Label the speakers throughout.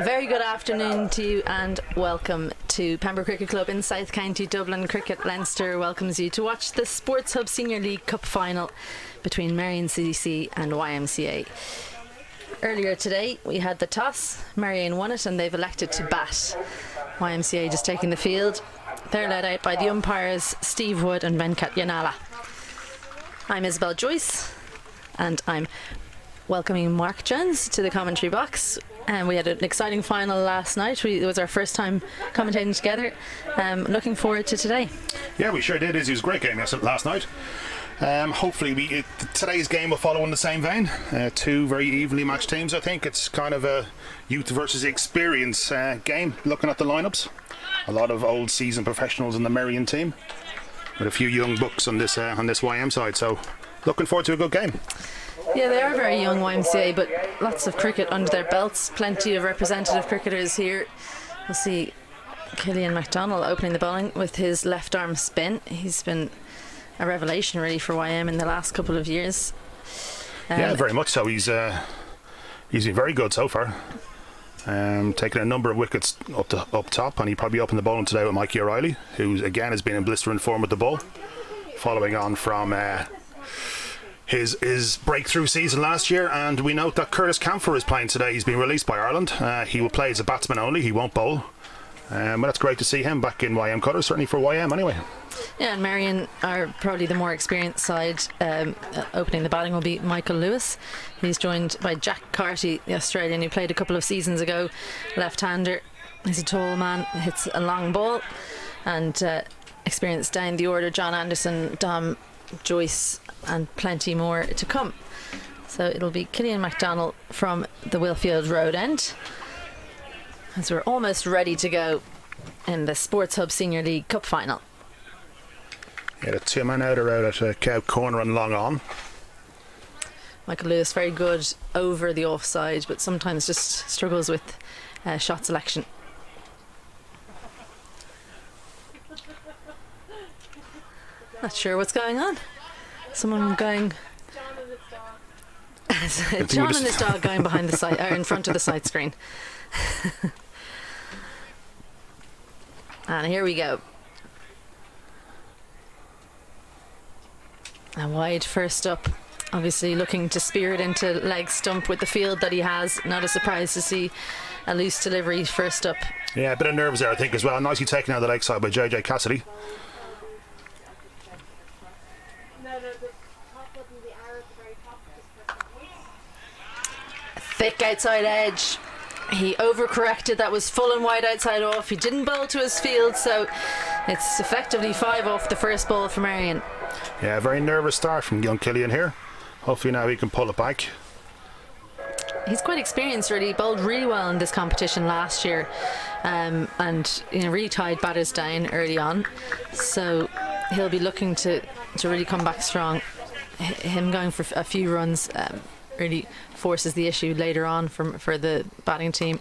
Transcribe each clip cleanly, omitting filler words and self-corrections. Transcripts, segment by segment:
Speaker 1: A very good afternoon to you and welcome to Pembroke Cricket Club in South County Dublin. Cricket Leinster welcomes you to watch the Sports Hub Senior League Cup final between Merrion CDC and YMCA. Earlier today we had the toss, Merrion won it and they've elected to bat. YMCA just taking the field. They're led out by the umpires Steve Wood and Venkat Yanala. I'm Isabel Joyce and I'm welcoming Mark Jones to the commentary box. And we had an exciting final last night. It was our first time commentating together. Looking forward to today.
Speaker 2: Yeah, we sure did. It was a great game last night. Hopefully today's game will follow in the same vein. Two very evenly matched teams, I think. It's kind of a youth versus experience game, looking at the lineups. A lot of old seasoned professionals in the Merrion team, with a few young bucks on this YM side. So looking forward to a good game.
Speaker 1: Yeah, they are very young, YMCA, but lots of cricket under their belts. Plenty of representative cricketers here. We'll see Killian MacDonald opening the bowling with his left arm spin. He's been a revelation really for YM in the last couple of years.
Speaker 2: Yeah, very much so. He's been very good so far. Taking a number of wickets up top, and he probably opened the bowling today with Mikey O'Reilly, who again has been in blistering form with the ball, following on from his breakthrough season last year. And we note that Curtis Camphor is playing today. He's been released by Ireland. He will play as a batsman only, he won't bowl. But that's great to see him back in YM colours, certainly for YM anyway.
Speaker 1: Yeah, and Merrion are probably the more experienced side. Opening the batting will be Michael Lewis. He's joined by Jack Carty, the Australian, who played a couple of seasons ago, left-hander. He's a tall man, hits a long ball, and experienced down the order, John Anderson, Dom Joyce, and plenty more to come. So it'll be Killian MacDonald from the Willfield Road end, as we're almost ready to go in the Sports Hub Senior League Cup final.
Speaker 2: Yeah, the two men out are out at Cow Corner and long on.
Speaker 1: Michael Lewis very good over the offside, but sometimes just struggles with shot selection. Not sure what's going on. Someone going. John and his dog going behind the side, or in front of the side screen. And here we go. A wide first up, obviously looking to spear it into leg stump with the field that he has. Not a surprise to see a loose delivery first up.
Speaker 2: Yeah, a bit of nerves there I think as well. Nicely taken out of the leg side by JJ Cassidy.
Speaker 1: Thick outside edge. He overcorrected. That was full and wide outside off. He didn't bowl to his field, so it's effectively 5 off the first ball for Merrion.
Speaker 2: Yeah, very nervous start from young Killian here. Hopefully now he can pull it back.
Speaker 1: He's quite experienced really. He bowled really well in this competition last year, and really tied batters down early on. So he'll be looking to really come back strong. Him going for a few runs really forces the issue later on for the batting team.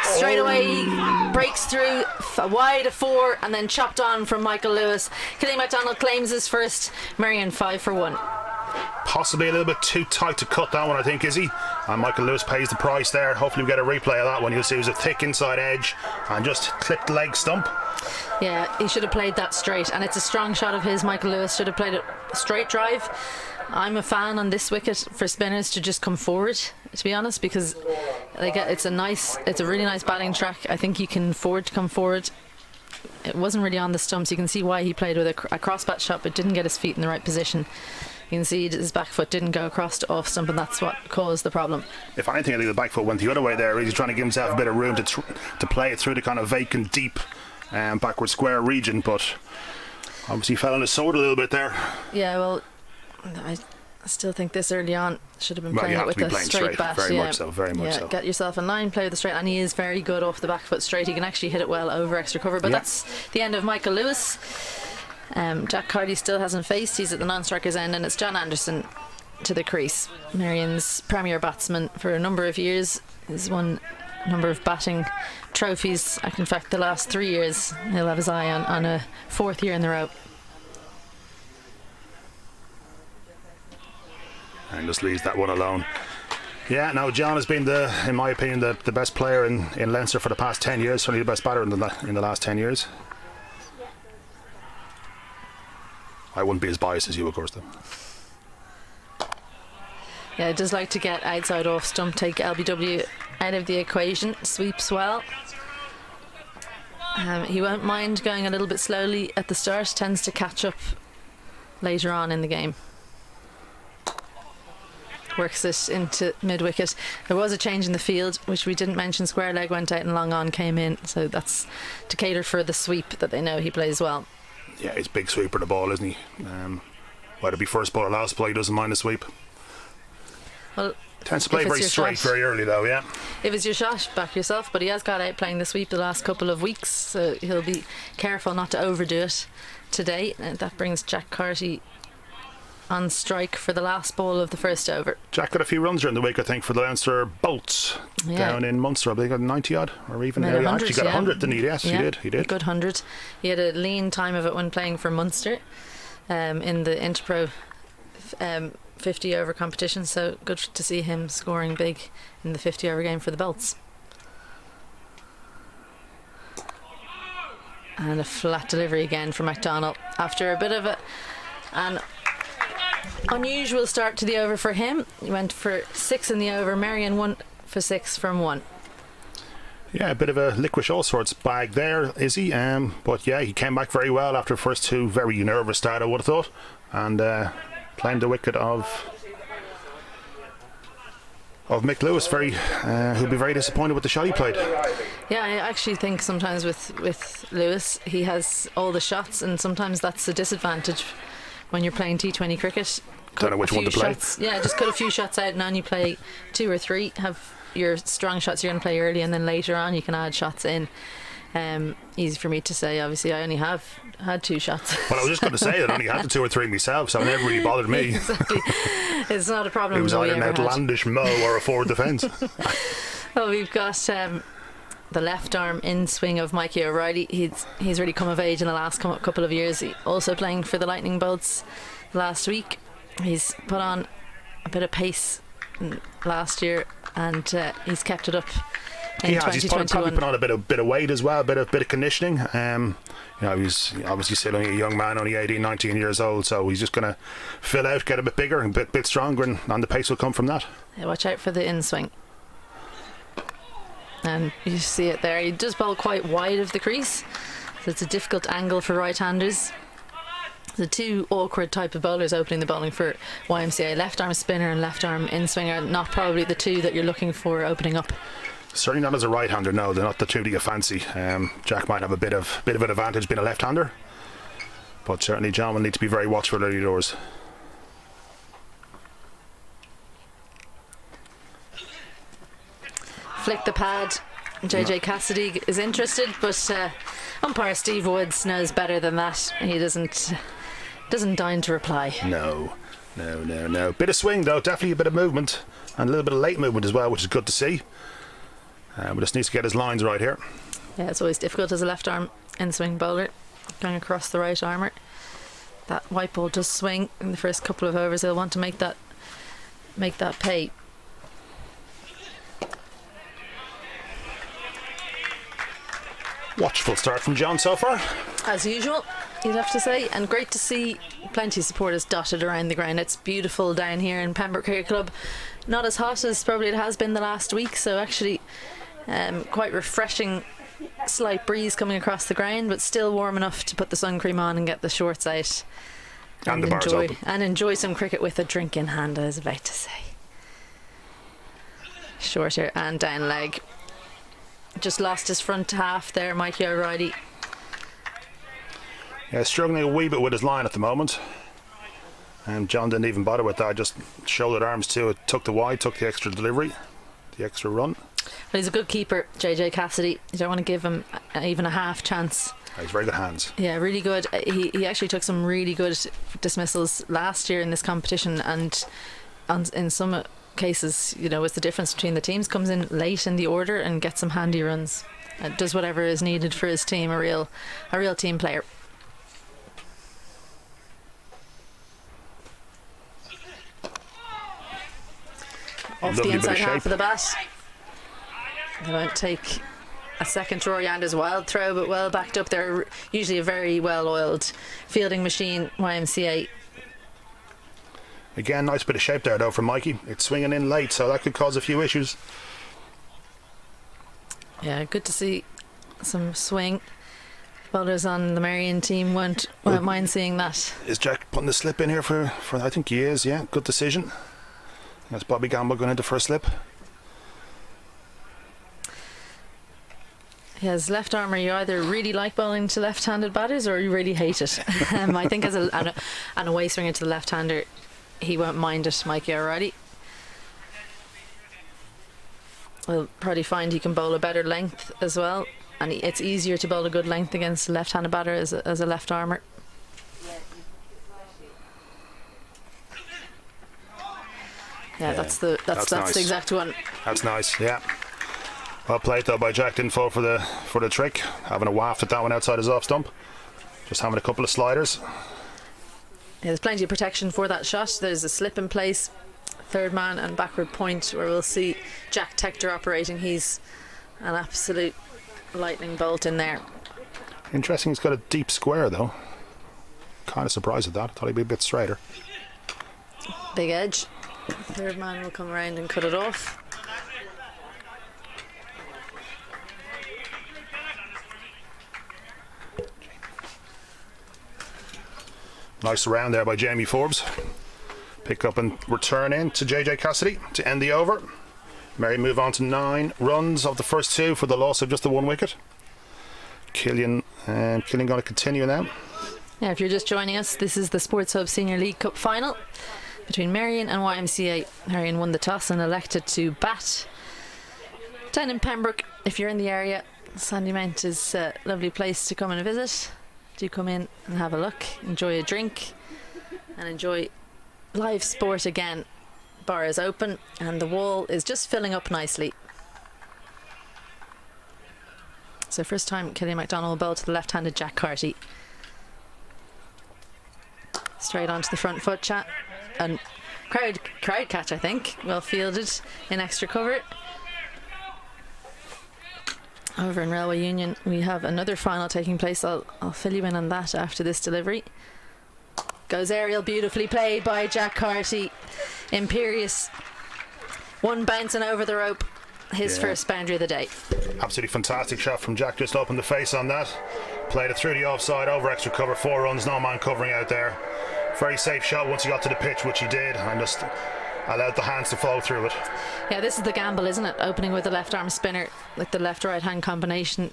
Speaker 1: Straight away he breaks through wide of 4 and then chopped on from Michael Lewis. Killian MacDonald claims his first. Merrion 5 for 1.
Speaker 2: Possibly a little bit too tight to cut that one, I think, is he? And Michael Lewis pays the price there. Hopefully we get a replay of that one. You'll see it was a thick inside edge and just clipped leg stump.
Speaker 1: Yeah, he should have played that straight, and it's a strong shot of his. Michael Lewis should have played it straight drive. I'm a fan on this wicket for spinners to just come forward, to be honest, because it's a really nice batting track. I think you can afford to come forward. It wasn't really on the stumps. You can see why he played with a cross-bat shot but didn't get his feet in the right position. You can see his back foot didn't go across to off stump, and that's what caused the problem. If
Speaker 2: anything, I think the back foot went the other way there. He's trying to give himself a bit of room to play it through the kind of vacant deep backward square region, but obviously fell on his sword a little bit there.
Speaker 1: Yeah, well, I still think this early on should have been playing it with a straight bat.
Speaker 2: Very much so.
Speaker 1: Get yourself in line, play with the straight, and he is very good off the back foot straight. He can actually hit it well over extra cover, but that's the end of Michael Lewis. Jack Carty still hasn't faced. He's at the non-striker's end, and it's John Anderson to the crease. Merrion's premier batsman for a number of years. He's won a number of batting trophies. In fact, the last 3 years he'll have his eye on a 4th year in the row.
Speaker 2: And just leaves that one alone. Yeah, no, John has been, in my opinion, the best player in Leinster for the past 10 years, certainly the best batter in the last 10 years. I wouldn't be as biased as you, of course, though.
Speaker 1: Yeah, does like to get outside off stump, take LBW out of the equation, sweeps well. He won't mind going a little bit slowly at the start, tends to catch up later on in the game. Works it into mid-wicket. There was a change in the field, which we didn't mention. Square leg went out and long on came in, so that's to cater for the sweep that they know he plays well.
Speaker 2: Yeah, he's a big sweeper, the ball, isn't he? Whether it be first ball or last ball, he doesn't mind the sweep.
Speaker 1: Well,
Speaker 2: tends to play very straight very early, though, yeah.
Speaker 1: If it's your shot, back yourself, but he has got out playing the sweep the last couple of weeks, so he'll be careful not to overdo it today. And that brings Jack Carty on strike for the last ball of the first over.
Speaker 2: Jack got a few runs during the week, I think, for the Leinster Bolts down in Munster. I believe he got 90 odd, or even
Speaker 1: he
Speaker 2: actually got 100, didn't he? Yes, he did.
Speaker 1: A good 100. He had a lean time of it when playing for Munster in the Interpro 50 over competition, so good to see him scoring big in the 50 over game for the Bolts. And a flat delivery again from McDonald after a bit of an unusual start to the over for him. He went for 6 in the over. Merrion 1 for 6 from 1.
Speaker 2: Yeah, a bit of a licorice all sorts bag there, is he? But yeah, he came back very well after the first two. Very nervous start, I would have thought, and playing the wicket of Mick Lewis, who'll be very disappointed with the shot he played.
Speaker 1: Yeah, I actually think sometimes with Lewis, he has all the shots, and sometimes that's a disadvantage when you're playing T20 cricket.
Speaker 2: Don't know which one to play.
Speaker 1: Yeah, just cut a few shots out and then you play 2 or 3. Have your strong shots you're going to play early, and then later on you can add shots in. Easy for me to say, obviously I only have had 2 shots.
Speaker 2: Well, I was just going to say that I only had the 2 or 3 myself, so it never really bothered me.
Speaker 1: Exactly. It's not a problem.
Speaker 2: It was either an outlandish mow or a forward defence.
Speaker 1: Well, we've got the left arm in swing of Mikey O'Reilly. He's really come of age in the last couple of years. He also playing for the Lightning Bolts last week. He's put on a bit of pace last year, and he's kept it up in 2021.
Speaker 2: He's probably put on a bit of weight as well, a bit of conditioning. He's obviously still only a young man, only 18, 19 years old, so he's just going to fill out, get a bit bigger and a bit stronger, and the pace will come from that.
Speaker 1: Yeah, watch out for the in swing. And you see it there. He does bowl quite wide of the crease, so it's a difficult angle for right-handers. The 2 awkward type of bowlers opening the bowling for YMCA, left arm spinner and left arm in swinger, not probably the 2 that you're looking for opening up.
Speaker 2: Certainly not as a right-hander. No, they're not the 2 that you fancy. Jack might have a bit of an advantage being a left-hander, but certainly John will need to be very watchful early doors.
Speaker 1: Flick the pad. JJ Cassidy is interested, but umpire Steve Woods knows better than that. He doesn't deign to reply.
Speaker 2: No. Bit of swing though, definitely a bit of movement, and a little bit of late movement as well, which is good to see. But just needs to get his lines right here.
Speaker 1: Yeah, it's always difficult as a left arm in swing bowler going across the right armour. That white ball does swing in the first couple of overs. He'll want to make that pay.
Speaker 2: Watchful start from John so far.
Speaker 1: As usual, you'd have to say, and great to see plenty of supporters dotted around the ground. It's beautiful down here in Pembroke Cricket Club. Not as hot as probably it has been the last week, so actually quite refreshing. Slight breeze coming across the ground, but still warm enough to put the sun cream on and get the shorts out
Speaker 2: and the bars open.
Speaker 1: And enjoy some cricket with a drink in hand, I was about to say. Shorter and down leg. Just lost his front half there, Mikey O'Reilly.
Speaker 2: Yeah, struggling a wee bit with his line at the moment. And John didn't even bother with that, just shouldered arms to it, took the wide, took the extra delivery, the extra run.
Speaker 1: But he's a good keeper, JJ Cassidy. You don't want to give him even a half chance.
Speaker 2: He's very good hands.
Speaker 1: Yeah, really good. He actually took some really good dismissals last year in this competition, and in some cases, it's the difference between the teams. Comes in late in the order and gets some handy runs. Does whatever is needed for his team. A real team player. off
Speaker 2: Lovely
Speaker 1: the
Speaker 2: bit of
Speaker 1: inside
Speaker 2: shape.
Speaker 1: half of the bat. They won't take a second to Rory Ander's wild throw, but well backed up. They're usually a very well-oiled fielding machine, YMCA.
Speaker 2: Again, nice bit of shape there though from Mikey. It's swinging in late, so that could cause a few issues.
Speaker 1: Yeah, good to see some swing. Bowlers on the Merrion team won't mind seeing that.
Speaker 2: Is Jack putting the slip in here for I think he is, yeah. Good decision. That's Bobby Gamble going into for a slip.
Speaker 1: He has left armour. You either really like bowling to left-handed batters or you really hate it. I think as an away swinger to the left-hander, he won't mind it, Mikey O'Reilly. We'll probably find he can bowl a better length as well, and it's easier to bowl a good length against a left-handed batter as a left armour. Yeah, that's
Speaker 2: nice.
Speaker 1: the exact one.
Speaker 2: That's nice, yeah. Well played though by Jack. Didn't fall for the trick. Having a waft at that one outside his off stump. Just having a couple of sliders.
Speaker 1: Yeah, there's plenty of protection for that shot. There's a slip in place, third man and backward point, where we'll see Jack Tector operating. He's an absolute lightning bolt in there.
Speaker 2: Interesting, he's got a deep square though. Kind of surprised at that. I thought he'd be a bit straighter.
Speaker 1: Big edge. Third man will come around and cut it off.
Speaker 2: Nice round there by Jamie Forbes. Pick up and return in to JJ Cassidy to end the over. Merrion move on to 9 runs of the first 2 for the loss of just the 1 wicket. Killian going to continue now.
Speaker 1: Yeah, if you're just joining us, this is the Sports Hub Senior League Cup final between Merrion and YMCA. Merrion won the toss and elected to bat. Down in Pembroke, if you're in the area, Sandymount is a lovely place to come and visit. Do come in and have a look, enjoy a drink and enjoy live sport again. Bar is open and the wall is just filling up nicely. So first time Killian MacDonald will bowl to the left-handed Jack Carty. Straight onto the front foot, chat. And crowd catch, I think. Well fielded in extra cover. Over in Railway Union, we have another final taking place. I'll fill you in on that after this delivery. Goes aerial, beautifully played by Jack Carty. Imperious. One bouncing over the rope. His first boundary of the day.
Speaker 2: Absolutely fantastic shot from Jack. Just opened the face on that. Played it through the offside, over extra cover, 4 runs, no man covering out there. Very safe shot once he got to the pitch, which he did, and just allowed the hands to flow through it.
Speaker 1: Yeah, this is the gamble, isn't it? Opening with the left arm spinner with the left right hand combination.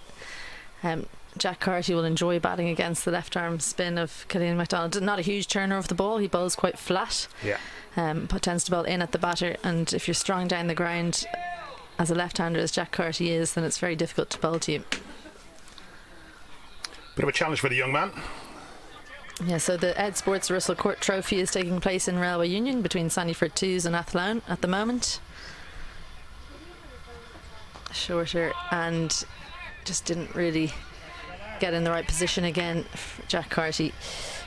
Speaker 1: Jack Carty will enjoy batting against the left arm spin of Killian MacDonald. Not a huge turner of the ball, he bowls quite flat.
Speaker 2: Yeah.
Speaker 1: But tends to bowl in at the batter, and if you're strong down the ground as a left-hander as Jack Carty is, then it's very difficult to bowl to you.
Speaker 2: Bit of a challenge for the young man.
Speaker 1: Yeah, so the Ed Sports Russell Court Trophy is taking place in Railway Union between Sandyford 2s and Athlone at the moment. Shorter, and just didn't really get in the right position again for Jack Carty.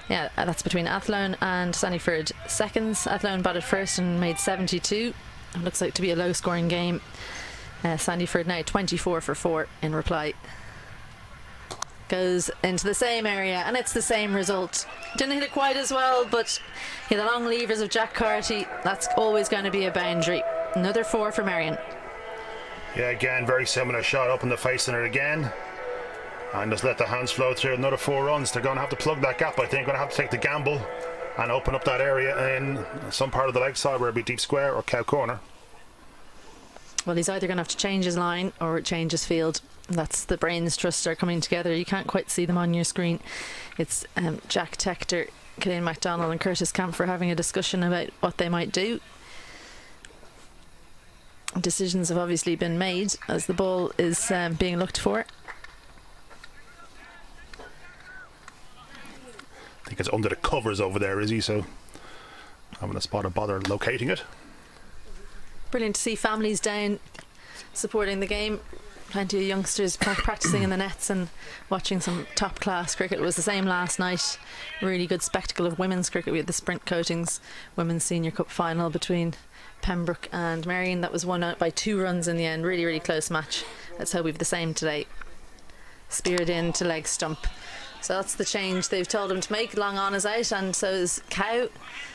Speaker 1: Yeah, that's between Athlone and Sandyford seconds. Athlone batted first and made 72. It looks like to be a low scoring game. Sandyford now 24 for 4 in reply. Goes into the same area and it's the same result. Didn't hit it quite as well, but the long levers of Jack Carty, that's always going to be a boundary. Another 4 for Merrion.
Speaker 2: Yeah, again, very similar shot, up in the face on it again. And just let the hands flow through. Another 4 runs. They're going to have to plug that gap, I think. Going to have to take the gamble and open up that area in some part of the leg side, where it'd be deep square or cow corner.
Speaker 1: Well, he's either going to have to change his line or change his field. That's the brains trust are coming together. You can't quite see them on your screen. It's Jack Tector, Killian MacDonald and Curtis Camphor having a discussion about what they might do. Decisions have obviously been made as the ball is being looked for.
Speaker 2: I think it's under the covers over there, is he? So having a spot of bother locating it.
Speaker 1: Brilliant to see families down supporting the game. plenty of youngsters practicing in the nets and watching some top class cricket. It was the same last night. Really good spectacle of women's cricket. We had the sprint coatings women's senior cup final between Pembroke and Merrion. That was won out by 2 runs in the end. Really, really close match. Let's hope we have the same today. Speared in to leg stump. So that's the change they've told him to make. Long on is out, and so is Cow.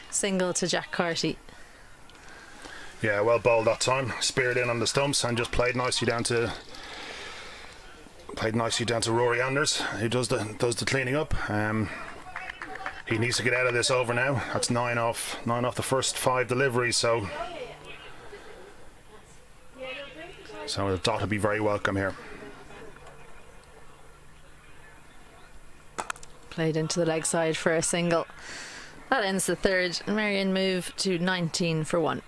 Speaker 1: Single to Jack Carty.
Speaker 2: Yeah, well bowled that time. Speared in on the stumps and just played nicely down to Rory Anders, who does the cleaning up. He needs to get out of this over now. That's 9 off the first 5 deliveries. So the dot will be very welcome here.
Speaker 1: Played into the leg side for a single. That ends the third. Merrion move to 19 for 1.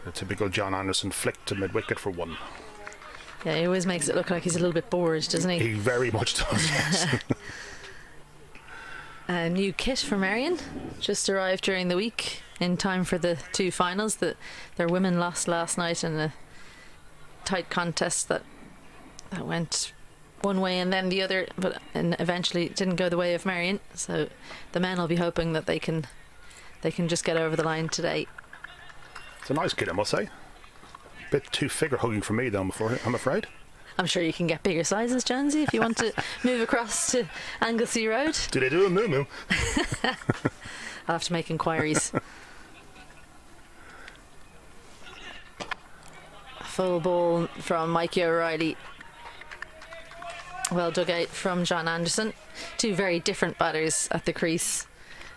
Speaker 2: A typical John Anderson flick to mid-wicket for 1.
Speaker 1: Yeah, he always makes it look like he's a little bit bored, doesn't he?
Speaker 2: He very much does, yes.
Speaker 1: A new kit for Merrion just arrived during the week in time for the 2 finals. Their women lost last night in a tight contest that went one way and then the other, and eventually it didn't go the way of Merrion. So the men will be hoping that they can just get over the line today.
Speaker 2: It's a nice kit, I must say. Bit too figure hugging for me, though, I'm afraid.
Speaker 1: I'm sure you can get bigger sizes, Jonesy, if you want to move across to Anglesey Road.
Speaker 2: Do they do a moo-moo?
Speaker 1: I'll have to make inquiries. Full ball from Mikey O'Reilly. Well dug out from John Anderson. 2 very different batters at the crease.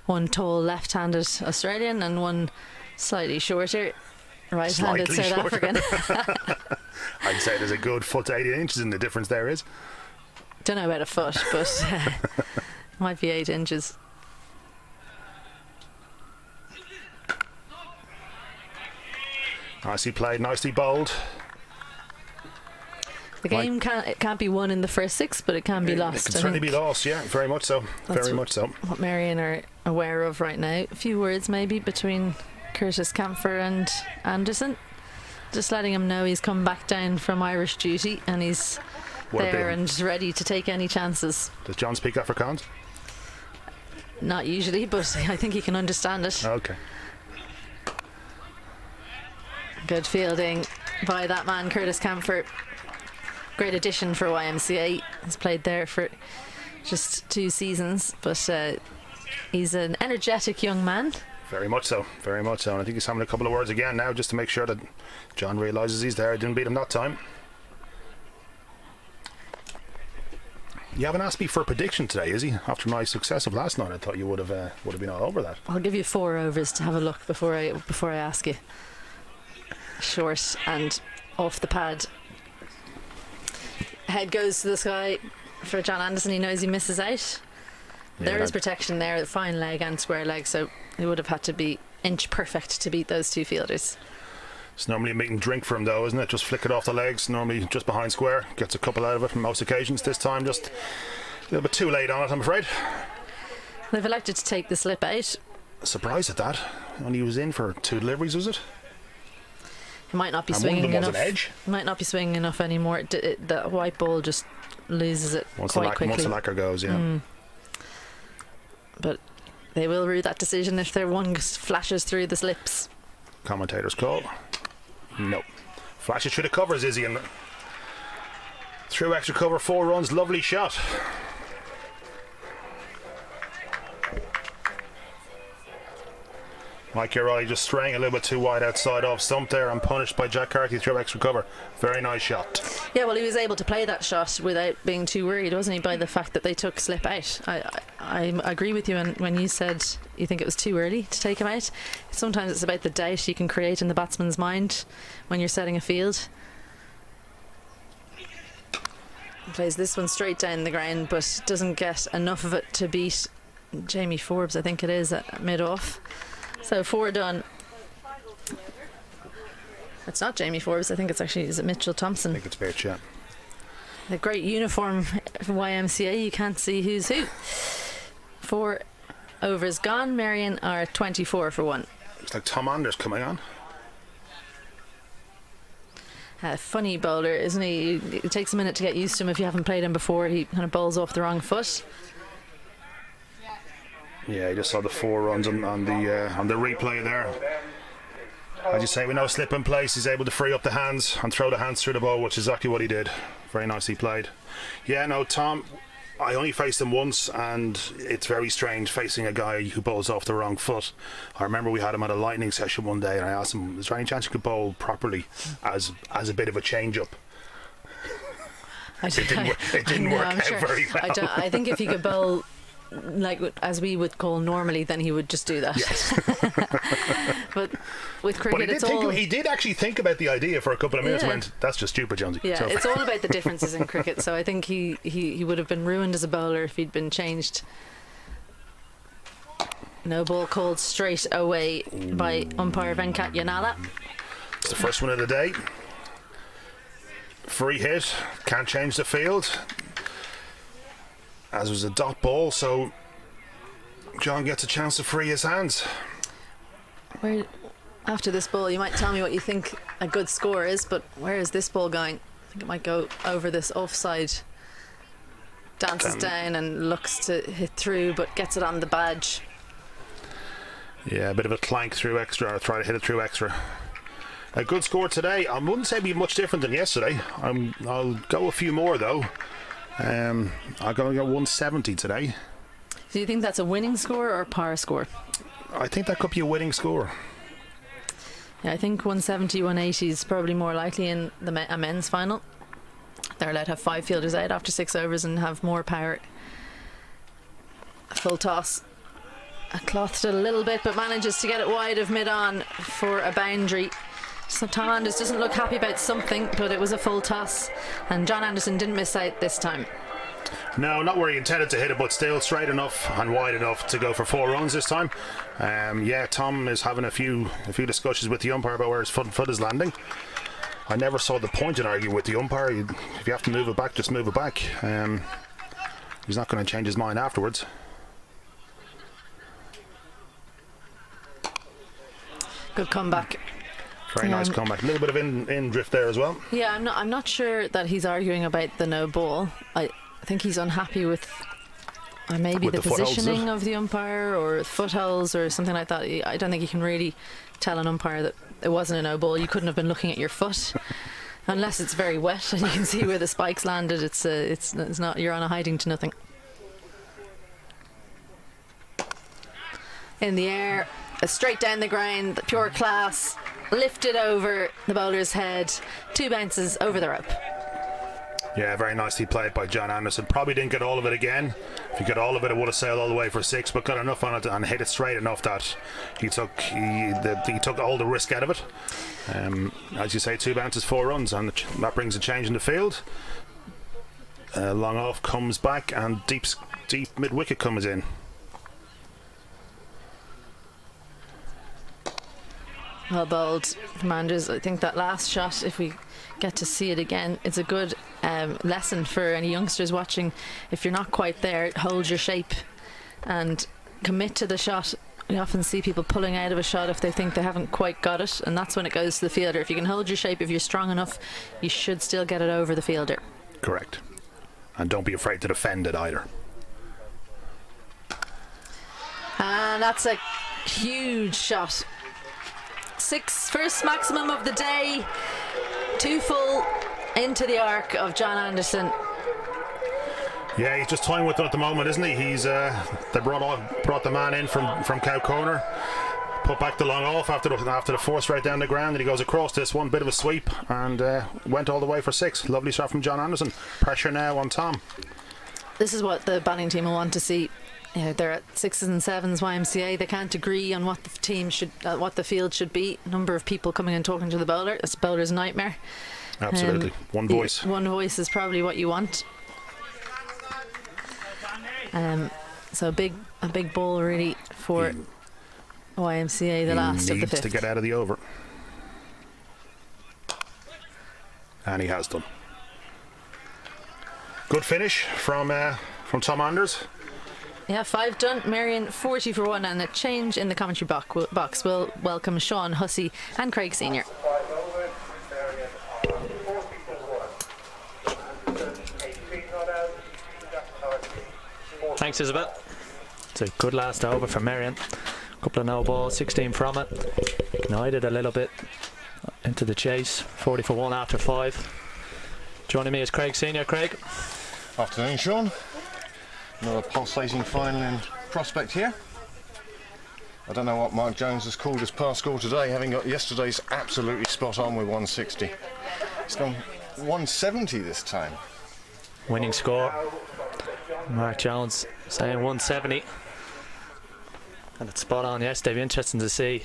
Speaker 1: One tall left-handed Australian and one slightly shorter right-handed South African.
Speaker 2: I'd say there's a good foot to 18 inches in the difference there is.
Speaker 1: Don't know about a foot, but might be 8 inches.
Speaker 2: Nicely played, nicely bowled.
Speaker 1: The game can't be won in the first 6, but it can be lost.
Speaker 2: It can certainly be lost, yeah, very much so. Very much so.
Speaker 1: What Merrion are aware of right now. A few words maybe between Curtis Camphor and Anderson. Just letting him know he's come back down from Irish duty and he's there and ready to take any chances.
Speaker 2: Does John speak Afrikaans?
Speaker 1: Not usually, but I think he can understand it.
Speaker 2: Okay.
Speaker 1: Good fielding by that man, Curtis Camphor. Great addition for YMCA. He's played there for just 2 seasons, but he's an energetic young man.
Speaker 2: Very much so, very much so. And I think he's having a couple of words again now just to make sure that John realises he's there. Didn't beat him that time. You haven't asked me for a prediction today, is he? After my success of last night, I thought you would have been all over that.
Speaker 1: I'll give you 4 overs to have a look before I ask you. Short and off the pad. Head goes to the sky for John Anderson. He knows he misses out. Yeah, there is protection there, fine leg and square leg, so he would have had to be inch perfect to beat those 2 fielders.
Speaker 2: It's normally a meat and drink for him, though, isn't it? Just flick it off the legs, normally just behind square. Gets a couple out of it on most occasions. This time just a little bit too late on it, I'm afraid.
Speaker 1: They've elected to take the slip out.
Speaker 2: Surprised at that. Only was in for 2 deliveries, was it?
Speaker 1: He might not be
Speaker 2: and
Speaker 1: swinging
Speaker 2: one of them
Speaker 1: enough.
Speaker 2: Was an edge.
Speaker 1: Might not be swinging enough anymore. The white ball just loses it quite quickly.
Speaker 2: Once the lacquer goes, yeah.
Speaker 1: But they will rue that decision if their one flashes through the slips.
Speaker 2: Commentator's call. No. Flashes through the covers, Izzy, and through extra cover, 4 runs. Lovely shot. Mike O'Reilly just straying a little bit too wide outside off stump there and punished by Jack Carty through extra cover. Very nice shot. Yeah,
Speaker 1: well, he was able to play that shot without being too worried, wasn't he, by the fact that they took slip out. I agree with you when you said you think it was too early to take him out. Sometimes it's about the doubt you can create in the batsman's mind when you're setting a field. He plays this one straight down the ground but doesn't get enough of it to beat Jamie Forbes, I think it is, at mid-off. So 4 done. It's not Jamie Forbes, I think it's actually, is it Mitchell Thompson?
Speaker 2: I think it's Mitch, yeah.
Speaker 1: The great uniform for YMCA, you can't see who's who. 4 overs gone. Merrion are 24 for 1.
Speaker 2: It's like Tom Anders coming on.
Speaker 1: funny bowler, isn't he? It takes a minute to get used to him if you haven't played him before. He kind of bowls off the wrong foot.
Speaker 2: Yeah, you just saw the 4 runs on the replay there. As you say, with no slip in place, he's able to free up the hands and throw the hands through the ball, which is exactly what he did. Very nicely played. Yeah, no, Tom, I only faced him once, and it's very strange facing a guy who bowls off the wrong foot. I remember we had him at a lightning session one day, and I asked him, is there any chance you could bowl properly as a bit of a change-up? It didn't work out very well.
Speaker 1: I think if he could bowl like as we would call normally, then he would just do that.
Speaker 2: Yes.
Speaker 1: But with cricket,
Speaker 2: he did actually think about the idea for a couple of minutes.
Speaker 1: Yeah.
Speaker 2: Went, that's just stupid, Jonesy.
Speaker 1: Yeah,
Speaker 2: So
Speaker 1: it's all about the differences in cricket. So I think he would have been ruined as a bowler if he'd been changed. No ball called straight away by umpire Venkat Yanala.
Speaker 2: It's the first one of the day. Free hit, can't change the field. As was a dot ball, so John gets a chance to free his hands.
Speaker 1: After this ball, you might tell me what you think a good score is, but where is this ball going? I think it might go over this offside. Dances down and looks to hit through, but gets it on the badge.
Speaker 2: Yeah, a bit of a clank through extra, or try to hit it through extra. A good score today. I wouldn't say it'd be much different than yesterday. I'll go a few more though. I'm going to go 170 today.
Speaker 1: Do you think that's a winning score or a par score?
Speaker 2: I think that could be a winning score.
Speaker 1: Yeah, I think 170, 180 is probably more likely in a men's final. They're allowed to have 5 fielders out after 6 overs and have more power. A full toss. Clothed it a little bit, but manages to get it wide of mid-on for a boundary. So Tom Anders doesn't look happy about something, but it was a full toss, and John Anderson didn't miss out this time.
Speaker 2: No, not where he intended to hit it, but still straight enough and wide enough to go for 4 runs this time. Yeah, Tom is having a few discussions with the umpire about where his foot is landing. I never saw the point in arguing with the umpire. If you have to move it back, just move it back. He's not going to change his mind afterwards.
Speaker 1: Good comeback.
Speaker 2: Very nice comeback. A little bit of in drift there as well.
Speaker 1: Yeah, I'm not sure that he's arguing about the no ball. I think he's unhappy with maybe the positioning of the umpire or footholds or something like that. I don't think you can really tell an umpire that it wasn't a no ball. You couldn't have been looking at your foot unless it's very wet and you can see where the spikes landed. It's not. You're on a hiding to nothing. In the air, straight down the ground, pure class. Lifted over the bowler's head, 2 bounces over the rope.
Speaker 2: Yeah, very nicely played by John Anderson. Probably didn't get all of it again. If he got all of it, it would have sailed all the way for 6, but got enough on it and hit it straight enough that he took all the risk out of it. As you say, 2 bounces, 4 runs, and that brings a change in the field. Long off comes back, and deep mid wicket comes in.
Speaker 1: Well bowled, Commanders. I think that last shot, if we get to see it again, it's a good lesson for any youngsters watching. If you're not quite there, hold your shape and commit to the shot. We often see people pulling out of a shot if they think they haven't quite got it, and that's when it goes to the fielder. If you can hold your shape, if you're strong enough, you should still get it over the fielder. Correct.
Speaker 2: And don't be afraid to defend it either.
Speaker 1: And that's a huge shot. 6, first maximum of the day, 2 full into the arc of John Anderson.
Speaker 2: Yeah, he's just toying with it at the moment, isn't he? He's they brought the man in from cow corner, put back the long off after the force right down the ground, and he goes across this one, bit of a sweep, and went all the way for 6. Lovely shot from John Anderson. Pressure now on Tom.
Speaker 1: This is what the batting team will want to see. They're at 6s and 7s YMCA. They can't agree on what the team should, what the field should be. Number of people coming and talking to the bowler. It's the bowler's nightmare.
Speaker 2: Absolutely, one voice.
Speaker 1: One voice is probably what you want. So a big ball really for YMCA. The last of the 5th.
Speaker 2: Needs to get out of the over, and he has done. Good finish from Tom Anders.
Speaker 1: Yeah, 5 done. Merrion 40 for 1, and a change in the commentary box. We'll welcome Sean Hussey and Craig Senior.
Speaker 3: Thanks, Isabel. It's a good last over for Merrion. Couple of no balls, 16 from it. Ignited a little bit into the chase. 40 for 1 after 5. Joining me is Craig Senior. Craig.
Speaker 4: Afternoon, Sean. Another pulsating final in prospect here. I don't know what Mark Jones has called his par score today, having got yesterday's absolutely spot on with 160. It's gone 170 this time.
Speaker 3: Winning score. Mark Jones saying 170. And it's spot on yesterday. Be interesting to see.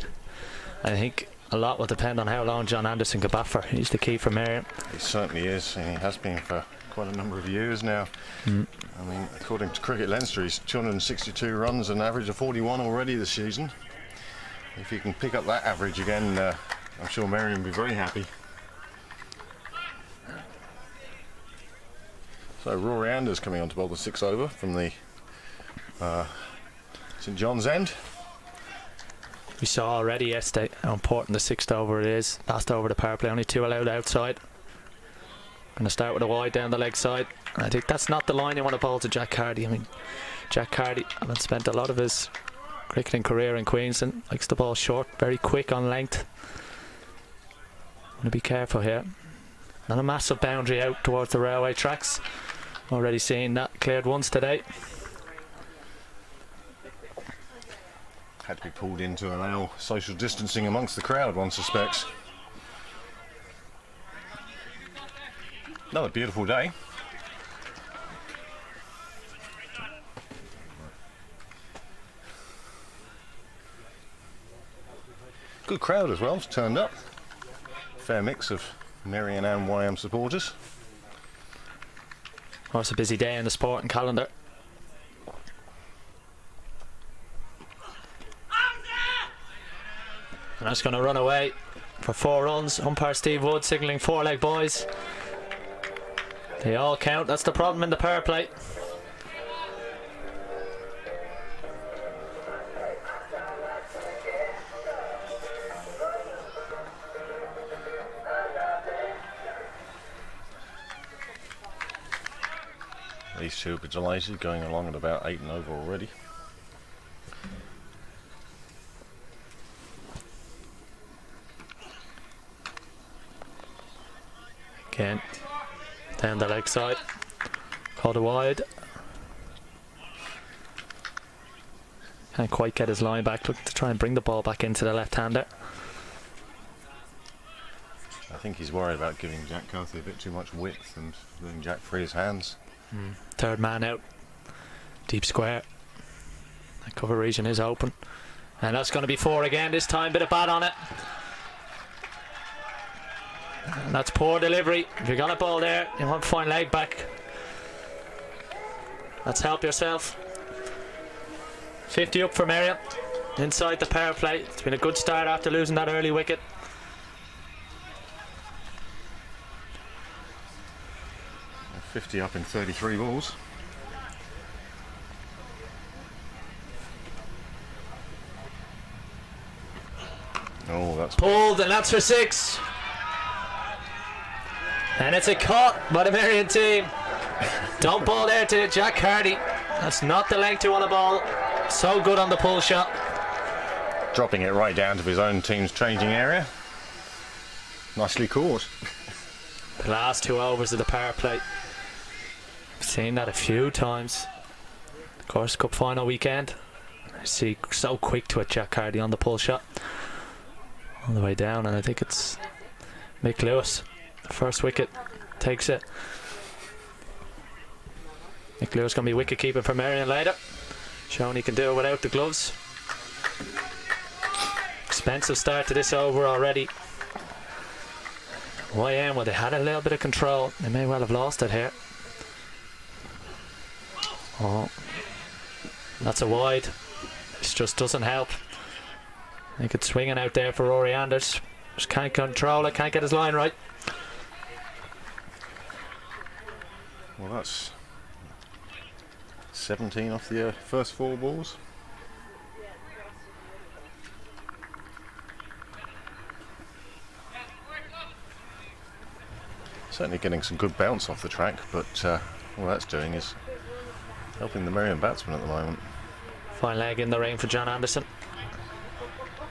Speaker 3: I think a lot will depend on how long John Anderson can bat for. He's the key for Merrion.
Speaker 4: He certainly is, and he has been for quite a number of years now. I mean, according to Cricket Leinster, he's 262 runs, an average of 41 already this season. If he can pick up that average again, I'm sure Merrion will be very happy. So Rory Anders coming on to bowl the 6 over from the St John's end.
Speaker 3: We saw already yesterday how important the 6th over it is. Last over the power play, only 2 allowed outside. Going to start with a wide down the leg side. And I think that's not the line you want to bowl to Jack Carty. I mean, Jack Carty having spent a lot of his cricketing career in Queensland, likes the ball short, very quick on length. Want to be careful here. Not a massive boundary out towards the railway tracks. Already seen that cleared once today.
Speaker 4: Had to be pulled in to allow social distancing amongst the crowd, one suspects. Another beautiful day. Good crowd as well, it's turned up. Fair mix of Merrion and YM supporters.
Speaker 3: Oh, it's a busy day in the sporting calendar. And that's going to run away for 4 runs. Umpire Steve Wood signalling 4-leg boys. They all count. That's the problem in the power play.
Speaker 4: These two will be delighted, going along at about 8 and over already.
Speaker 3: Again, down the leg side. Called a wide. Can't quite get his line back. Looking to try and bring the ball back into the left-hander.
Speaker 4: I think he's worried about giving Jack Carthy a bit too much width and letting Jack free his hands.
Speaker 3: Third man out. Deep square. That cover region is open. And that's going to be 4 again this time. Bit of bat on it. And that's poor delivery. If you're going to bowl there, you want to find leg back. Let's help yourself. 50 up for Merrion. Inside the power play. It's been a good start after losing that early wicket.
Speaker 4: Uh, 50 up in 33 balls. Oh, that's
Speaker 3: Pulled, and that's for 6. And it's a cut by the Merrion team. Don't ball there to Jack Carty. That's not the length you want to ball. So good on the pull shot.
Speaker 4: dropping it right down to his own team's changing area. Nicely caught.
Speaker 3: The last 2 overs of the power play. I've seen that a few times. Of course, Cup final weekend. I see so quick to it, Jack Carty on the pull shot. All the way down, and I think it's Mick Lewis. The first wicket takes it. Mick Lewis going to be wicket keeping for Merrion later. Showing he can do it without the gloves. Expensive start to this over already. YM, well, they had a little bit of control. They may well have lost it here. Oh, that's a wide. This just doesn't help. I think it's swinging out there for Rory Anders. Just can't control it, can't get his line right.
Speaker 4: Well, that's 17 off the first 4 balls. Certainly getting some good bounce off the track, but all that's doing is helping the Merrion batsman at the moment.
Speaker 3: Fine leg in the ring for John Anderson.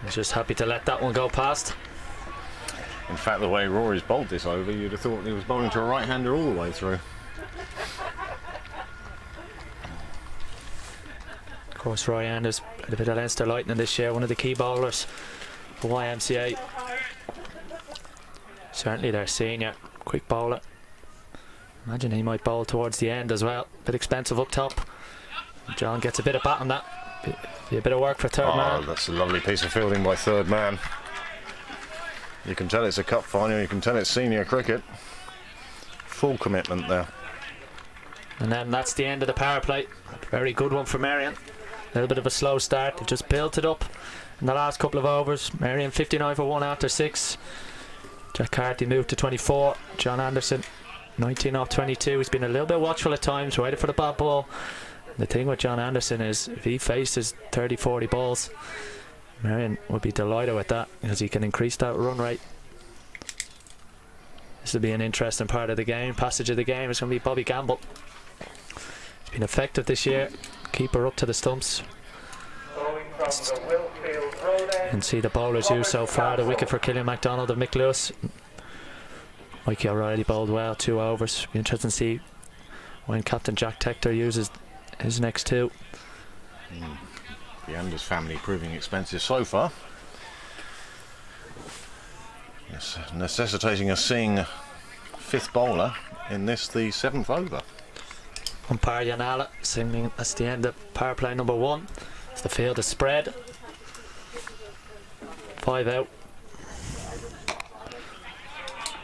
Speaker 3: He's just happy to let that one go past.
Speaker 4: In fact, the way Rory's bowled this over, you'd have thought he was bowling to a right-hander all the way through.
Speaker 3: Of course, Roy Anders, a bit of Leinster lightning this year, one of the key bowlers for YMCA. Certainly their senior, quick bowler. Imagine he might bowl towards the end as well. Bit expensive up top. John gets a bit of bat on that. Be a bit of work for third man.
Speaker 4: That's a lovely piece of fielding by third man. You can tell it's a cup final, you can tell it's senior cricket. Full commitment there.
Speaker 3: And then that's the end of the power play. A very good one for Merrion. A little bit of a slow start. They just built it up in the last couple of overs. Merrion 59 for 1 after 6. Jack Carty moved to 24. John Anderson 19 off 22. He's been a little bit watchful at times, waited for the bad ball. The thing with John Anderson is if he faces 30-40 balls, Merrion would be delighted with that because he can increase that run rate. This will be an interesting part of the game. Passage of the game is going to be Bobby Gamble. He's been effective this year. Keeper up to the stumps. You can see the bowlers used so far. The wicket for Killian MacDonald and Mick Lewis. Mikey O'Reilly bowled well, 2 overs. Be interesting to see when Captain Jack Tector uses his next 2.
Speaker 4: The Anders family proving expensive so far. Yes, necessitating us seeing a 5th bowler in this, the 7th over.
Speaker 3: Umpire Yanala saying that's the end of power play number 1. As the field is spread. 5 out.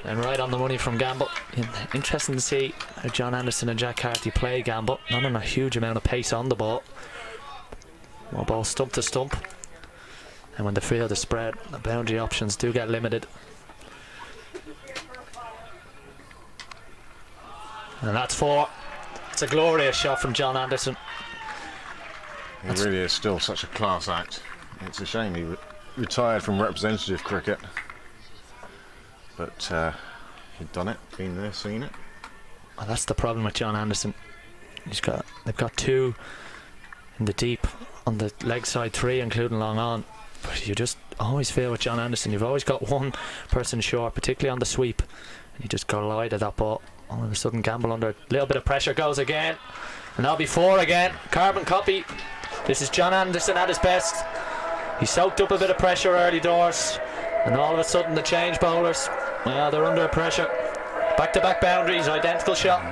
Speaker 3: And right on the money from Gamble. Interesting to see how John Anderson and Jack Carty play Gamble. Not on a huge amount of pace on the ball. More ball stump to stump. And when the field is spread, the boundary options do get limited. And that's 4. It's a glorious shot from John Anderson.
Speaker 4: He really is still such a class act. It's a shame he retired from representative cricket. But he'd done it, been there, seen it.
Speaker 3: Well, that's the problem with John Anderson. They've got 2 in the deep on the leg side, 3 including long on. But you just always feel with John Anderson, you've always got one person short, particularly on the sweep, and you just collide at that ball. All of a sudden Gamble under a little bit of pressure goes again, and that'll be 4 again. Carbon copy. This is John Anderson at his best. He soaked up a bit of pressure early doors, and all of a sudden the change bowlers, well, they're under pressure. Back-to-back boundaries, identical shot.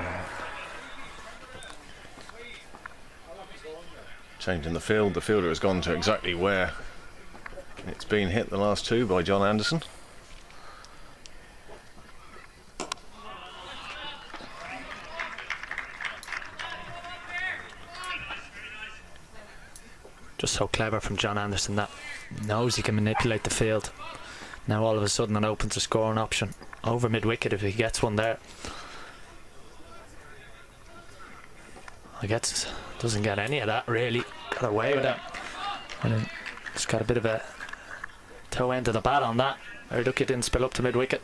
Speaker 4: Changing the field, the fielder has gone to exactly where it's been hit the last 2 by John Anderson.
Speaker 3: Just so clever from John Anderson, that knows he can manipulate the field. Now all of a sudden it opens a scoring option over mid-wicket if he gets one there. I guess doesn't get any of that really. Got away with it. And then just got a bit of a toe end to the bat on that. Very lucky it didn't spill up to mid-wicket.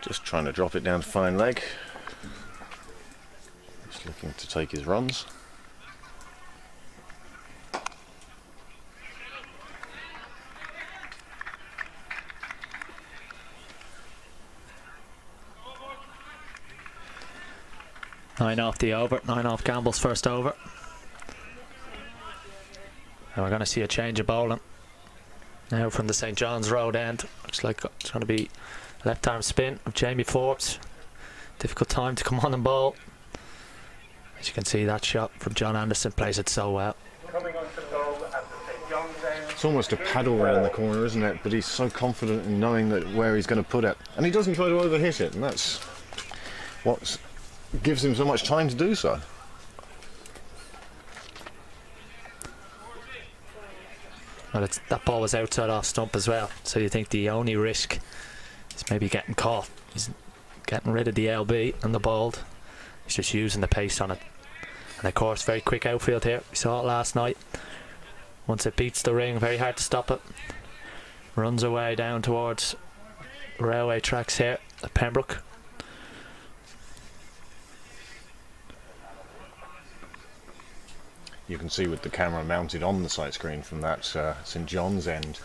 Speaker 4: Just trying to drop it down to fine leg. Just looking to take his runs.
Speaker 3: Nine off the over, 9 off Gamble's first over. And we're going to see a change of bowling now from the St John's Road end. Looks like it's going to be left arm spin of Jamie Forbes. Difficult time to come on and bowl. As you can see, that shot from John Anderson plays it so well.
Speaker 4: It's almost a paddle around the corner, isn't it? But he's so confident in knowing that where he's going to put it, and he doesn't try to overhit it, and that's what gives him so much time to do so.
Speaker 3: Well, that ball was outside off stump as well, so you think the only risk is maybe getting caught. He's getting rid of the LB and the bald. He's just using the pace on it. And of course, very quick outfield here. We saw it last night. Once it beats the ring, very hard to stop it. Runs away down towards railway tracks here at Pembroke.
Speaker 4: you can see with the camera mounted on the sight screen from that St John's end,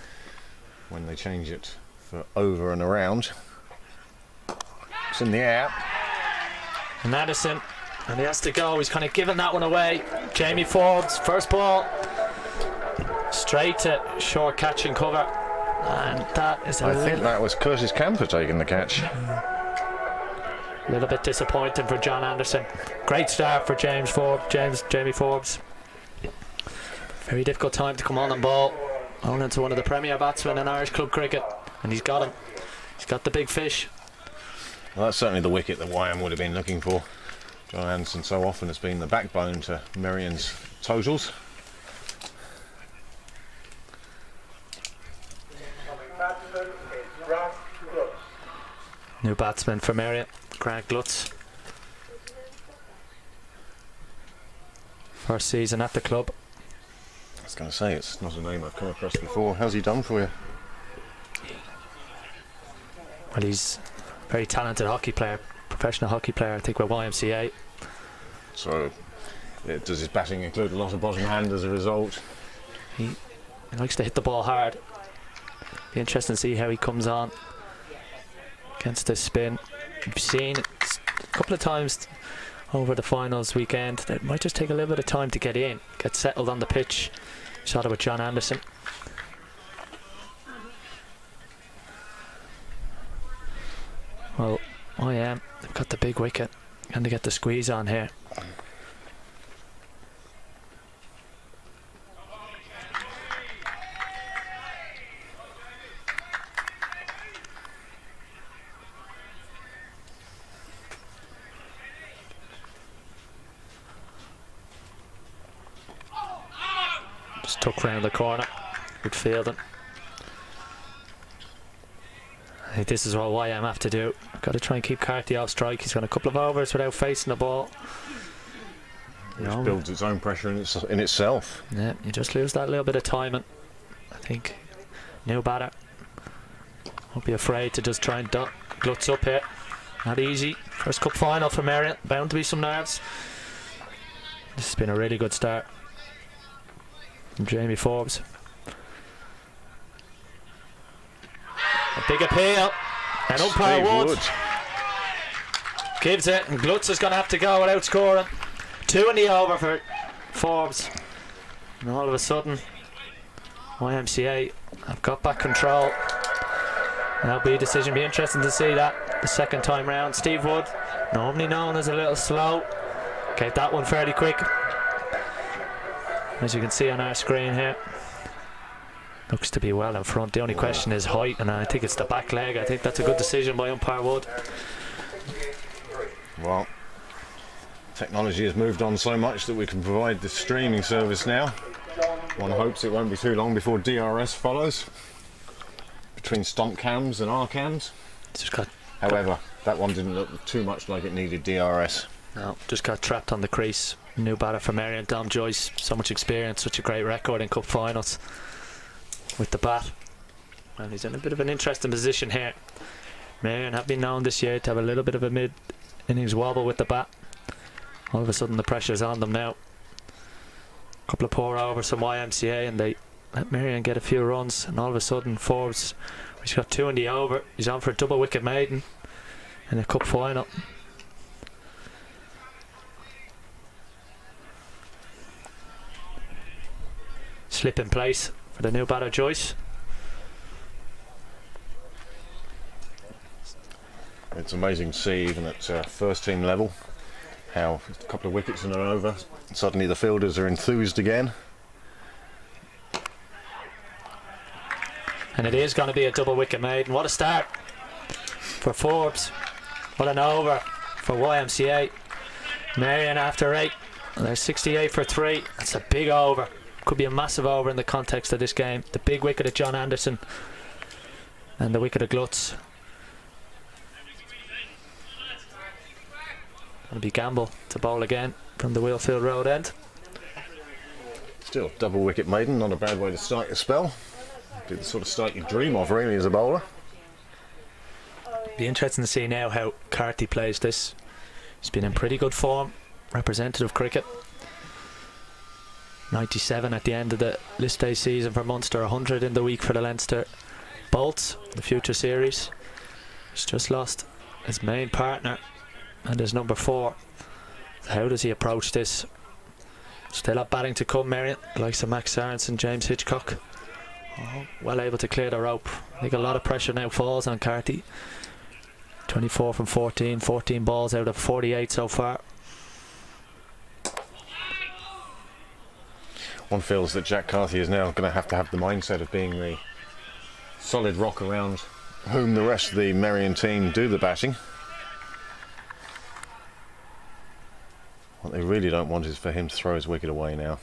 Speaker 4: when they change it for over and around, it's in the air.
Speaker 3: And Anderson, and he has to go. He's kind of giving that one away. Jamie Forbes, first ball, straight to short catch and cover, and that is
Speaker 4: I think that was Curtis Camper taking the catch.
Speaker 3: a little bit disappointing for John Anderson. Great start for Jamie Forbes. Very difficult time to come on and bowl. On into one of the premier batsmen in Irish club cricket, and he's got him. He's got the big fish.
Speaker 4: Well, that's certainly the wicket that YM would have been looking for. John Anderson so often has been the backbone to Merrion's totals.
Speaker 3: New batsman for Merrion, Grant Glutz. First season at the club.
Speaker 4: I was going to say, it's not a name I've come across before. How's he done for you?
Speaker 3: Well, he's a very talented hockey player, professional hockey player, I think, with YMCA.
Speaker 4: So, does his batting include a lot of bottom hand as a result?
Speaker 3: He likes to hit the ball hard. Be interesting to see how he comes on against this spin. We've seen it a couple of times over the finals weekend. It might just take a little bit of time to get in, get settled on the pitch. Shot it with John Anderson. Well, they've got the big wicket. Going to get the squeeze on here. Just tuck round the corner. Good fielding. I think this is what YM have to do. Got to try and keep Carthy off strike. He's got a couple of overs without facing the ball.
Speaker 4: Which builds its own pressure in itself.
Speaker 3: Yeah, you just lose that little bit of timing. I think new batter won't be afraid to just try and duck Glutz up here. Not easy. First cup final for Merrion. Bound to be some nerves. This has been a really good start from Jamie Forbes. A big appeal, and umpire Wood gives it, and Glutz is going to have to go without scoring. 2 in the over for Forbes, and all of a sudden YMCA have got back control. That'll be a decision. Be interesting to see that the second time round. Steve Wood, normally known as a little slow, gave that one fairly quick, as you can see on our screen here. Looks to be well in front. The only question is height, and I think it's the back leg. I think that's a good decision by umpire Wood.
Speaker 4: Well, technology has moved on so much that we can provide the streaming service now. One hopes it won't be too long before DRS follows between stomp cams and R cams. However, that one didn't look too much like it needed DRS.
Speaker 3: No, just got trapped on the crease. New batter for Merrion, Dom Joyce. So much experience, such a great record in cup finals with the bat, and he's in a bit of an interesting position here. Merrion have been known this year to have a little bit of a mid-innings wobble with the bat. All of a sudden the pressure's on them now. A couple of poor overs from YMCA, and they let Merrion get a few runs, and all of a sudden Forbes, he's got 2 in the over. He's on for a double wicket maiden in a cup final. Slip in place for the new batter Joyce.
Speaker 4: It's amazing to see, even at first team level, how a couple of wickets and an over, suddenly the fielders are enthused again.
Speaker 3: And it is going to be a double wicket maiden. What a start for Forbes. What an over for YMCA. Merrion after 8. And they're 68 for 3. That's a big over. Could be a massive over in the context of this game. The big wicket of John Anderson and the wicket of Glutz. Going to be Gamble to bowl again from the Wheelfield Road end.
Speaker 4: Still double wicket maiden, not a bad way to start your spell. Be the sort of start you dream of really as a bowler.
Speaker 3: Be interesting to see now how Carty plays this. He's been in pretty good form, representative cricket. 97 at the end of the list day season for Munster, 100 in the week for the Leinster Bolts, the future series. He's just lost his main partner and his number 4. How does he approach this? Still have batting to come, Merrion, the likes of Max Sorensen, James Hitchcock. Oh, well able to clear the rope. I think a lot of pressure now falls on Carty. 24 from 14, 14 balls out of 48 so far.
Speaker 4: One feels that Jack Carthy is now going to have the mindset of being the solid rock around whom the rest of the Merrion team do the batting. What they really don't want is for him to throw his wicket away now.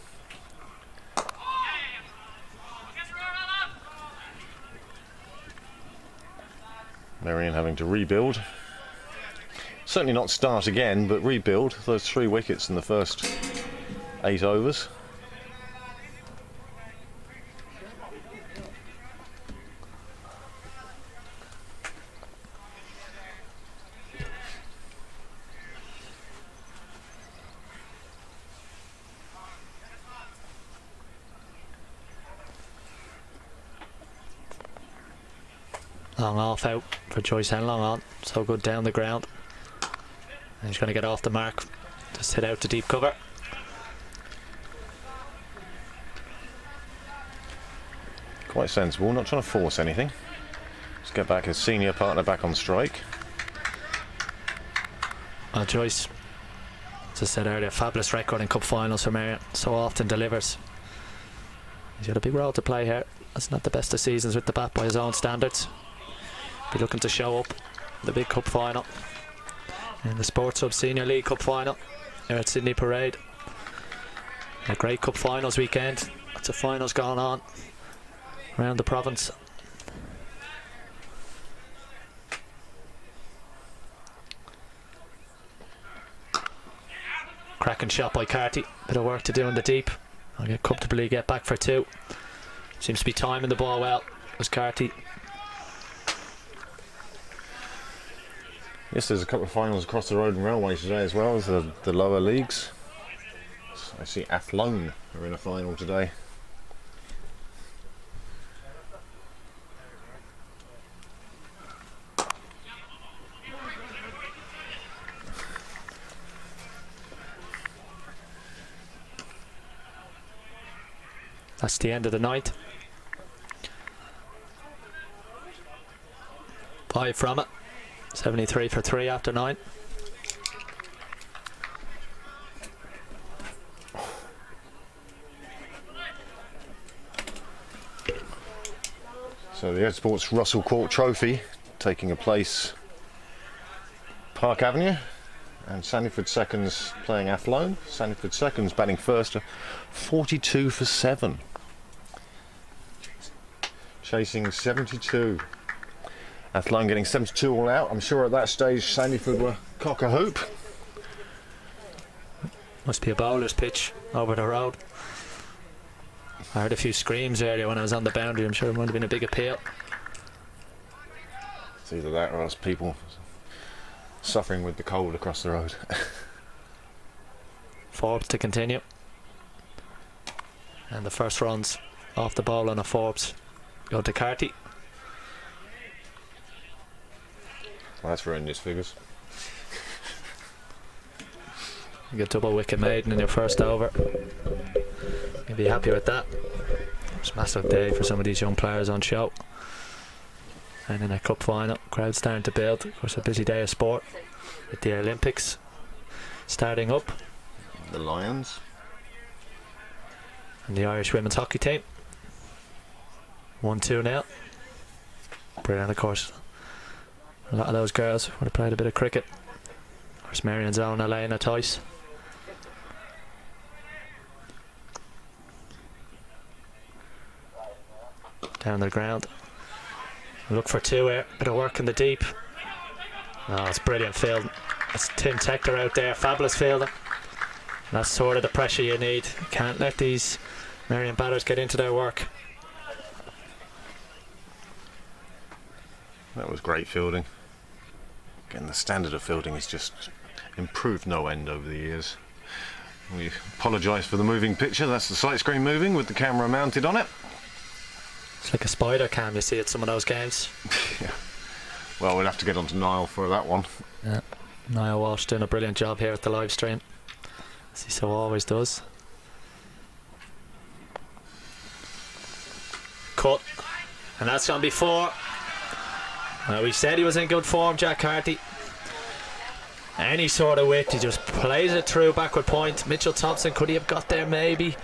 Speaker 4: Merrion having to rebuild. Certainly not start again, but rebuild those 3 wickets in the first 8 overs.
Speaker 3: Long off out for Joyce Henlong on. So good down the ground. And he's going to get off the mark. Just hit out to deep cover.
Speaker 4: Quite sensible, not trying to force anything. Just get back his senior partner back on strike.
Speaker 3: Well, Joyce, as I said earlier, fabulous record in cup finals for Merrion. So often delivers. He's got a big role to play here. That's not the best of seasons with the bat by his own standards. Be looking to show up the big cup final in the Sports Hub Senior League Cup final here at Sydney Parade. A great cup finals weekend. Lots of finals going on around the province. Cracking shot by Carty. Bit of work to do in the deep. I'll comfortably get back for 2. Seems to be timing the ball well. Was Carty.
Speaker 4: Yes, there's a couple of finals across the road and railway today as well as the lower leagues. So I see Athlone are in a final today.
Speaker 3: That's the end of the 9th. 5 from it. 73 for 3 after 9.
Speaker 4: So the Ed Sports Russell Court Trophy taking a place Park Avenue, and Sandyford Seconds playing Athlone. Sandyford Seconds batting first, 42 for 7. Chasing 72. Athlone getting 72 all out. I'm sure at that stage Sandyford were cock a hoop.
Speaker 3: Must be a bowler's pitch over the road. I heard a few screams earlier when I was on the boundary. I'm sure it might have been a big appeal.
Speaker 4: It's either that or else people suffering with the cold across the road.
Speaker 3: Forbes to continue. And the first runs off the ball on a Forbes go to Carty.
Speaker 4: Well, that's horrendous figures.
Speaker 3: You get double wicket maiden in your first over. You'll be happy with that. It's a massive day for some of these young players on show. And in a cup final, crowd starting to build. Of course, a busy day of sport with the Olympics starting up.
Speaker 4: The Lions.
Speaker 3: And the Irish women's hockey team. 1-2 now. Brilliant, of course. A lot of those girls would have played a bit of cricket. Of course, Merrion's own Elena Tice. Down the ground. Look for 2 here. Bit of work in the deep. Oh, it's brilliant fielding. It's Tim Tector out there. Fabulous fielding. That's sort of the pressure you need. You can't let these Merrion batters get into their work.
Speaker 4: That was great fielding. Again, the standard of fielding has just improved no end over the years. We apologise for the moving picture. That's the sight screen moving with the camera mounted on it.
Speaker 3: It's like a spider cam you see at some of those games.
Speaker 4: Yeah. Well, we'll have to get onto Niall for that one.
Speaker 3: Yeah. Niall Walsh doing a brilliant job here at the live stream, as he so always does. Cut. And that's gone before. Well, we said he was in good form, Jack Carty. Any sort of width, he just plays it through backward point. Mitchell Thompson, could he have got there maybe?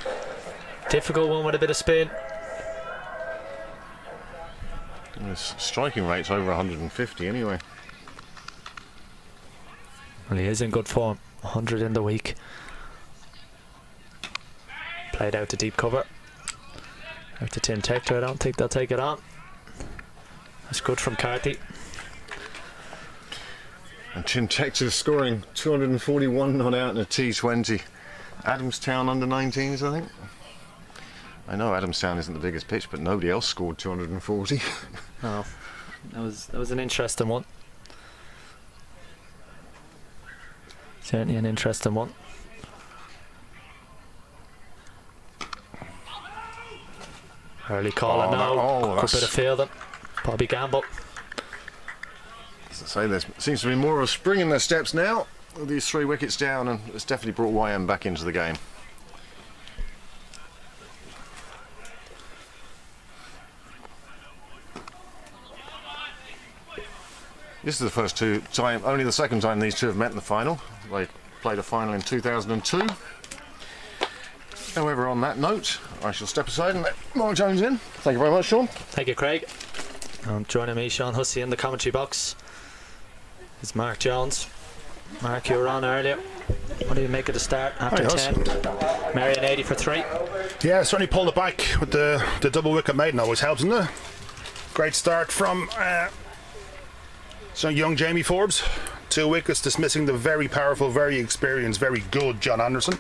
Speaker 3: Difficult one with a bit of spin.
Speaker 4: His striking rate's over 150 anyway.
Speaker 3: Well, he is in good form. 100 in the week. Played out to deep cover. Out to Tim Tector. I don't think they'll take it on. That's good from Carty.
Speaker 4: And Tim Tector's scoring 241 not out in a T20. Adamstown under 19s, I think. I know Adamstown isn't the biggest pitch, but nobody else scored 240.
Speaker 3: Oh, that was an interesting one. Certainly an interesting one. Early call, no. Good bit of fielding. Bobby Gamble.
Speaker 4: As I say, there seems to be more of a spring in their steps now with these 3 wickets down, and it's definitely brought YM back into the game. This is the first only the second time these two have met in the final. They played a final in 2002. However, on that note, I shall step aside and let Mark Jones in. Thank you very much, Sean.
Speaker 3: Thank you, Craig. And joining me, Sean Hussey, in the commentary box is Mark Jones. Mark, you were on earlier. What do you make of the start after 10? Merrion 80 for 3.
Speaker 2: Yeah, certainly pulled it back with the double wicket maiden. Always helps, doesn't it? Great start from young Jamie Forbes. 2 wickets, dismissing the very powerful, very experienced, very good John Anderson.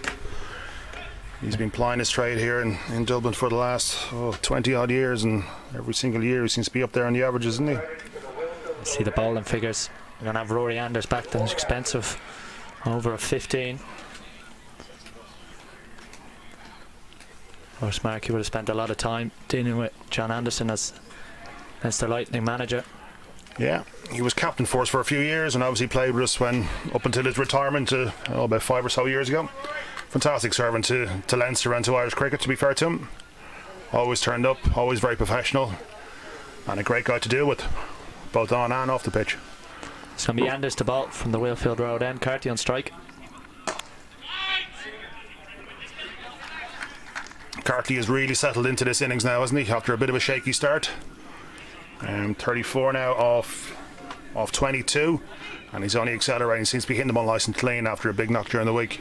Speaker 2: He's been plying his trade here in Dublin for the last 20 odd years, and every single year he seems to be up there on the averages, isn't he?
Speaker 3: See the bowling figures. We're going to have Rory Anders back, then it's expensive. Over a 15. Of course, Mark, you would have spent a lot of time dealing with John Anderson as the Lightning manager.
Speaker 2: Yeah, he was captain for us for a few years, and obviously played with us up until his retirement about 5 or so years ago. Fantastic servant to Leinster and to Irish cricket, to be fair to him. Always turned up, always very professional, and a great guy to deal with, both on and off the pitch.
Speaker 3: It's going to be Anders to bowl from the Wheelfield Road end. Carty on strike.
Speaker 2: Carty has really settled into this innings now, hasn't he? After a bit of a shaky start. 34 now off 22, and he's only accelerating. Seems to be hitting them on licensed clean after a big knock during the week.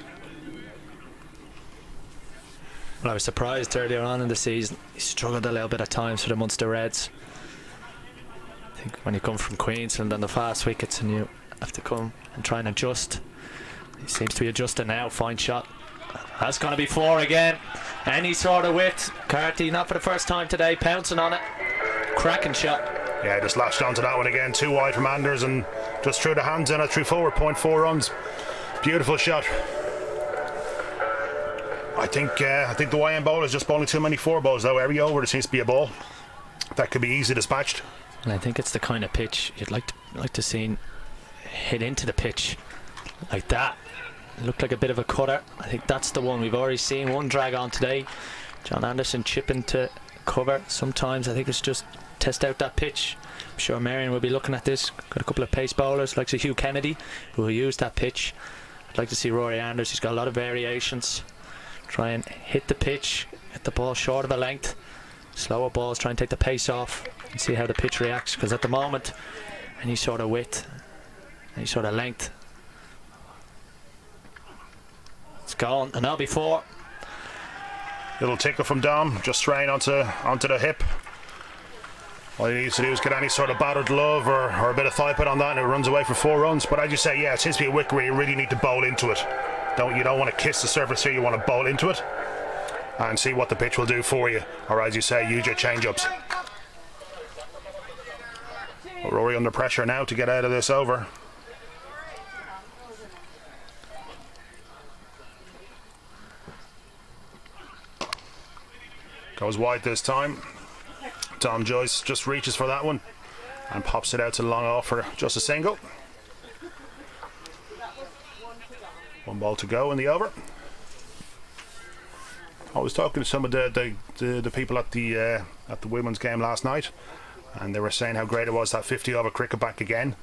Speaker 3: Well, I was surprised earlier on in the season. He struggled a little bit at times for the Munster Reds. I think when you come from Queensland on the fast wickets and you have to come and try and adjust, he seems to be adjusting now. Fine shot. That's going to be 4 again. Any sort of width. Carty, not for the first time today, pouncing on it. Cracking shot.
Speaker 2: Yeah, just latched onto that one again. Too wide from Anders and just threw the hands in it through forward. 0.4 runs. Beautiful shot. I think the YM bowler is just bowling too many 4 balls though. Every over there seems to be a ball that could be easily dispatched.
Speaker 3: And I think it's the kind of pitch you'd like to see hit into the pitch like that. It looked like a bit of a cutter. I think that's the one. We've already seen one drag on today. John Anderson chipping to cover. Sometimes I think it's just test out that pitch. I'm sure Merrion will be looking at this. Got a couple of pace bowlers like Hugh Kennedy who will use that pitch. I'd like to see Rory Anders. He's got a lot of variations. Try and hit the pitch, hit the ball short of a length. Slower balls, try and take the pace off and see how the pitch reacts, because at the moment any sort of width, any sort of length, it's gone. And now before
Speaker 2: Little tickle from Dom, just straight onto the hip. All he needs to do is get any sort of battered glove or a bit of thigh put on that, and it runs away for 4 runs. But as you say, yeah, it seems to be a wicket where you really need to bowl into it. You don't want to kiss the surface here, you want to bowl into it and see what the pitch will do for you, or as you say, use your change-ups. Rory under pressure now to get out of this over. Goes wide this time. Tom Joyce just reaches for that one and pops it out to the long off for just a single. 1 ball to go in the over. I was talking to some of the people at the women's game last night, and they were saying how great it was that 50 over cricket back again,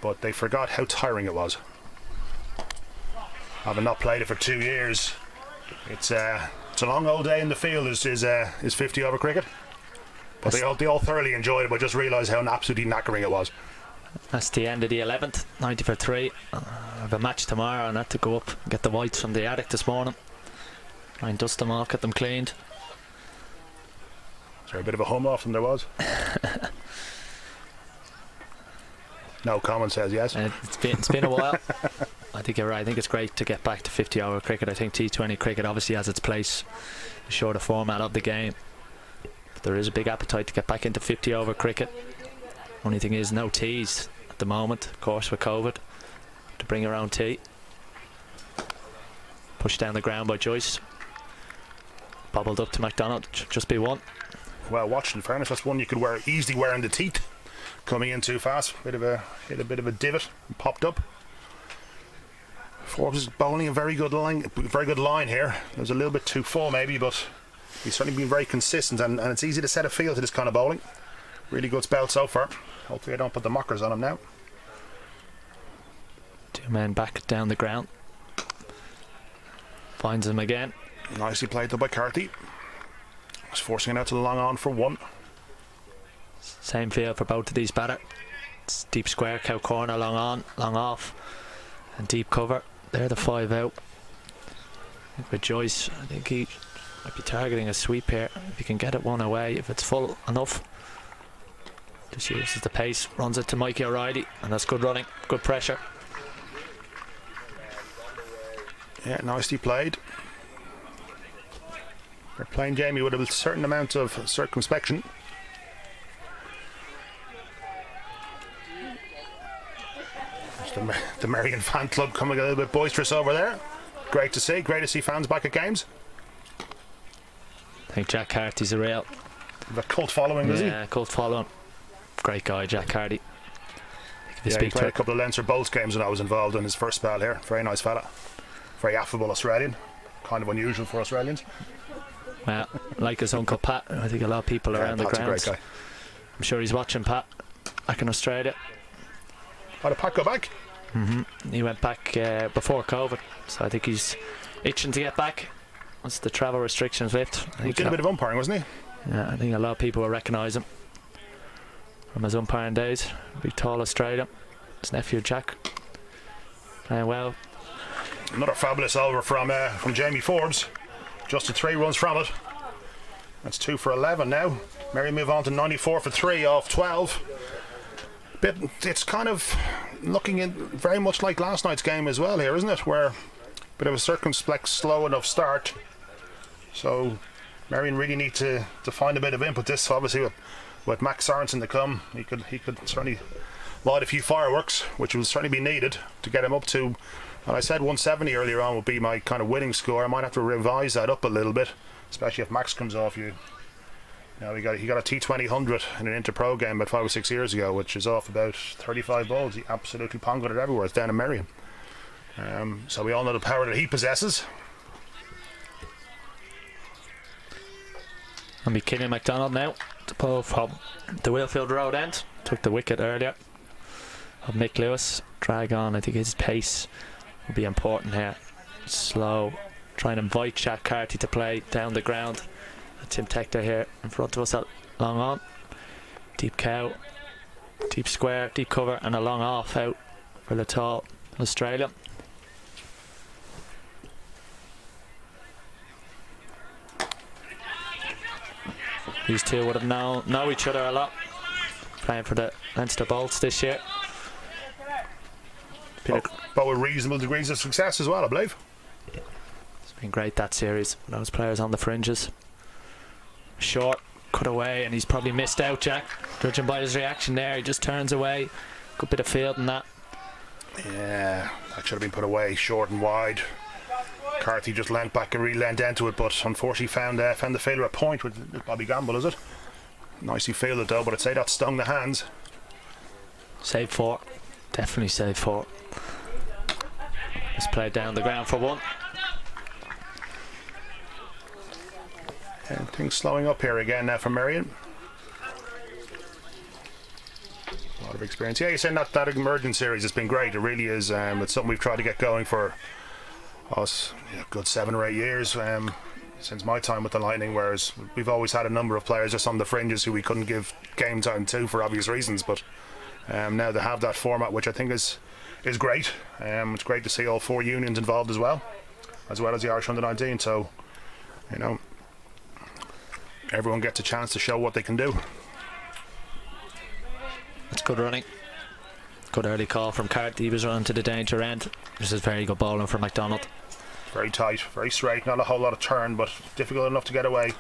Speaker 2: but they forgot how tiring it was. Having not played it for 2 years, it's a long old day in the field. Is 50 over cricket, but they all thoroughly enjoyed it, but just realised how absolutely knackering it was.
Speaker 3: That's the end of the 11th, 90 for 3. I have a match tomorrow and I had to go up and get the whites from the attic this morning. Try and dust them off, get them cleaned.
Speaker 2: Is there a bit of a hum off them there was? No comment says yes.
Speaker 3: It's been a while. I think you're right. I think it's great to get back to 50 over cricket. I think T20 cricket obviously has its place, the shorter format of the game. But there is a big appetite to get back into 50 over cricket. Only thing is no tees at the moment, of course, with COVID, to bring your own tee. Pushed down the ground by Joyce. Bobbled up to McDonald, just be one.
Speaker 2: Well watched, in fairness. That's one you could easily wear in the teeth. Coming in too fast, hit a bit of a divot and popped up. Forbes is bowling a very good line here. It was a little bit too full maybe, but he's certainly been very consistent, and it's easy to set a field to this kind of bowling. Really good spell so far. Hopefully I don't put the mockers on him now.
Speaker 3: 2 men back down the ground. Finds him again.
Speaker 2: Nicely played though by Carthy. Was forcing it out to the long on for 1.
Speaker 3: Same field for both of these batter. It's deep square, cow corner, long on, long off, and deep cover. They're the 5 out. With Joyce, I think he might be targeting a sweep here. If he can get it one away, if it's full enough. Just uses the pace, runs it to Mikey O'Reilly, and that's good running, good pressure.
Speaker 2: Yeah, nicely played. They're playing Jamie with a certain amount of circumspection. The Merrion fan club coming a little bit boisterous over there. Great to see fans back at games.
Speaker 3: I think Jack Carty's a real...
Speaker 2: The cult following, does he?
Speaker 3: Yeah, cult following. Great guy, Jack Carty.
Speaker 2: He played a couple of Leinster Bolts games when I was involved in his first spell here. Very nice fella. Very affable Australian. Kind of unusual for Australians.
Speaker 3: Well, like his uncle Pat, I think a lot of people around
Speaker 2: Pat's
Speaker 3: the grounds.
Speaker 2: a great guy.
Speaker 3: I'm sure he's watching Pat back in Australia.
Speaker 2: Oh, did Pat go back?
Speaker 3: He went back before COVID, so I think he's itching to get back once the travel restrictions lift.
Speaker 2: He did a bit of umpiring, wasn't he?
Speaker 3: Yeah, I think a lot of people will recognise him from his umpiring days. Big tall Australian. His nephew Jack playing well.
Speaker 2: Another fabulous over from Jamie Forbes. Just 3 runs from it. That's 2 for 11 now. Merrion move on to 94 for 3 off 12. It's kind of looking in very much like last night's game as well here, isn't it? Where a bit of a circumspect, slow enough start. So Merrion really need to find a bit of input. This obviously with Max Sorensen to come, he could certainly light a few fireworks, which will certainly be needed to get him up to. And I said 170 earlier on would be my kind of winning score. I might have to revise that up a little bit, especially if Max comes off you. Now he got a T20 100 in an inter-pro game about 5 or 6 years ago, which is off about 35 balls. He absolutely pongled it everywhere. It's down in Merrion. So we all know the power that he possesses.
Speaker 3: And be Kenny McDonald now to pull from the Wheelfield Road end. Took the wicket earlier. Of Mick Lewis. Drag on. I think his pace will be important here. Slow. Try and invite Jack Carty to play down the ground. Tim Tector here in front of us at long on. Deep cow, deep square, deep cover, and a long off out for the tall Australian. These two would have know each other a lot, playing for the Leinster Bolts this year.
Speaker 2: But with reasonable degrees of success as well, I believe.
Speaker 3: It's been great, that series. Those players on the fringes. Short, cut away, and he's probably missed out, Jack. Judging by his reaction there, he just turns away. Good bit of field in that.
Speaker 2: Yeah, that should have been put away, short and wide. Carthy just leant back and really leant into it, but unfortunately found the failure at point with Bobby Gamble, is it? Nicely fielded though, but I'd say that stung the hands.
Speaker 3: Save 4. Definitely save 4. It's played down the ground for 1.
Speaker 2: And things slowing up here again now for Merrion. A lot of experience. Yeah, you're saying that emergence series has been great. It really is. It's something we've tried to get going for us, good 7 or 8 years since my time with the Lightning, whereas we've always had a number of players just on the fringes who we couldn't give game time to for obvious reasons, but now they have that format, which I think is great. It's great to see all 4 unions involved as well as the Irish under-19, so everyone gets a chance to show what they can do.
Speaker 3: That's good running. Good early call from Carthy. He was running to the danger end. This is very good bowling for McDonald.
Speaker 2: Very tight, very straight, not a whole lot of turn, but difficult enough to get away.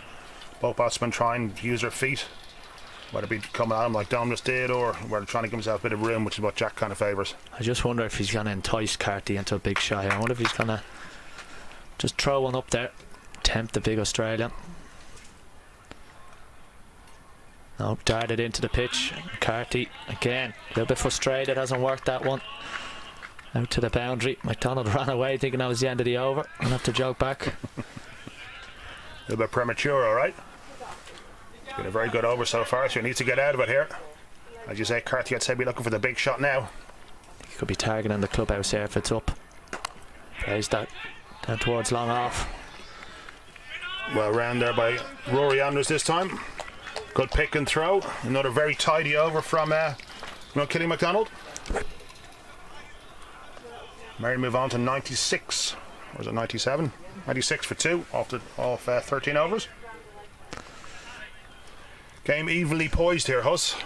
Speaker 2: Both batsmen trying to use their feet, whether it be coming at him like Dom just did, or whether trying to give himself a bit of room, which is what Jack kind of favours. I
Speaker 3: just wonder if he's going to entice Carthy into a big shot here. I wonder if he's going to just throw one up there, tempt the big Australian. No, darted into the pitch. Carthy again, a little bit frustrated, hasn't worked that one. Out to the boundary. McDonald ran away thinking that was the end of the over. I'll have to joke back.
Speaker 2: A little bit premature, alright. It's been a very good over so far, so he needs to get out of it here. As you say, Carthy, I'd say be looking for the big shot now.
Speaker 3: He could be targeting the clubhouse here if it's up. Plays that down towards long off.
Speaker 2: Well round there by Rory Anders this time. Good pick and throw. Another very tidy over from Killy McDonald. Merrion move on to 96. Or is it 97? 96 for 2 off 13 overs. Game evenly poised here, Huss.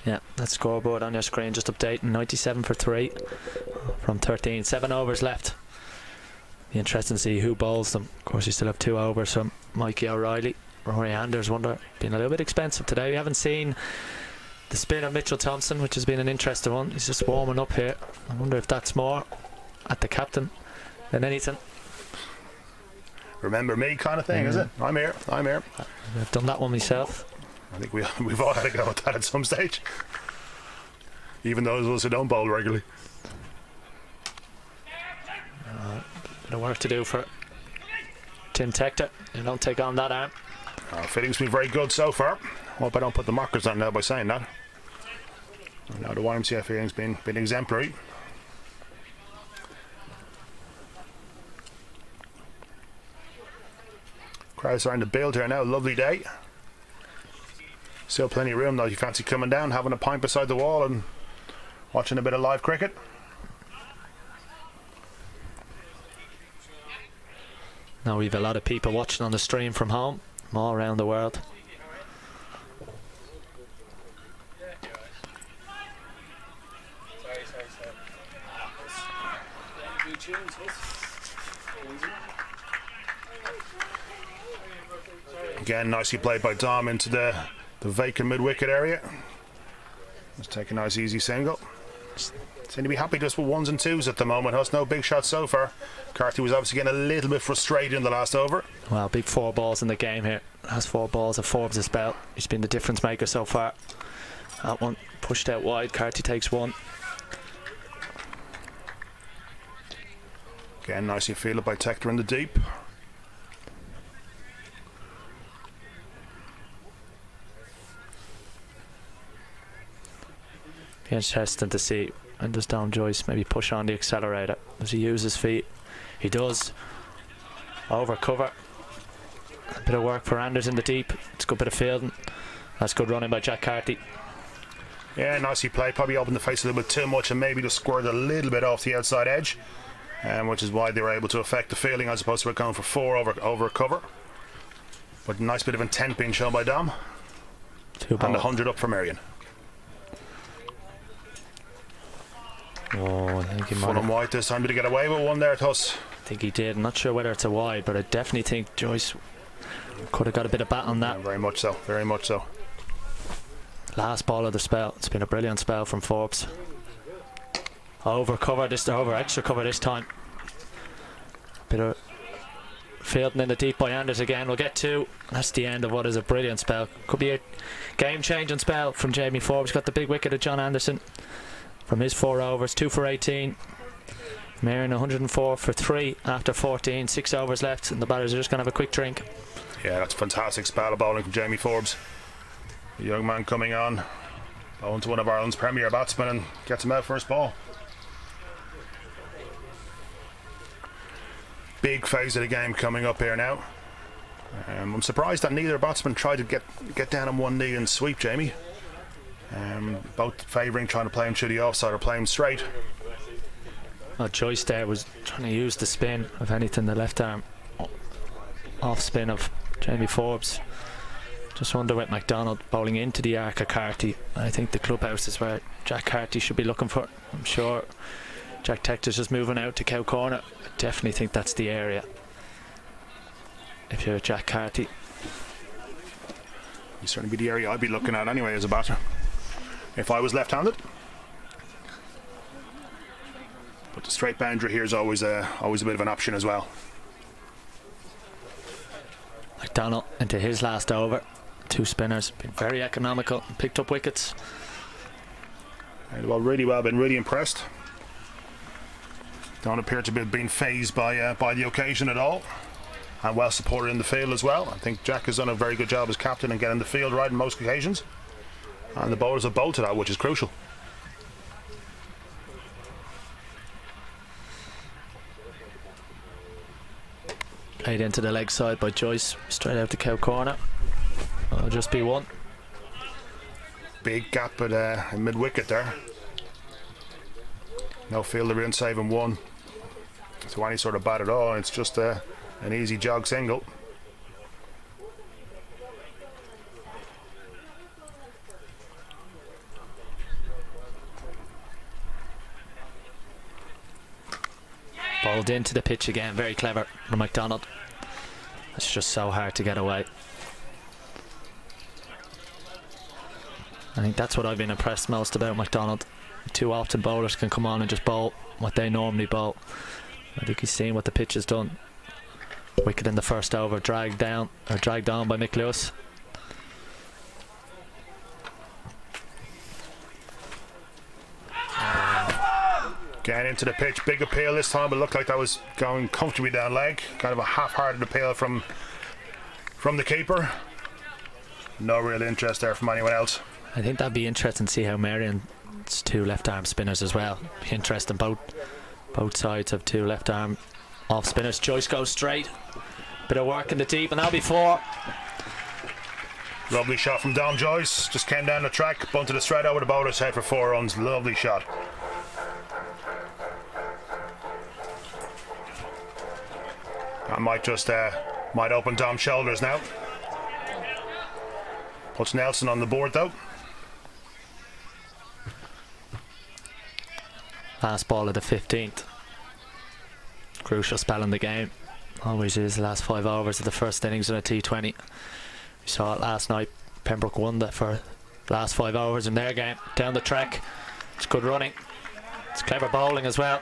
Speaker 3: Yeah, that scoreboard on your screen just updating. 97 for 3 from 13. 7 overs left. Be interesting to see who bowls them. Of course, you still have 2 overs from Mikey O'Reilly. Rory Anders, wonder, been a little bit expensive today. We haven't seen the spin of Mitchell Thompson, which has been an interesting one. He's just warming up here. I wonder if that's more at the captain than anything.
Speaker 2: Remember me kind of thing, is it? I'm here.
Speaker 3: I've done that one myself.
Speaker 2: I think we've all had to go with that at some stage. Even those of us who don't bowl regularly.
Speaker 3: Bit of work to do for Tim Tector. You don't take on that arm.
Speaker 2: Fitting's been very good so far. Hope I don't put the markers on now by saying that. Now the YMCA fitting's been exemplary. Crowd's starting to build here now. Lovely day. Still plenty of room though. You fancy coming down, having a pint beside the wall and watching a bit of live cricket?
Speaker 3: Now we've a lot of people watching on the stream from home, from all around the world.
Speaker 2: Again, nicely played by Dom into the vacant mid-wicket area. Let's take a nice easy single. Seem to be happy just with 1s and 2s at the moment, Huss. No big shots so far. Carthy was obviously getting a little bit frustrated in the last over.
Speaker 3: Well, big 4 balls in the game here. Has 4 balls at Forbes' belt. He's been the difference maker so far. That one pushed out wide. Carthy takes 1.
Speaker 2: Again, nicely fielded by Tector in the deep.
Speaker 3: Interesting to see when does Dom Joyce maybe push on the accelerator. Does he use his feet? He does. Over cover. A bit of work for Anders in the deep. It's a good bit of fielding. That's good running by Jack Carthy.
Speaker 2: Yeah, nicely played. Probably opened the face a little bit too much and maybe just squirted a little bit off the outside edge, which is why they were able to affect the fielding as opposed to going for 4 over cover. But a nice bit of intent being shown by Dom. And 100 up for Merrion.
Speaker 3: Oh, I think he might
Speaker 2: Full and wide this time. Did he get away with one there, Tuss?
Speaker 3: I think he did. I'm not sure whether it's a wide, but I definitely think Joyce could have got a bit of bat on that.
Speaker 2: Yeah, very much so. Very much so.
Speaker 3: Last ball of the spell. It's been a brilliant spell from Forbes. Over extra cover this time. Bit of Fielding in the deep by Anders again. We'll get two. That's the end of what is a brilliant spell. Could be a game-changing spell from Jamie Forbes. Got the big wicket of John Anderson from his 4 overs. 2 for 18. Merrion 104 for 3 after 14. 6 overs left, and the batters are just going to have a quick drink.
Speaker 2: Yeah, that's a fantastic spell of bowling from Jamie Forbes. A young man coming on, bowling to one of Ireland's premier batsmen and gets him out first ball. Big phase of the game coming up here now. I'm surprised that neither batsman tried to get down on one knee and sweep Jamie. Both favouring trying to play him through the offside or play him straight.
Speaker 3: Joyce there was trying to use the spin of anything, the left arm off spin of Jamie Forbes. Just wonder with McDonald bowling into the arc of Carty. I think the clubhouse is where Jack Carty should be looking for. I'm sure Jack Tector's just moving out to Cow Corner. I definitely think that's the area if you're Jack Carty.
Speaker 2: He'd certainly be the area I'd be looking at anyway as a batter if I was left-handed. But the straight boundary here is always a bit of an option as well.
Speaker 3: McDonald into his last over. 2 spinners, been very economical, picked up wickets.
Speaker 2: And really well, been really impressed. Don't appear to be being phased by the occasion at all, and well supported in the field as well. I think Jack has done a very good job as captain and getting the field right on most occasions, and the bowlers have bowled to that, which is crucial.
Speaker 3: Played into the leg side by Joyce, straight out to Cow Corner. It'll just be one.
Speaker 2: Big gap at a mid-wicket there. No fielder in saving one to any sort of bat at all. It's just an easy jog single.
Speaker 3: Bowled into the pitch again, very clever from McDonald. It's just so hard to get away. I think that's what I've been impressed most about McDonald. Too often bowlers can come on and just bowl what they normally bowl. I think he's seen what the pitch has done. Wicket in the first over, dragged on by Mick Lewis.
Speaker 2: Getting into the pitch, big appeal this time, but it looked like that was going comfortably down leg. Kind of a half-hearted appeal from the keeper. No real interest there from anyone else.
Speaker 3: I think that'd be interesting to see how Merrion's 2 left-arm spinners as well. Be interesting, both sides have 2 left-arm off spinners. Joyce goes straight. Bit of work in the deep, and that'll be 4.
Speaker 2: Lovely shot from Dom Joyce. Just came down the track, bunted it straight over the bowler's head for 4 runs. Lovely shot. That might just might open Dom's shoulders now. Puts Nelson on the board though.
Speaker 3: Last ball of the 15th. Crucial spell in the game. Always is the last 5 overs of the first innings in a T20. We saw it last night. Pembroke won that for the last 5 overs in their game. Down the track. It's good running. It's clever bowling as well.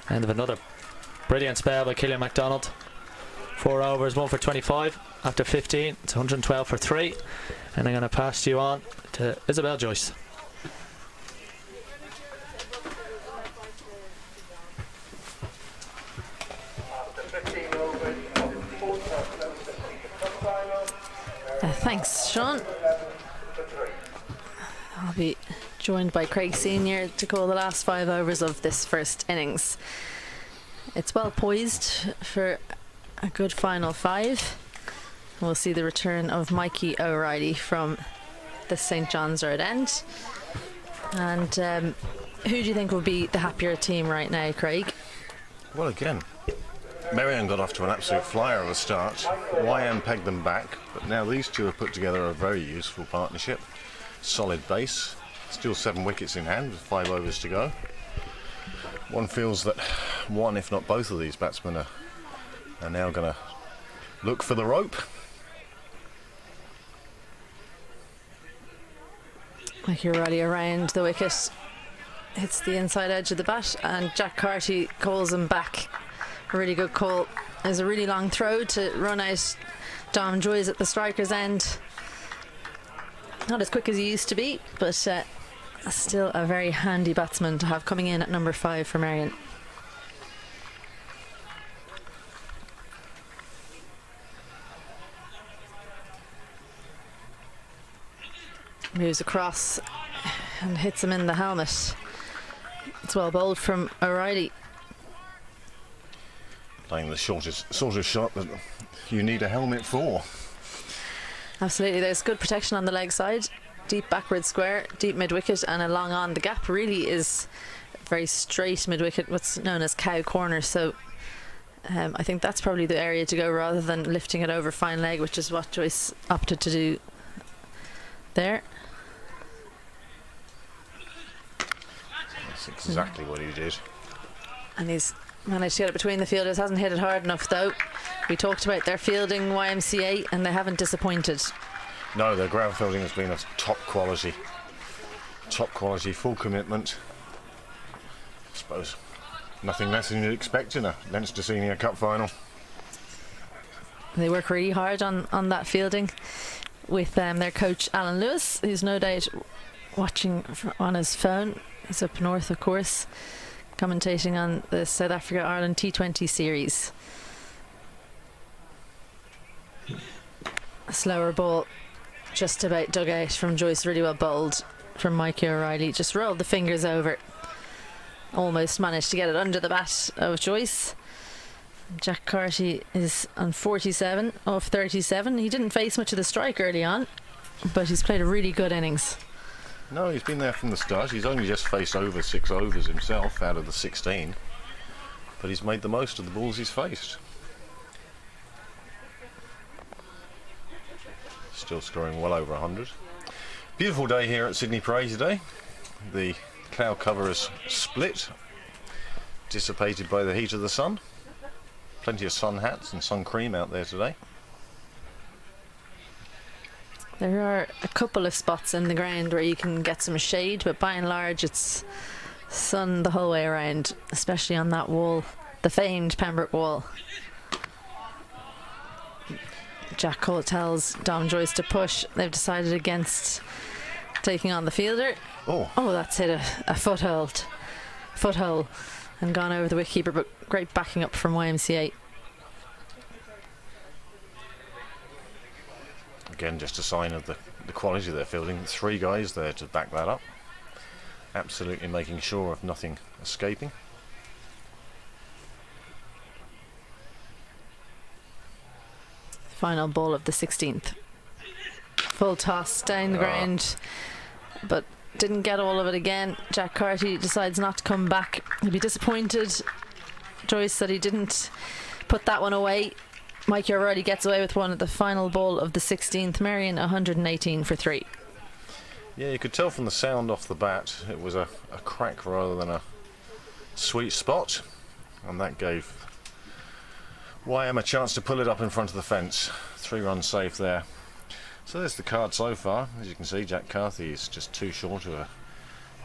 Speaker 3: End of another brilliant spell by Killian MacDonald. 4 overs, 1 for 25 after 15. It's 112 for 3. And I'm going to pass you on to Isabel Joyce.
Speaker 1: Thanks, Sean. I'll be joined by Craig Senior to call the last 5 overs of this first innings. It's well poised for a good final 5. We'll see the return of Mikey O'Reilly from the St John's Road end. And who do you think will be the happier team right now, Craig?
Speaker 4: Well, again, Merrion got off to an absolute flyer of a start. YM pegged them back, but now these two have put together a very useful partnership. Solid base, still 7 wickets in hand with 5 overs to go. One feels that one, if not both of these batsmen are now going to look for the rope.
Speaker 1: Mikey O'Reilly around the wicket, hits the inside edge of the bat, and Jack Carty calls him back. A really good call There's a really long throw to run out Dom Joyce at the striker's end. Not as quick as he used to be, but still a very handy batsman to have coming in at number 5 for Merrion. Moves across and hits him in the helmet. It's well bowled from O'Reilly.
Speaker 4: Playing the shortest sort of shot that you need a helmet for.
Speaker 1: Absolutely, there's good protection on the leg side. Deep backward square, deep mid-wicket and a long on. The gap really is very straight mid-wicket, what's known as cow corner. So I think that's probably the area to go rather than lifting it over fine leg, which is what Joyce opted to do there.
Speaker 4: That's exactly what he did.
Speaker 1: And he's managed to get it between the fielders. Hasn't hit it hard enough though. We talked about their fielding, YMCA, and they haven't disappointed.
Speaker 4: No, their ground fielding has been of top quality, full commitment. I suppose nothing less than you'd expect in a Leinster Senior Cup final.
Speaker 1: They work really hard on that fielding with their coach Alan Lewis, who's no doubt watching on his phone. He's up north, of course, commentating on the South Africa-Ireland T20 series. A slower ball just about dug out from Joyce, really well bowled from Mikey O'Reilly. Just rolled the fingers over. Almost managed to get it under the bat of Joyce. Jack Carty is on 47 off 37. He didn't face much of the strike early on, but he's played a really good innings.
Speaker 4: No, he's been there from the start. He's only just faced over 6 overs himself out of the 16, but he's made the most of the balls he's faced. Still scoring well over 100. Beautiful day here at Sydney Parade today. The cloud cover is split, dissipated by the heat of the sun. Plenty of sun hats and sun cream out there today.
Speaker 1: There are a couple of spots in the ground where you can get some shade, but by and large it's sun the whole way around, especially on that wall, the famed Pembroke wall. Jack Cole tells Dom Joyce to push. They've decided against taking on the fielder. Oh, that's hit a foothold and gone over the wicketkeeper, but great backing up from YMCA.
Speaker 4: Again, just a sign of the quality of their fielding. 3 guys there to back that up. Absolutely making sure of nothing escaping.
Speaker 1: Final ball of the 16th. Full toss down the ground, but didn't get all of it again. Jack Carty decides not to come back. He'll be disappointed. Joyce said he didn't put that one away. Mikey O'Reilly gets away with one at the final ball of the 16th. Merrion 118 for 3.
Speaker 4: Yeah, you could tell from the sound off the bat it was a crack rather than a sweet spot, and that gave YM a chance to pull it up in front of the fence. 3 runs safe there. So there's the card so far. As you can see, Jack Carthy is just too short of a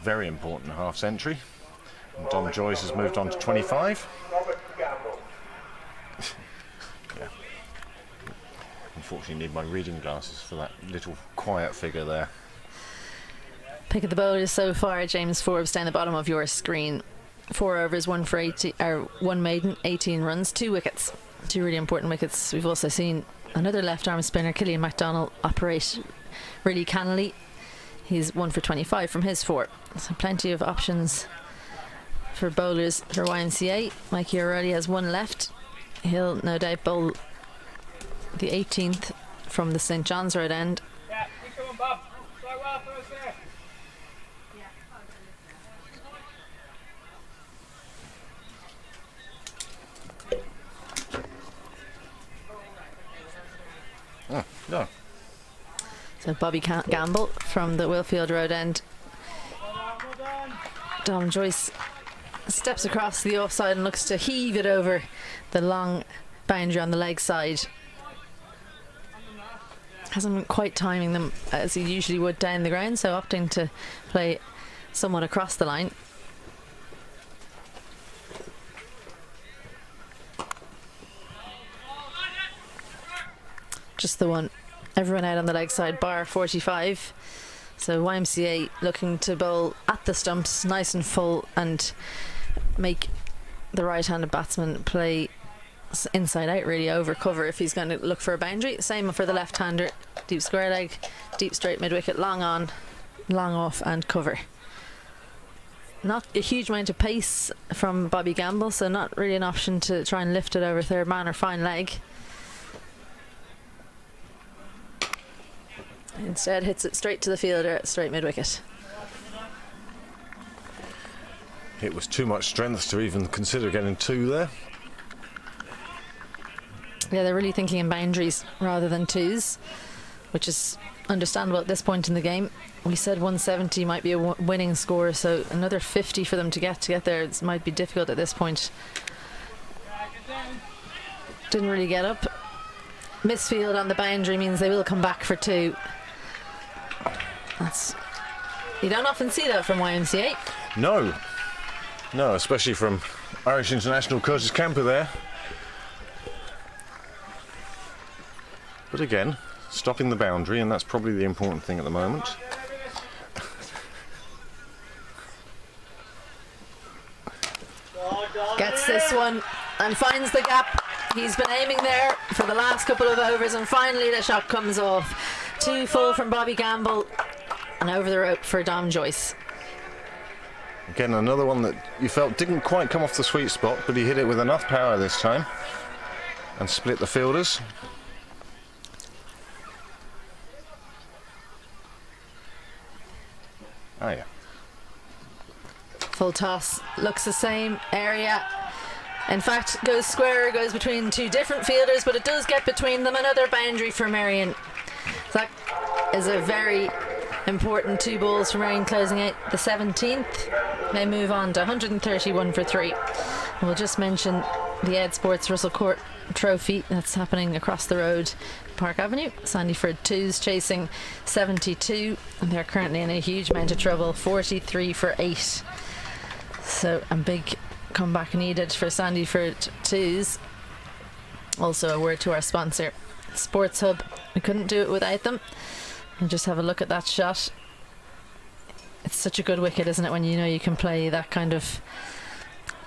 Speaker 4: very important half century. And Dom Joyce has moved on to 25. Yeah. Unfortunately, need my reading glasses for that little quiet figure there.
Speaker 1: Pick of the bowlers so far, James Forbes down the bottom of your screen. 4 overs, 1 for 80, or 1 maiden, 18 runs, 2 wickets. 2 really important wickets. We've also seen another left arm spinner, Killian MacDonald, operate really cannily. He's 1 for 25 from his 4. So plenty of options for bowlers for YMCA. Mikey O'Reilly has 1 left. He'll no doubt bowl the 18th from the St John's Road end.
Speaker 5: Yeah, keep going, Bob. Start well for us there.
Speaker 4: No.
Speaker 1: So Bobby Gamble from the Willfield Road end. Dom Joyce steps across the offside and looks to heave it over the long boundary on the leg side. Hasn't been quite timing them as he usually would down the ground, so opting to play somewhat across the line. just the one. Everyone out on the leg side, bar 45. So YMCA looking to bowl at the stumps, nice and full, and make the right-handed batsman play inside out, really, over cover if he's going to look for a boundary. Same for the left-hander, deep square leg, deep straight mid-wicket, long on, long off, and cover. Not a huge amount of pace from Bobby Gamble, so not really an option to try and lift it over third man or fine leg. Instead hits it straight to the fielder at straight mid-wicket.
Speaker 4: It was too much strength to even consider getting 2 there.
Speaker 1: Yeah, they're really thinking in boundaries rather than 2s, which is understandable at this point in the game. We said 170 might be a winning score, so another 50 for them to get there. It might be difficult at this point. Didn't really get up. Misfield on the boundary means they will come back for 2. You don't often see that from YMCA.
Speaker 4: No, especially from Irish international Curtis Camper there. But again, stopping the boundary, and that's probably the important thing at the moment.
Speaker 1: Gets this one and finds the gap. He's been aiming there for the last couple of overs, and finally the shot comes off. 2 full from Bobby Gamble, and over the rope for Dom Joyce.
Speaker 4: Again, another one that you felt didn't quite come off the sweet spot, but he hit it with enough power this time and split the fielders. Oh yeah.
Speaker 1: Full toss, looks the same area. In fact, goes square, goes between 2 different fielders, but it does get between them. Another boundary for Merrion. That is a very important 2 balls for Merrion, closing out the 17th. They move on to 131 for 3. And we'll just mention the Ed Sports Russell Court Trophy that's happening across the road, Park Avenue. Sandyford 2s chasing 72, and they're currently in a huge amount of trouble, 43 for 8. So a big comeback needed for Sandyford 2s. Also a word to our sponsor, Sports Hub. We couldn't do it without them. And just have a look at that shot. It's such a good wicket, isn't it, when you know you can play that kind of,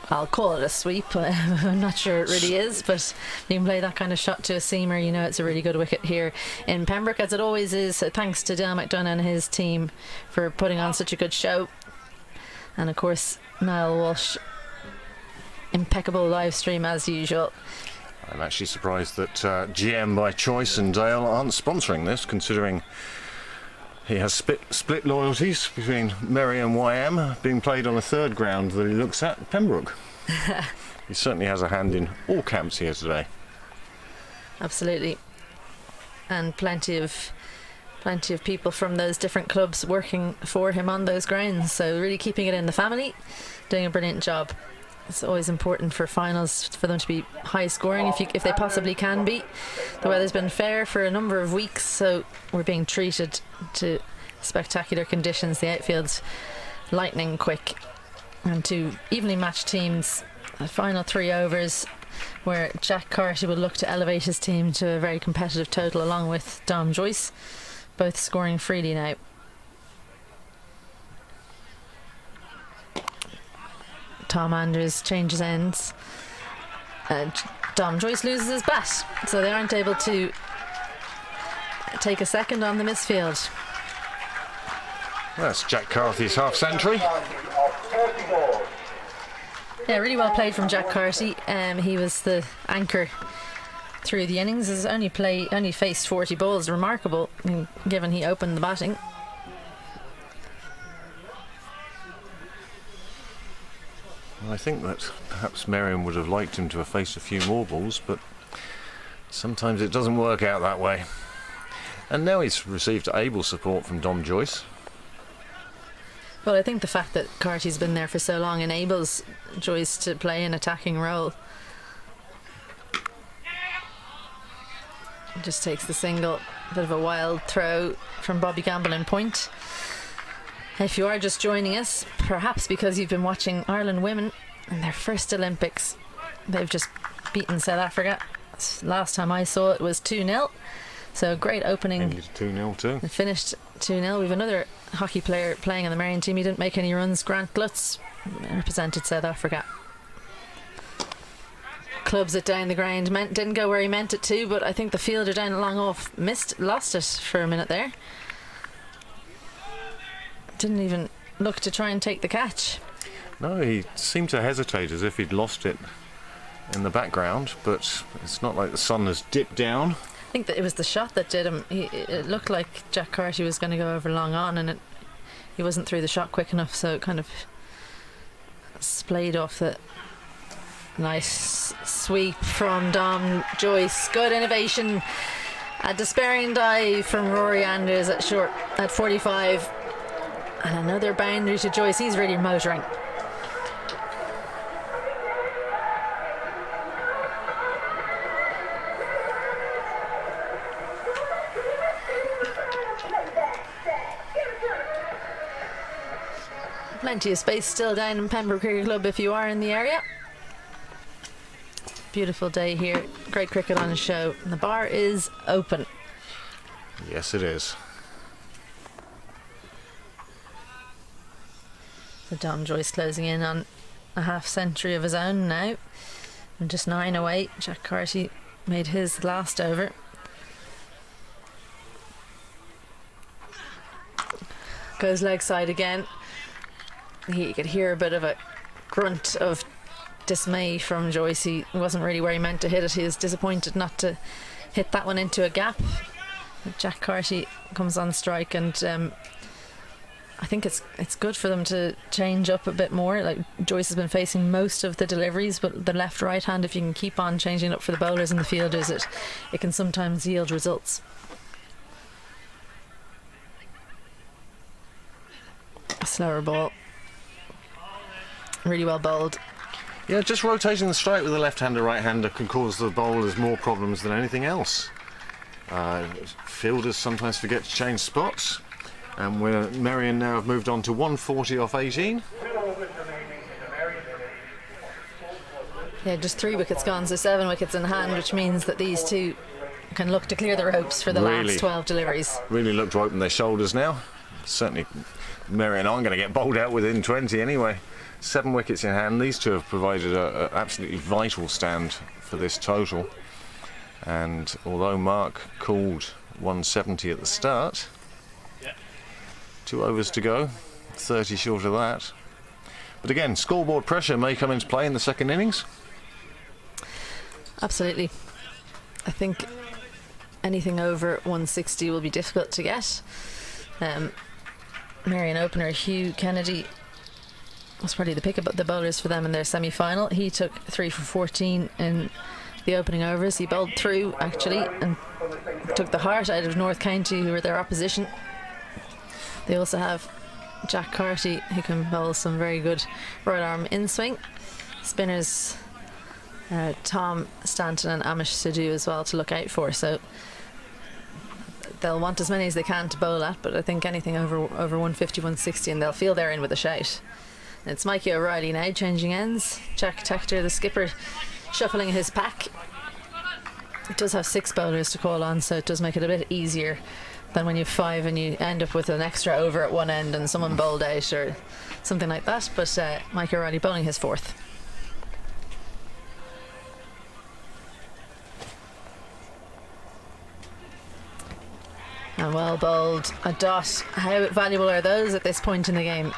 Speaker 1: I'll call it a sweep, I'm not sure it really is, but you can play that kind of shot to a seamer, you know it's a really good wicket here in Pembroke, as it always is. So thanks to Dale McDonough and his team for putting on such a good show. And of course, Niall Walsh, impeccable live stream as usual.
Speaker 4: I'm actually surprised that GM by Choice and Dale aren't sponsoring this, considering he has split loyalties between Merrion and YM, being played on a 3rd ground that he looks at, Pembroke. He certainly has a hand in all camps here today.
Speaker 1: Absolutely. And plenty of people from those different clubs working for him on those grounds, so really keeping it in the family, doing a brilliant job. It's always important for finals for them to be high scoring if they possibly can be. The weather's been fair for a number of weeks, so we're being treated to spectacular conditions. The outfield's lightning quick, and 2 evenly matched teams. The final 3 overs, where Jack Carty will look to elevate his team to a very competitive total, along with Dom Joyce, both scoring freely now. Tom Andrews changes ends. Dom Joyce loses his bat, so they aren't able to take a second on the misfield.
Speaker 4: That's Jack Carthy's half century.
Speaker 1: Yeah, really well played from Jack Carty. He was the anchor through the innings. Has only faced 40 balls. Remarkable, given he opened the batting.
Speaker 4: I think that perhaps Merrion would have liked him to have faced a few more balls, but sometimes it doesn't work out that way. And now he's received able support from Dom Joyce.
Speaker 1: Well, I think the fact that Carty's been there for so long enables Joyce to play an attacking role. Just takes the single. Bit of a wild throw from Bobby Gamble in point. If you are just joining us, perhaps because you've been watching Ireland women in their first Olympics, they've just beaten South Africa. Last time I saw it was 2-0. So great opening.
Speaker 4: Ended 2-0 too.
Speaker 1: It finished 2-0. We've another hockey player playing on the Merrion team. He didn't make any runs. Grant Glutz represented South Africa. Clubs it down the ground. Didn't go where he meant it to, but I think the fielder down at long off lost it for a minute there. Didn't even look to try and take the catch.
Speaker 4: No, he seemed to hesitate as if he'd lost it in the background, but it's not like the sun has dipped down.
Speaker 1: I think that it was the shot that did him. It looked like Jack Carty was going to go over long on, and he wasn't through the shot quick enough, so it kind of splayed off the nice sweep from Dom Joyce. Good innovation. A despairing dive from Rory Anders at 45. And another boundary to Joyce. He's really motoring. Plenty of space still down in Pembroke Cricket Club if you are in the area. Beautiful day here. Great cricket on the show. And the bar is open.
Speaker 4: Yes, it is.
Speaker 1: So Dom Joyce closing in on a half century of his own now. And just 9 away. Jack Carty made his last over. Goes leg side again. You could hear a bit of a grunt of dismay from Joyce. He wasn't really where he meant to hit it. He was disappointed not to hit that one into a gap. But Jack Carty comes on strike, and I think it's good for them to change up a bit more. Like, Joyce has been facing most of the deliveries, but the left right hand, if you can keep on changing up for the bowlers and the fielders, it can sometimes yield results. A slower ball. Really well bowled.
Speaker 4: Yeah, just rotating the strike with the left-hander, right-hander can cause the bowlers more problems than anything else. Fielders sometimes forget to change spots, and Merrion now have moved on to 140 off 18.
Speaker 1: Yeah, just 3 wickets gone, so 7 wickets in hand, which means that these two can look to clear the ropes for the last 12 deliveries.
Speaker 4: Really look to open their shoulders now. Certainly Merrion aren't going to get bowled out within 20 anyway. 7 wickets in hand. These two have provided an absolutely vital stand for this total. And although Mark called 170 at the start, 2 overs to go, 30 short of that. But again, scoreboard pressure may come into play in the second innings.
Speaker 1: Absolutely. I think anything over 160 will be difficult to get. Merrion opener Hugh Kennedy was probably the pick of the bowlers for them in their semi-final. He took 3 for 14 in the opening overs. He bowled through actually and took the heart out of North County, who were their opposition. They also have Jack Carty, who can bowl some very good right arm in swing. Spinners Tom Stanton and Amish Sidhu as well to look out for. So they'll want as many as they can to bowl at, but I think anything over 150, 160, and they'll feel they're in with a shout. And it's Mikey O'Reilly now changing ends. Jack Tector, the skipper, shuffling his pack. It does have 6 bowlers to call on, so it does make it a bit easier than when you have 5 and you end up with an extra over at one end and someone bowled out or something like that. But Mikey O'Reilly bowling his 4th. And well bowled, a dot. How valuable are those at this point in the game?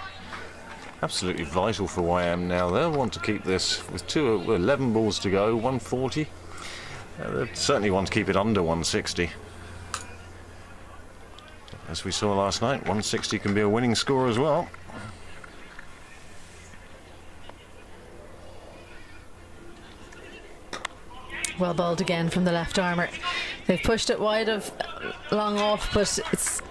Speaker 4: Absolutely vital for YM now. They'll want to keep this with 11 balls to go, 140. They certainly want to keep it under 160. As we saw last night, 160 can be a winning score as well.
Speaker 1: Well bowled again from the left armour. They've pushed it wide of long off, but it's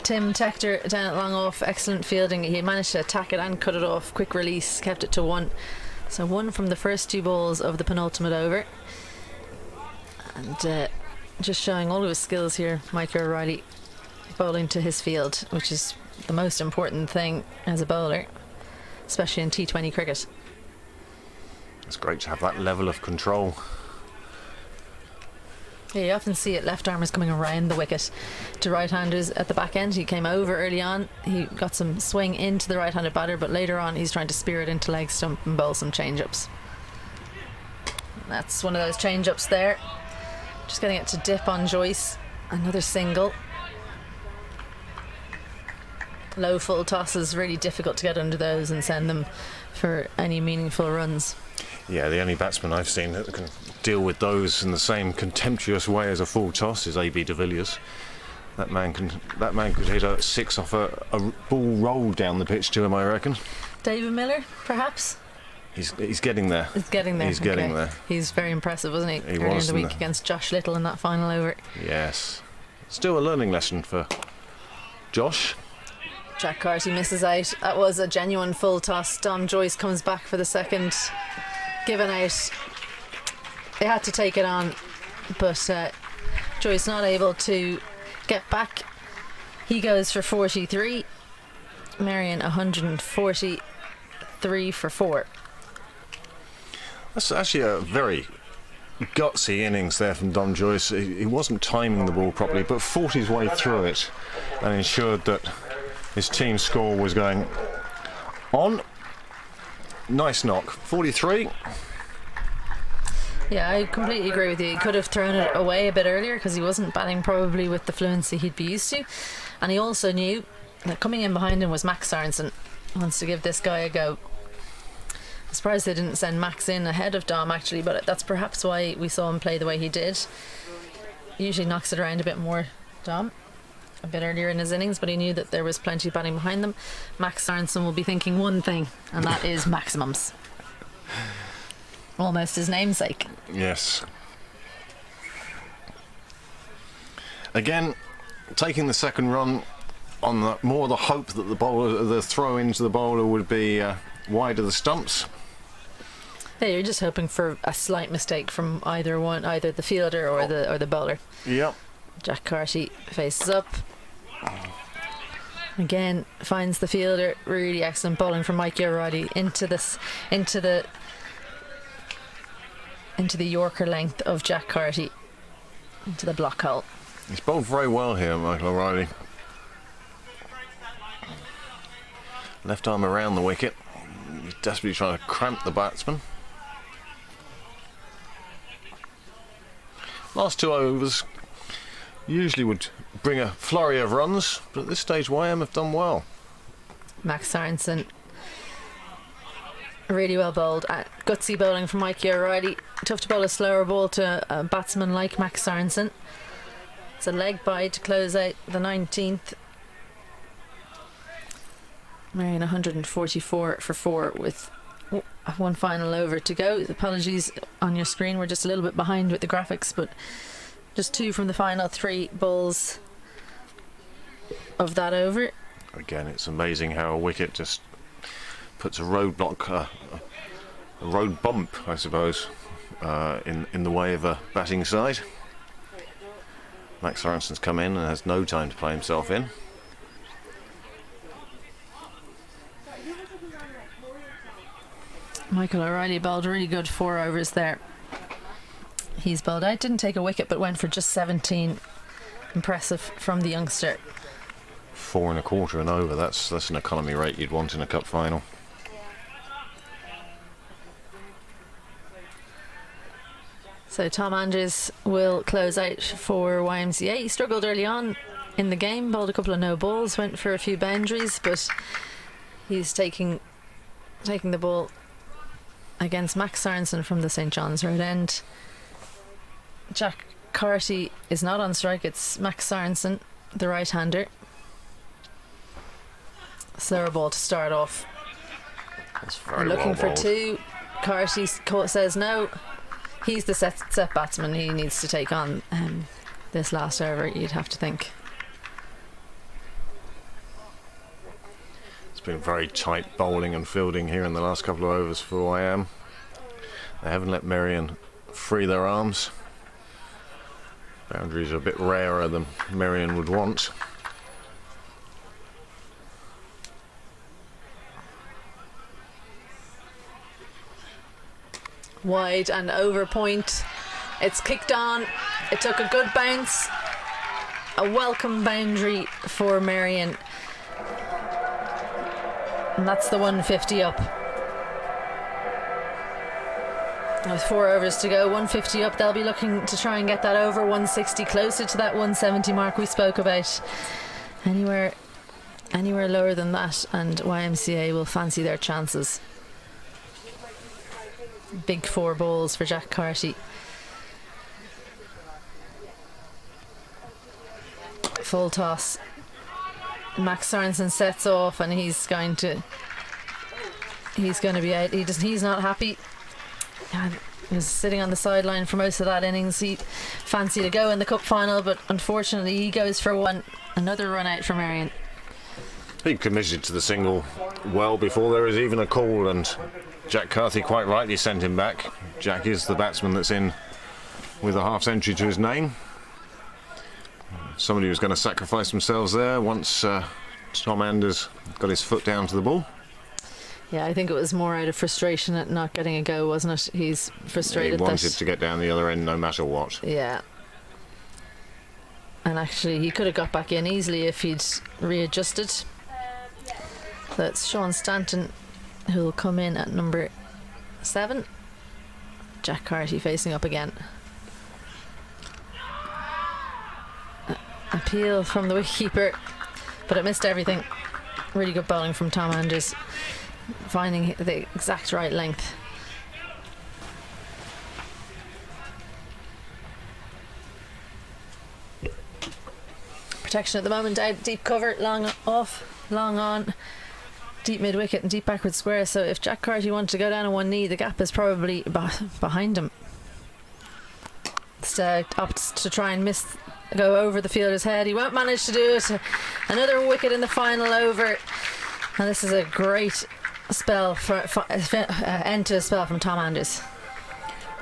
Speaker 1: Tim Tector down at long off. Excellent fielding. He managed to attack it and cut it off. Quick release, kept it to 1. So 1 from the first 2 balls of the penultimate over. And just showing all of his skills here, Mike O'Reilly bowling to his field, which is the most important thing as a bowler, especially in T20 cricket.
Speaker 4: It's great to have that level of control.
Speaker 1: Yeah, you often see it, left armers coming around the wicket to right-handers at the back end. He came over early on, he got some swing into the right-handed batter, but later on he's trying to spear it into leg stump and bowl some change-ups. That's one of those change-ups there. Just getting it to dip on Joyce. Another single. Low full tosses, really difficult to get under those and send them for any meaningful runs.
Speaker 4: Yeah, the only batsman I've seen that can deal with those in the same contemptuous way as a full toss is AB de Villiers. That man could hit a six off a ball rolled down the pitch to him, I reckon.
Speaker 1: David Miller, perhaps?
Speaker 4: He's getting there.
Speaker 1: He's getting there.
Speaker 4: He's getting there.
Speaker 1: He's very impressive, wasn't he?
Speaker 4: He
Speaker 1: Earlier
Speaker 4: was
Speaker 1: in the week against Josh Little in that final over.
Speaker 4: Yes. Still a learning lesson for Josh.
Speaker 1: Jack Carty misses out. That was a genuine full toss. Dom Joyce comes back for the second. Given out. They had to take it on, but Joyce not able to get back. He goes for 43. Merrion 143 for 4.
Speaker 4: That's actually a very gutsy innings there from Dom Joyce. He wasn't timing the ball properly, but fought his way through it and ensured that his team score was going on. Nice knock. 43.
Speaker 1: Yeah, I completely agree with you. He could have thrown it away a bit earlier because he wasn't batting probably with the fluency he'd be used to. And he also knew that coming in behind him was Max Sorensen. Wants to give this guy a go. I'm surprised they didn't send Max in ahead of Dom actually, but that's perhaps why we saw him play the way he did. He usually knocks it around a bit more, Dom, a bit earlier in his innings, but he knew that there was plenty of batting behind them. Max Sorensen will be thinking one thing, and that is maximums. Almost his namesake.
Speaker 4: Yes. Again, taking the second run on more the hope that the throw into the bowler would be wide of the stumps.
Speaker 1: Yeah, you're just hoping for a slight mistake from either the fielder or the bowler.
Speaker 4: Yep.
Speaker 1: Jack Carty faces up. Again, finds the fielder. Really excellent bowling from Mikey O'Reilly into the Yorker length of Jack Carty, into the block hole.
Speaker 4: He's bowled very well here, Michael O'Reilly. Left arm around the wicket. He's desperately trying to cramp the batsman. Last 2 overs usually would bring a flurry of runs, but at this stage YM have done well.
Speaker 1: Max Sorensen, really well bowled. Gutsy bowling from Mikey O'Reilly. Tough to bowl a slower ball to a batsman like Max Sorensen. It's a leg bide to close out the 19th. Merrion 144 for 4 with one final over to go. Apologies on your screen, we're just a little bit behind with the graphics, but just 2 from the final 3 balls of that over.
Speaker 4: Again, it's amazing how a wicket just puts a roadblock, a road bump, I suppose, in the way of a batting side. Max Sorensen's come in and has no time to play himself in.
Speaker 1: Michael O'Reilly bowled really good 4 overs there. He's bowled out, didn't take a wicket, but went for just 17. Impressive from the youngster.
Speaker 4: 4 1/4 and over. That's an economy rate you'd want in a cup final.
Speaker 1: So Tom Andrews will close out for YMCA. He struggled early on in the game, bowled a couple of no balls, went for a few boundaries, but he's taking the ball against Max Sorensen from the St John's Road end. Jack Carty is not on strike. It's Max Sorensen, the right-hander. Slower ball to start off.
Speaker 4: That's very
Speaker 1: Looking
Speaker 4: well
Speaker 1: for
Speaker 4: bowled.
Speaker 1: 2. Carty says no. He's the set batsman. He needs to take on this last over, you'd have to think.
Speaker 4: It's been very tight bowling and fielding here in the last couple of overs for YM. They haven't let Merrion free their arms. Boundaries are a bit rarer than Merrion would want.
Speaker 1: Wide and over point. It's kicked on. It took a good bounce. A welcome boundary for Merrion. And that's the 150 up. With 4 overs to go, 150 up. They'll be looking to try and get that over 160, closer to that 170 mark we spoke about. Anywhere lower than that, and YMCA will fancy their chances. Big 4 balls for Jack Carty. Full toss. Max Sorensen sets off, and he's going to be out. He's not happy. He was sitting on the sideline for most of that innings. He fancied to go in the cup final, but unfortunately he goes for one. Another run out for Merrion.
Speaker 4: He committed to the single well before there was even a call, and Jack Carthy quite rightly sent him back. Jack is the batsman that's in with a half century to his name. Somebody was going to sacrifice themselves there once Tom Anders got his foot down to the ball.
Speaker 1: Yeah, I think it was more out of frustration at not getting a go, wasn't it? He's frustrated.
Speaker 4: He wanted to get down the other end no matter what.
Speaker 1: Yeah. And actually, he could have got back in easily if he'd readjusted. So it's Sean Stanton who'll come in at number 7. Jack Carty facing up again. Appeal from the wicketkeeper, but it missed everything. Really good bowling from Tom Anders, finding the exact right length. Protection at the moment, out deep cover, long off, long on, deep mid wicket and deep backward square. So if Jack Carty wanted to go down on one knee, the gap is probably behind him. Instead opts to try and go over the fielder's head. He won't manage to do it. Another wicket in the final over, and this is a great spell end to a spell from Tom Anders.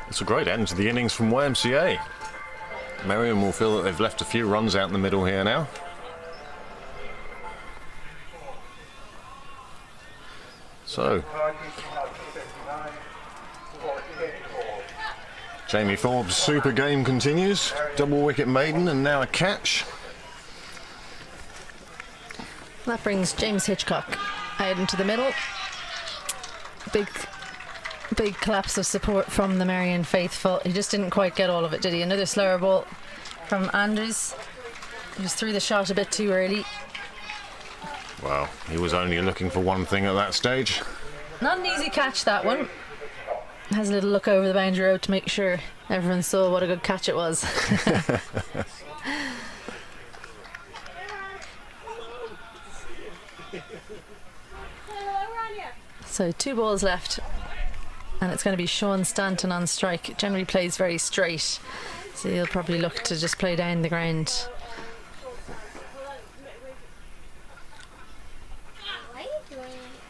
Speaker 4: It's a great end to the innings from YMCA. Merrion will feel that they've left a few runs out in the middle here now. So Jamie Forbes' super game continues. Double wicket maiden and now a catch.
Speaker 1: That brings James Hitchcock out into the middle. Big collapse of support from the Merrion faithful. He just didn't quite get all of it, did he? Another slower ball from Anders. He just threw the shot a bit too early.
Speaker 4: Well, he was only looking for one thing at that stage.
Speaker 1: Not an easy catch, that one. Has a little look over the boundary road to make sure everyone saw what a good catch it was. So 2 balls left, and it's going to be Sean Stanton on strike. Generally plays very straight, so he'll probably look to just play down the ground.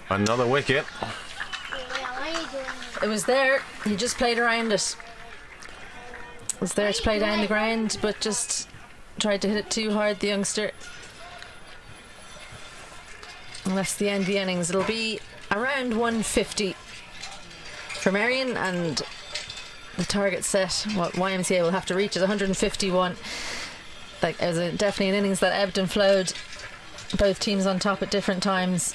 Speaker 4: Another wicket.
Speaker 1: It was there, he just played around it. It was there to play down the ground, but just tried to hit it too hard, the youngster. And that's the end of the innings. It'll be around 150 for Merrion, and the target set, what YMCA will have to reach, is 151. Like, it was definitely an innings that ebbed and flowed. Both teams on top at different times.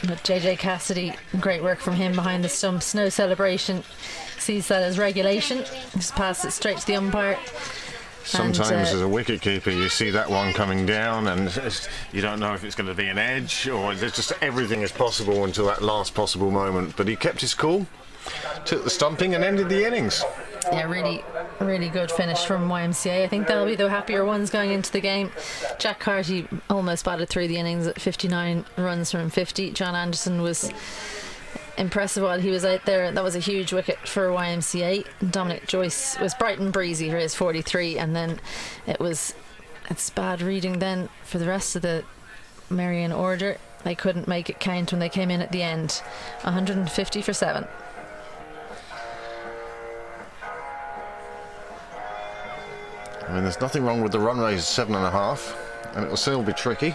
Speaker 1: But JJ Cassidy, great work from him behind the stumps. No celebration. Sees that as regulation. Just passes it straight to the umpire.
Speaker 4: Sometimes as a wicket keeper you see that one coming down and you don't know if it's going to be an edge, or there's just everything is possible until that last possible moment. But he kept his cool, took the stumping and ended the innings.
Speaker 1: Yeah, really good finish from YMCA. I think they'll be the happier ones going into the game. Jack Carty almost batted through the innings at 59 runs from 50. John Anderson was impressive while he was out there. That was a huge wicket for YMCA. Dominic Joyce was bright and breezy for his 43, and then it's bad reading then for the rest of the Merrion order. They couldn't make it count when they came in at the end. 150 for 7.
Speaker 4: I mean, there's nothing wrong with the run rate of 7.5, and it will still be tricky.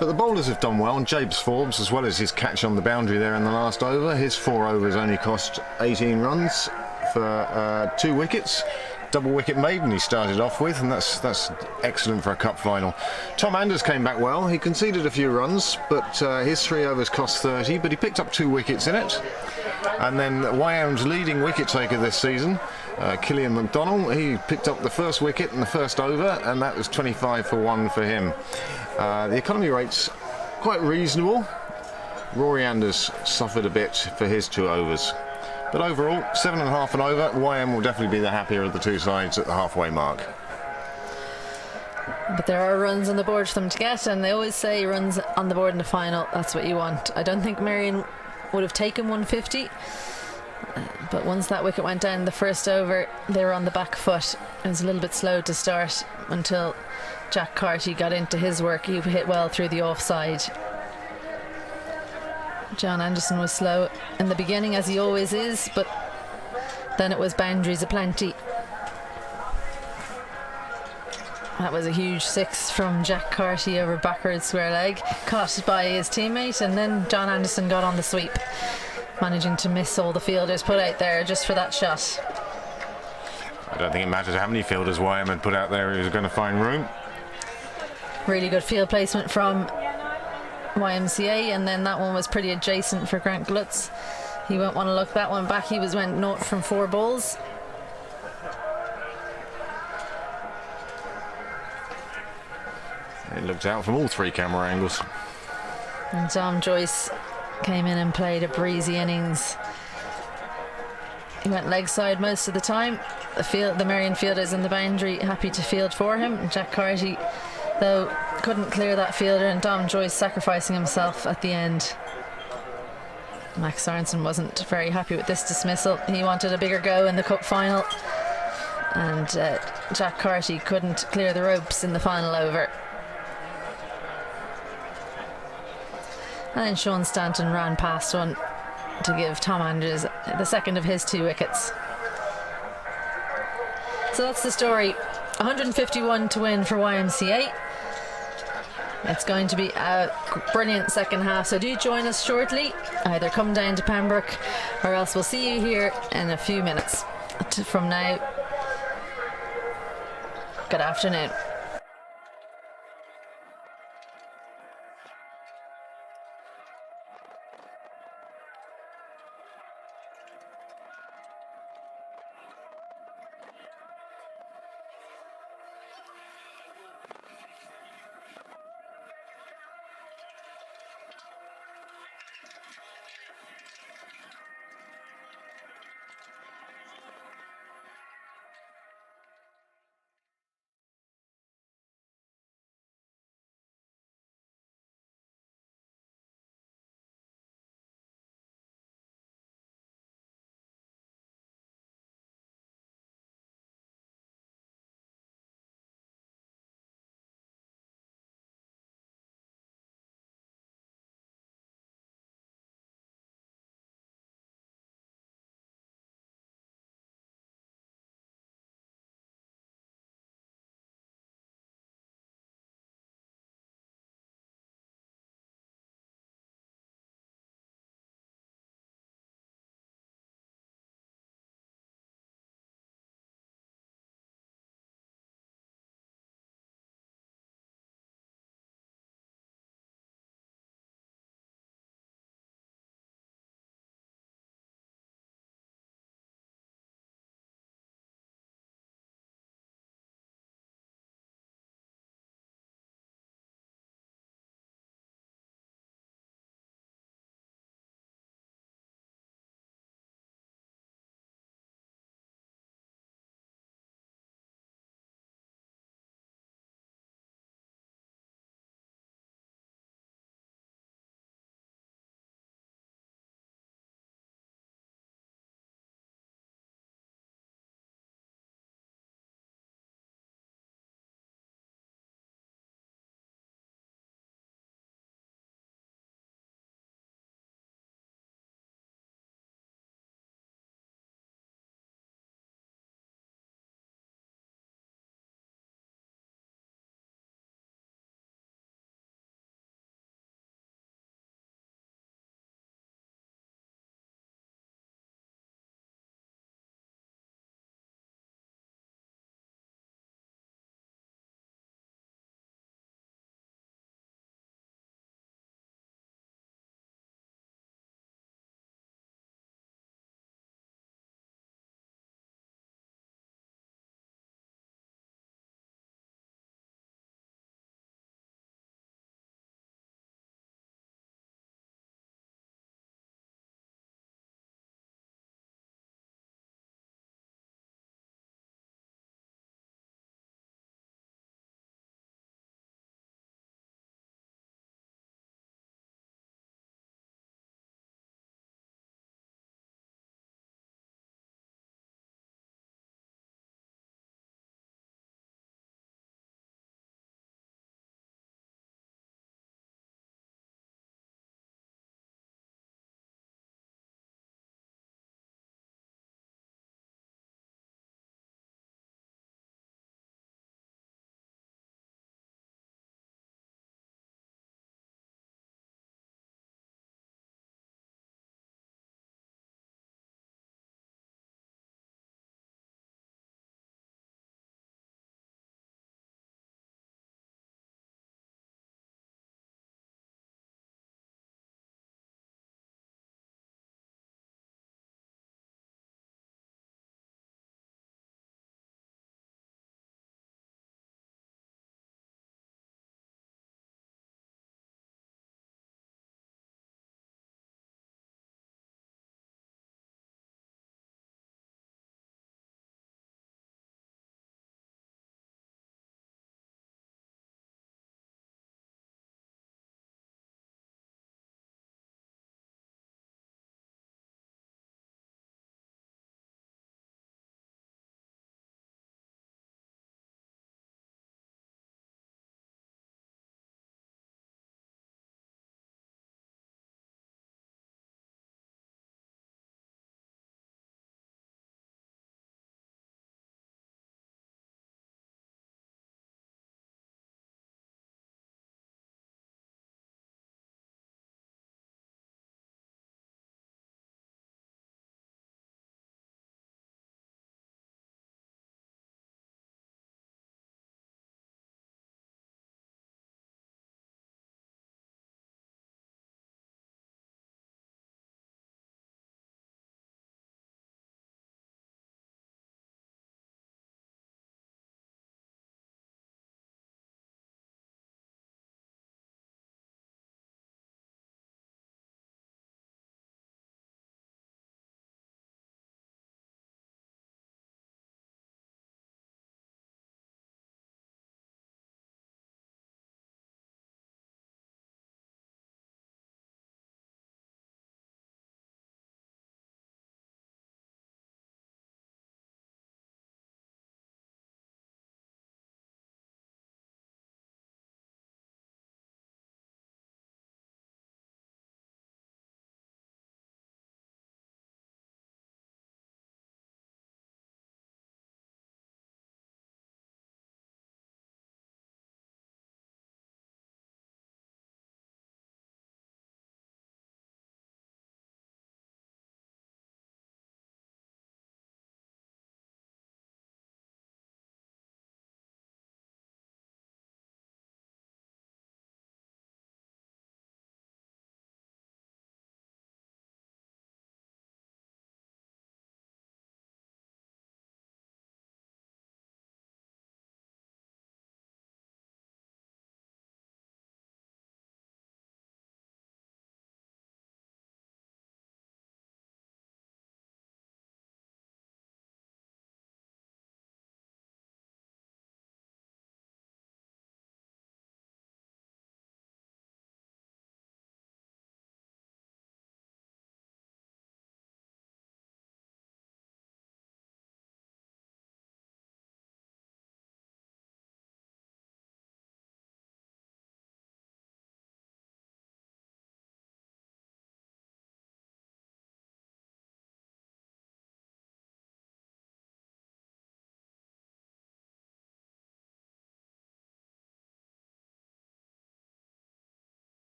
Speaker 4: But the bowlers have done well, and James Forbes, as well as his catch on the boundary there in the last over. His 4 overs only cost 18 runs for 2 wickets. Double wicket maiden he started off with, and that's excellent for a cup final. Tom Anders came back well. He conceded a few runs, but his 3 overs cost 30, but he picked up 2 wickets in it. And then YM's leading wicket taker this season, Killian McDonnell, he picked up the first wicket in the first over, and that was 25 for 1 for him. The economy rate's quite reasonable. Rory Anders suffered a bit for his 2 overs. But overall, 7.5 and over, YM will definitely be the happier of the 2 sides at the halfway mark.
Speaker 1: But there are runs on the board for them to get, and they always say runs on the board in the final, that's what you want. I don't think Merrion would have taken 150, but once that wicket went down the first over, they were on the back foot. It was a little bit slow to start until Jack Carty got into his work. He hit well through the offside. John Anderson was slow in the beginning, as he always is, but then it was boundaries aplenty. That was a huge 6 from Jack Carty over backward square leg, caught by his teammate, and then John Anderson got on the sweep, managing to miss all the fielders put out there just for that shot.
Speaker 4: I don't think it mattered how many fielders YM had put out there, he was going to find room.
Speaker 1: Really good field placement from YMCA, and then that one was pretty adjacent for Grant Glutz. He won't want to look that one back. He went 0 from 4 balls.
Speaker 4: It looked out from all 3 camera angles.
Speaker 1: And Dom Joyce came in and played a breezy innings. He went leg side most of the time. The Merrion fielders in the boundary happy to field for him. Jack Carty, though, couldn't clear that fielder, and Dom Joyce sacrificing himself at the end. Max Sorensen wasn't very happy with this dismissal. He wanted a bigger go in the cup final, and Jack Carty couldn't clear the ropes in the final over. And then Sean Stanton ran past one to give Tom Anders the second of his 2 wickets. So that's the story. 151 to win for YMCA. It's going to be a brilliant second half, so do join us shortly. Either come down to Pembroke, or else we'll see you here in a few minutes from now. Good afternoon.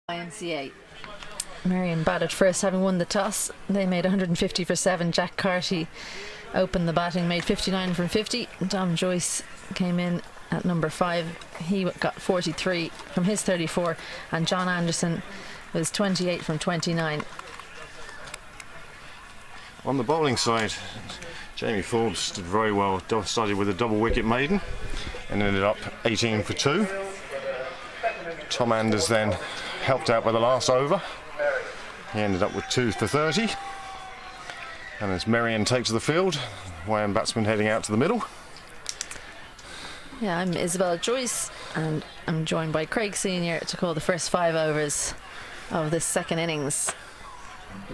Speaker 1: YMCA. Merrion batted first, having won the toss. They made 150 for 7. Jack Carty opened the batting, made 59 from 50. Dom Joyce came in at number 5. He got 43 from his 34, and John Anderson was 28 from 29.
Speaker 4: On the bowling side, Jamie Forbes did very well. Started with a double wicket maiden and ended up 18 for 2. Tom Anders then helped out by the last over. He ended up with 2 for 30. And as Merrion takes the field, YM batsman heading out to the middle.
Speaker 1: Yeah, I'm Isabella Joyce, and I'm joined by Craig Senior to call the first 5 overs of this second innings.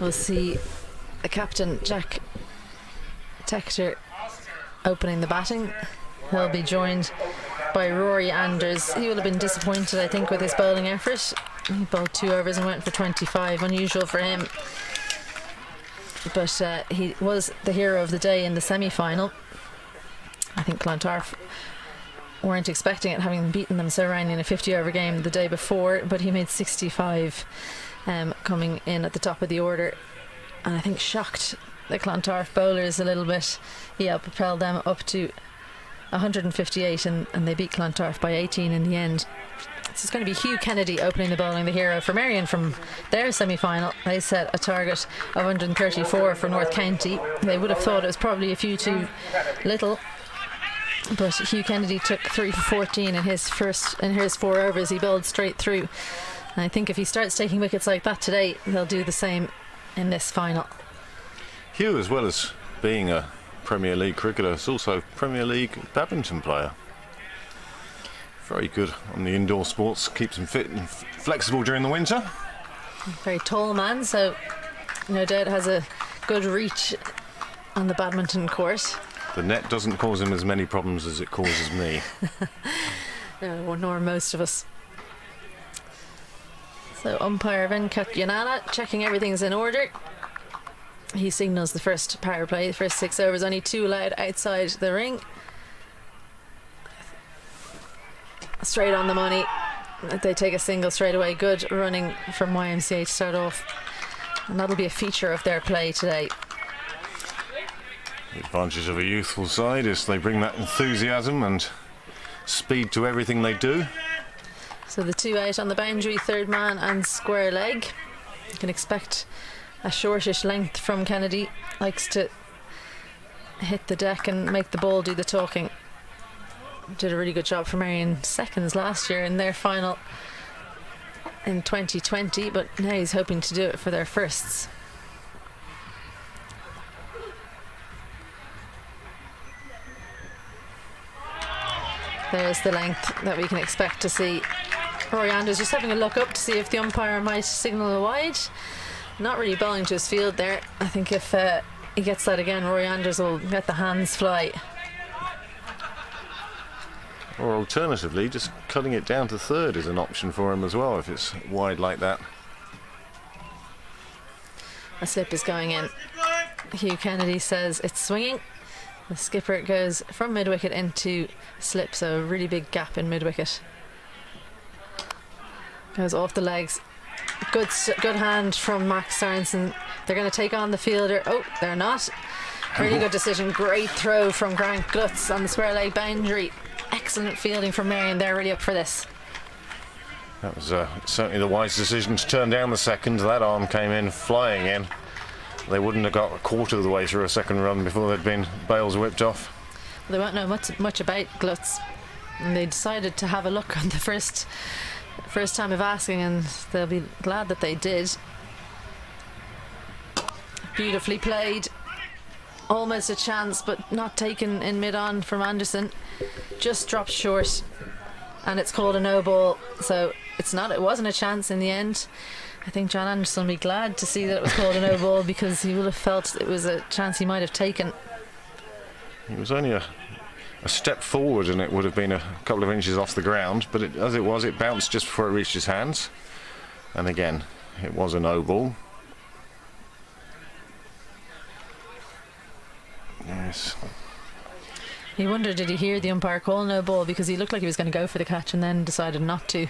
Speaker 1: We'll see the captain, Jack Tector, opening the batting. He'll be joined by Rory Anders. He will have been disappointed, I think, with his bowling effort. He bowled 2 overs and went for 25, unusual for him. But he was the hero of the day in the semi-final. I think Clontarf weren't expecting it, having beaten them so roundly in a 50-over game the day before, but he made 65 coming in at the top of the order, and I think shocked the Clontarf bowlers a little bit. He propelled them up to 158, and they beat Clontarf by 18 in the end. This is going to be Hugh Kennedy opening the bowling, the hero for Merrion from their semi-final. They set a target of 134 for North County. They would have thought it was probably a few too little, but Hugh Kennedy took 3 for 14 in his 4 overs. He bowled straight through, and I think if he starts taking wickets like that today, they'll do the same in this final.
Speaker 4: Hugh, as well as being a Premier League cricketer, is also a Premier League badminton player. Very good on the indoor sports, keeps him fit and flexible during the winter.
Speaker 1: Very tall man, so no doubt has a good reach on the badminton court.
Speaker 4: The net doesn't cause him as many problems as it causes me.
Speaker 1: No, nor most of us. So umpire Venkat Yanana checking everything's in order. He signals the first power play, the first 6 overs, only 2 allowed outside the ring. Straight on the money. They take a single straight away. Good running from YMCA to start off, and that'll be a feature of their play today.
Speaker 4: The advantage of a youthful side is they bring that enthusiasm and speed to everything they do.
Speaker 1: So the 2 out on the boundary, third man and square leg. You can expect a shortish length from Kennedy. Likes to hit the deck and make the ball do the talking. Did a really good job for Merrion seconds last year in their final in 2020, but now he's hoping to do it for their firsts. There's the length that we can expect to see. Rory Anders just having a look up to see if the umpire might signal a wide. Not really bowling to his field there. I think if he gets that again, Rory Anders will let the hands fly.
Speaker 4: Or alternatively, just cutting it down to third is an option for him as well if it's wide like that.
Speaker 1: A slip is going in. Hugh Kennedy says it's swinging. The skipper goes from mid-wicket into slip, so a really big gap in mid-wicket. Goes off the legs. Good hand from Max Sorensen. They're going to take on the fielder. Oh, they're not. Really good decision. Great throw from Grant Glutz on the square leg boundary. Excellent fielding from Merrion. They're really up for this.
Speaker 4: That was certainly the wise decision to turn down the second. That arm came in flying in. They wouldn't have got a quarter of the way through a second run before they'd been bails whipped off.
Speaker 1: Well, they won't know much about Glutz, and they decided to have a look on the first time of asking, and they'll be glad that they did. Beautifully played. Almost a chance, but not taken in mid-on from Anderson. Just dropped short, and it's called a no ball. So it wasn't a chance in the end. I think John Anderson will be glad to see that it was called a no ball, because he would have felt it was a chance he might have taken.
Speaker 4: It was only a step forward, and it would have been a couple of inches off the ground, but as it was, it bounced just before it reached his hands. And again, it was a no ball. Yes.
Speaker 1: He wondered, did he hear the umpire call no ball, because he looked like he was going to go for the catch and then decided not to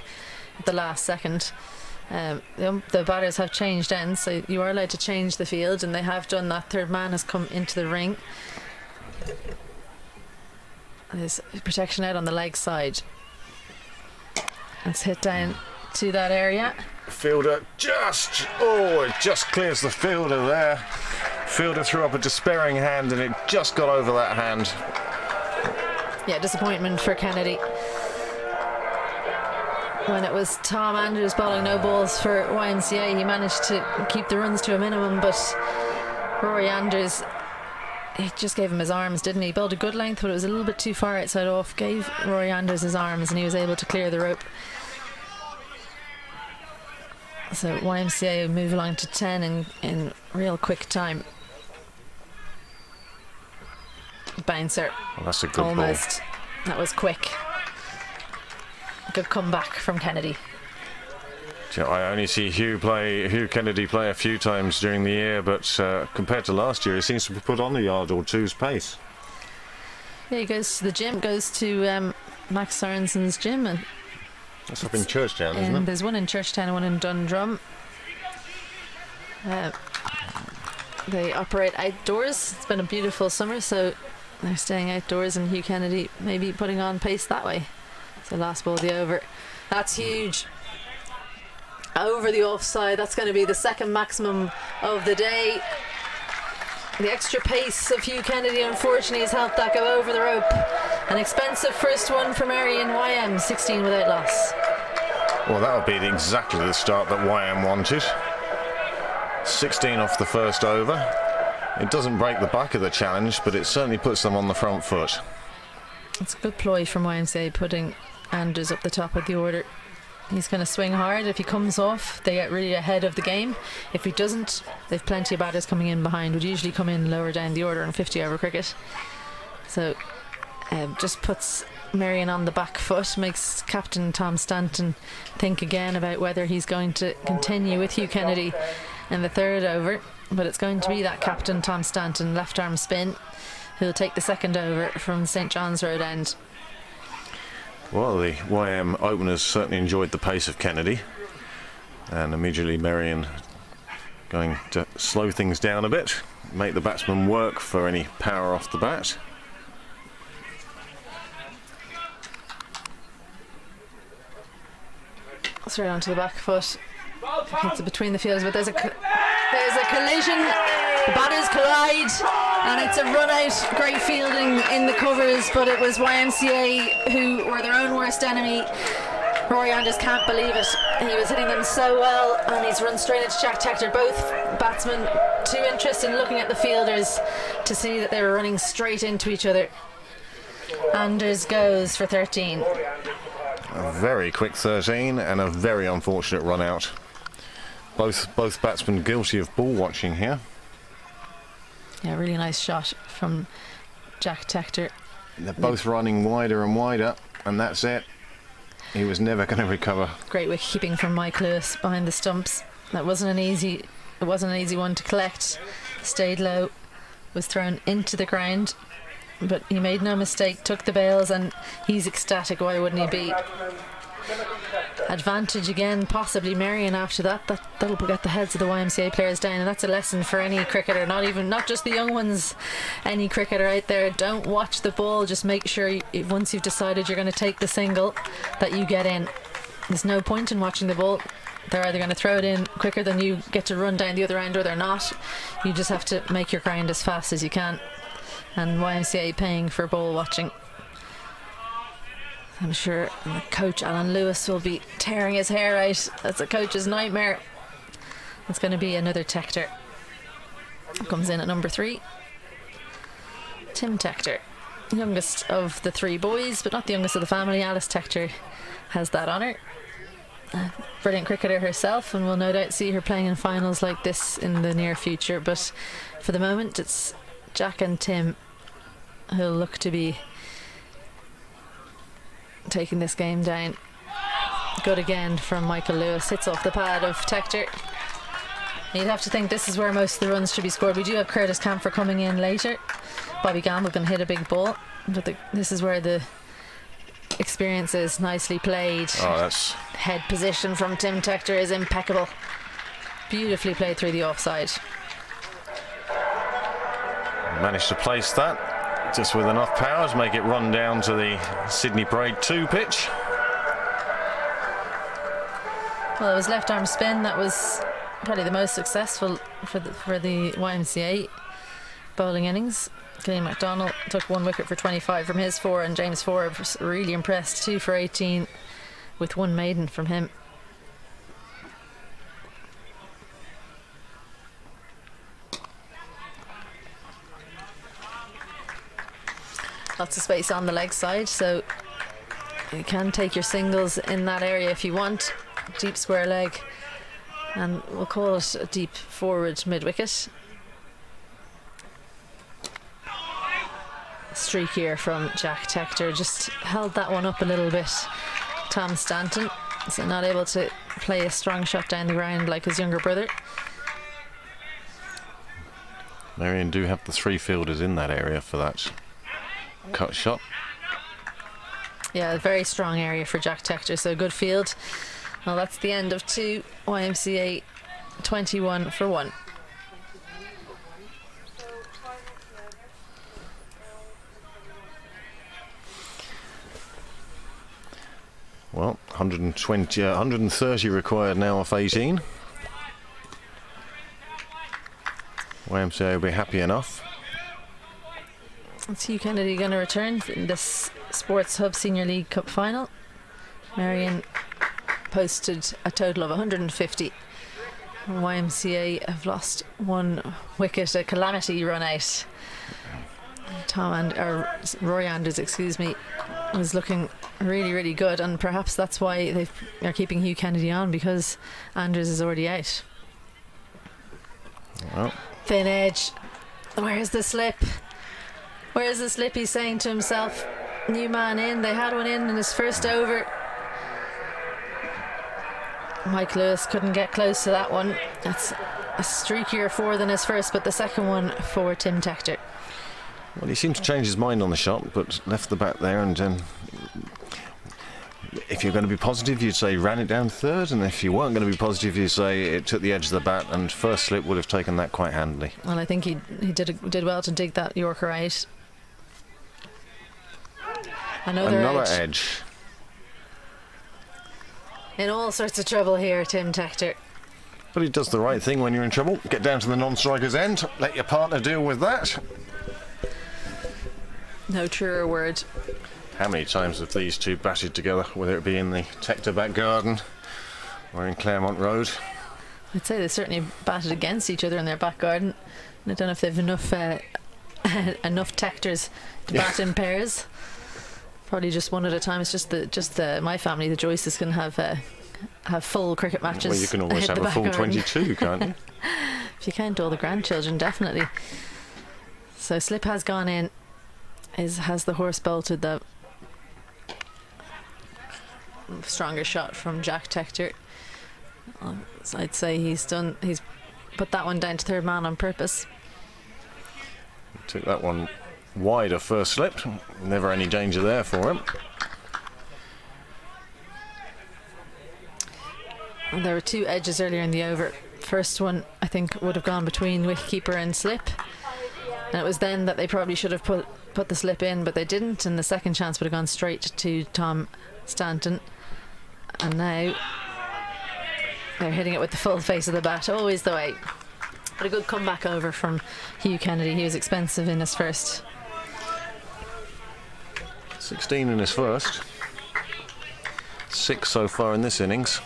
Speaker 1: at the last second. The batters have changed ends, so you are allowed to change the field, and they have done that. Third man has come into the ring. There's protection out on the leg side. Let's hit down to that area.
Speaker 4: Fielder just clears the fielder there. Fielder threw up a despairing hand and it just got over that hand.
Speaker 1: Yeah, disappointment for Kennedy. When it was Tom Andrews bowling no balls for YMCA, he managed to keep the runs to a minimum, but Rory Anders, he just gave him his arms, didn't he? He bowled a good length, but it was a little bit too far outside off. Gave Rory Anders his arms and he was able to clear the rope. So YMCA move along to 10 in real quick time. Bouncer.
Speaker 4: Well, that's a good
Speaker 1: Almost.
Speaker 4: ball.
Speaker 1: That was quick. Good comeback from Kennedy.
Speaker 4: I only see Hugh Kennedy play a few times during the year, but compared to last year, he seems to put on a yard or two's pace.
Speaker 1: Yeah, he goes to the gym, goes to Max Sorensen's gym, and
Speaker 4: That's up in Churchtown, isn't it?
Speaker 1: there's one in Churchtown and one in Dundrum. They operate outdoors. It's been a beautiful summer, so they're staying outdoors, and Hugh Kennedy maybe putting on pace that way. So last ball, the over. That's huge. Over the offside. That's going to be the second maximum of the day. The extra pace of Hugh Kennedy, unfortunately, has helped that go over the rope. An expensive first one for Merrion. YM 16 without loss.
Speaker 4: Well, that'll be exactly the start that YM wanted. 16 off the first over. It doesn't break the back of the challenge, but it certainly puts them on the front foot.
Speaker 1: It's a good ploy from YMCA, putting Anders up the top of the order. He's going to swing hard. If he comes off, they get really ahead of the game. If he doesn't, they've plenty of batters coming in behind. Would usually come in lower down the order in 50 over cricket. So just puts Merrion on the back foot, makes Captain Tom Stanton think again about whether he's going to continue with Hugh Kennedy in the third over. But it's going to be that Captain Tom Stanton left arm spin who'll take the second over from St John's Road end.
Speaker 4: Well, the YM openers certainly enjoyed the pace of Kennedy, and immediately Merrion going to slow things down a bit, make the batsman work for any power off the bat.
Speaker 1: Straight onto the back foot. Hits it between the fields, but there's a collision. The batters collide, and it's a run out. Great fielding in the covers, but it was YMCA who were their own worst enemy. Rory Anders can't believe it. He was hitting them so well, and he's run straight into Jack Tector. Both batsmen too interested in looking at the fielders to see that they were running straight into each other. Anders goes for 13.
Speaker 4: A very quick 13 and a very unfortunate run out. Both batsmen guilty of ball watching here.
Speaker 1: Yeah, really nice shot from Jack Tector.
Speaker 4: They're both running wider and wider, and that's it. He was never going to recover.
Speaker 1: Great wicket keeping from Mike Lewis behind the stumps. That wasn't an easy one to collect. Stayed low, was thrown into the ground, but he made no mistake, took the bails, and he's ecstatic. Why wouldn't he be? Advantage again, possibly Merrion after that. That'll get the heads of the YMCA players down, and that's a lesson for any cricketer, not just the young ones. Any cricketer out there, don't watch the ball. Just make sure once you've decided you're going to take the single, that you get in. There's no point in watching the ball. They're either going to throw it in quicker than you get to run down the other end, or they're not. You just have to make your ground as fast as you can. And YMCA paying for ball watching. I'm sure coach Alan Lewis will be tearing his hair out. That's a coach's nightmare. It's going to be another Tector. Comes in at number 3. Tim Tector, youngest of the 3 boys, but not the youngest of the family. Alice Tector has that honour. Brilliant cricketer herself, and we'll no doubt see her playing in finals like this in the near future. But for the moment, it's Jack and Tim who'll look to be taking this game down. Good again from Michael Lewis. Hits off the pad of Tector. You'd have to think this is where most of the runs should be scored. We do have Curtis Camphor coming in later, Bobby Gamble can hit a big ball, but this is where the experience is. Nicely played.
Speaker 4: Oh, that's
Speaker 1: Head position from Tim Tector is impeccable. Beautifully played through the offside.
Speaker 4: managed to place that just with enough power to make it run down to the Sydney Parade 2 pitch.
Speaker 1: Well, it was left arm spin that was probably the most successful for the YMCA bowling innings. Glenn MacDonald took 1 wicket for 25 from his 4, and James Forbes really impressed, 2 for 18 with 1 maiden from him. Lots of space on the leg side, so you can take your singles in that area if you want. Deep square leg, and we'll call it a deep forward mid-wicket. Streak here from Jack Tector, just held that one up a little bit. Tom Stanton, so not able to play a strong shot down the ground like his younger brother.
Speaker 4: Merrion do have the 3 fielders in that area for that cut shot.
Speaker 1: Yeah, a very strong area for Jack Tector, so good field. Well, that's the end of 2. YMCA 21 for 1.
Speaker 4: Well, 130 required now off 18. YMCA will be happy enough.
Speaker 1: It's Hugh Kennedy going to return in this Sports Hub Senior League Cup final. Merrion posted a total of 150. YMCA have lost 1 wicket, a calamity run out. Roy Andrews, was looking really, really good, and perhaps that's why they are keeping Hugh Kennedy on, because Andrews is already out.
Speaker 4: Well,
Speaker 1: Thin edge. Where's the slip? Where's the slip? He's saying to himself. New man in. They had one in his first over. Mike Lewis couldn't get close to that one. That's a streakier 4 than his first, but the second one for Tim Tector.
Speaker 4: well, he seemed to change his mind on the shot, but left the bat there, and if you're going to be positive, you'd say ran it down third, and if you weren't going to be positive, you'd say it took the edge of the bat, and first slip would have taken that quite handily.
Speaker 1: Well, I think he did well to dig that Yorker out.
Speaker 4: Another edge.
Speaker 1: In all sorts of trouble here, Tim Tector.
Speaker 4: But he does the right thing when you're in trouble. Get down to the non-striker's end, let your partner deal with that.
Speaker 1: No truer word.
Speaker 4: How many times have these two batted together, whether it be in the Tector back garden or in Claremont Road?
Speaker 1: I'd say they certainly batted against each other in their back garden. And I don't know if they've enough enough Tectors to bat in pairs. Probably just one at a time. It's just my family, the Joyces, can have full cricket matches.
Speaker 4: Well, you can always have a full 22, can't you?
Speaker 1: If you count all the grandchildren, definitely. So slip has gone in. Has the horse bolted though? Stronger shot from Jack Tector. So I'd say he's put that one down to third man on purpose.
Speaker 4: Took that one wide of first slip. Never any danger there for him.
Speaker 1: And there were 2 edges earlier in the over. First one, I think, would have gone between wicketkeeper and slip. And it was then that they probably should have put the slip in, but they didn't. And the second chance would have gone straight to Tom Stanton. And now they're hitting it with the full face of the bat. Always the way. But a good comeback over from Hugh Kennedy. He was expensive in his first.
Speaker 4: 16 in his first. 6 so far in this innings.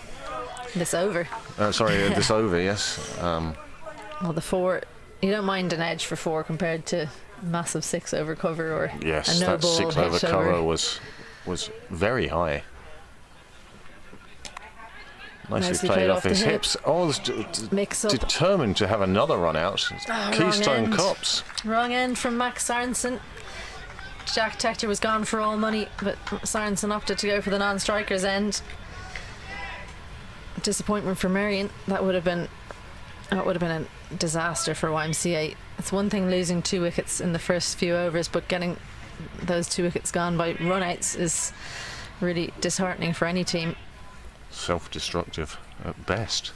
Speaker 1: This over.
Speaker 4: This over, yes.
Speaker 1: Well, the 4, you don't mind an edge for 4 compared to massive 6 over cover or
Speaker 4: yes,
Speaker 1: a no
Speaker 4: that
Speaker 1: ball
Speaker 4: 6
Speaker 1: hit
Speaker 4: over cover was very high. Nicely played off his hips. Oh,
Speaker 1: mix up.
Speaker 4: Determined to have another run out. Keystone Cops.
Speaker 1: Wrong end from Max Sorensen. Jack Tector was gone for all money, but Sorensen opted to go for the non-striker's end. Disappointment for Merrion. That would have been a disaster for YMCA. It's one thing losing 2 wickets in the first few overs, but getting those 2 wickets gone by run-outs is really disheartening for any team.
Speaker 4: Self-destructive at best.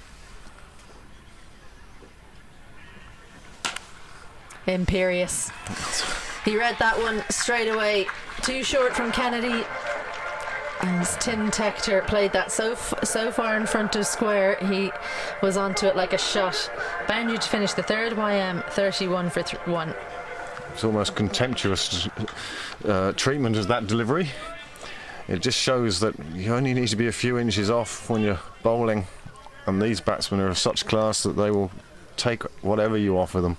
Speaker 1: Imperious. He read that one straight away. Too short from Kennedy. And Tim Tector played that so far in front of square, he was onto it like a shot. Boundary to finish the third. YM 31 for 1.
Speaker 4: It's almost contemptuous treatment as that delivery. It just shows that you only need to be a few inches off when you're bowling, and these batsmen are of such class that they will take whatever you offer them.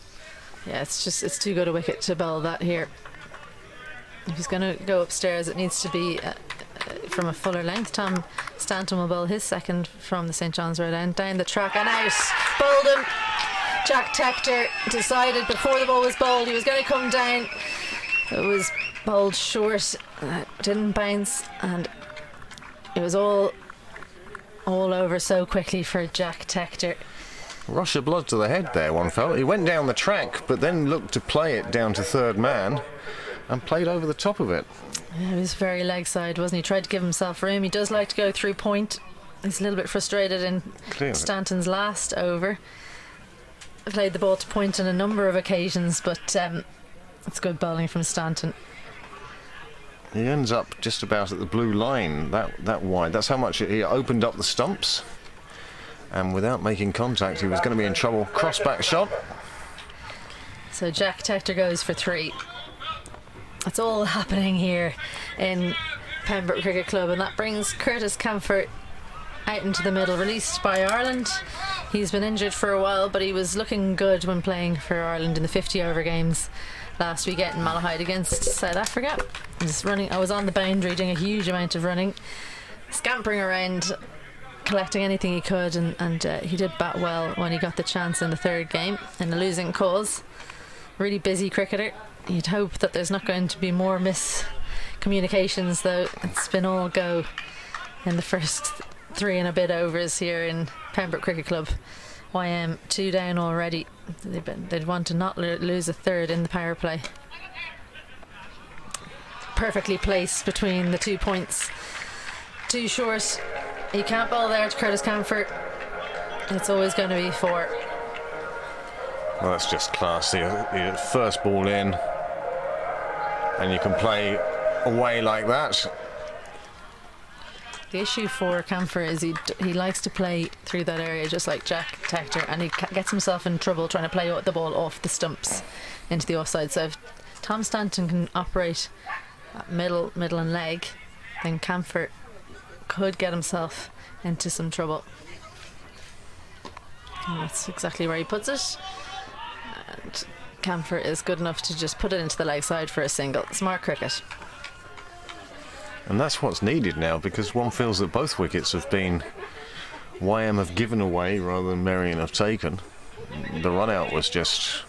Speaker 1: Yeah, it's too good a wicket to bowl that here. If he's going to go upstairs, it needs to be from a fuller length. Tom Stanton will bowl his second from the St John's Road end, down the track and out. Bowled him. Jack Tector decided before the ball was bowled he was going to come down. It was bowled short, didn't bounce, and it was all over so quickly for Jack Tector.
Speaker 4: Rush of blood to the head there, one felt. He went down the track but then looked to play it down to third man and played over the top of it.
Speaker 1: Yeah, he was very leg side, wasn't he? Tried to give himself room. He does like to go through point. He's a little bit frustrated in
Speaker 4: Clearly.
Speaker 1: Stanton's last over. Played the ball to point on a number of occasions, but it's good bowling from Stanton.
Speaker 4: He ends up just about at the blue line, that wide. That's how much he opened up the stumps, and without making contact he was going to be in trouble. Cross back shot.
Speaker 1: So Jack Tector goes for 3. It's all happening here in Pembroke Cricket Club, and that brings Curtis Camphor out into the middle, released by Ireland. He's been injured for a while, but he was looking good when playing for Ireland in the 50 over games last weekend in Malahide against South Africa. I was on the boundary doing a huge amount of running, scampering around, collecting anything he could, and he did bat well when he got the chance in the third game in a losing cause. Really busy cricketer. You'd hope that there's not going to be more miscommunications, though. It's been all go in the first 3 and a bit overs here in Pembroke Cricket Club. YM 2 down already. They'd want to not lose a third in the power play. Perfectly placed between the 2 points. Too short. You can't bowl there to Curtis Camphor. It's always going to be 4.
Speaker 4: Well, that's just class. The first ball in, and you can play away like that.
Speaker 1: The issue for Camphor is he likes to play through that area just like Jack Tector, and he gets himself in trouble trying to play the ball off the stumps into the offside. So if Tom Stanton can operate at middle and leg, then Camphor could get himself into some trouble. And that's exactly where he puts it. And Camphor is good enough to just put it into the leg side for a single. Smart cricket.
Speaker 4: And that's what's needed now, because one feels that both wickets have been YM have given away rather than Merrion have taken. The run out was just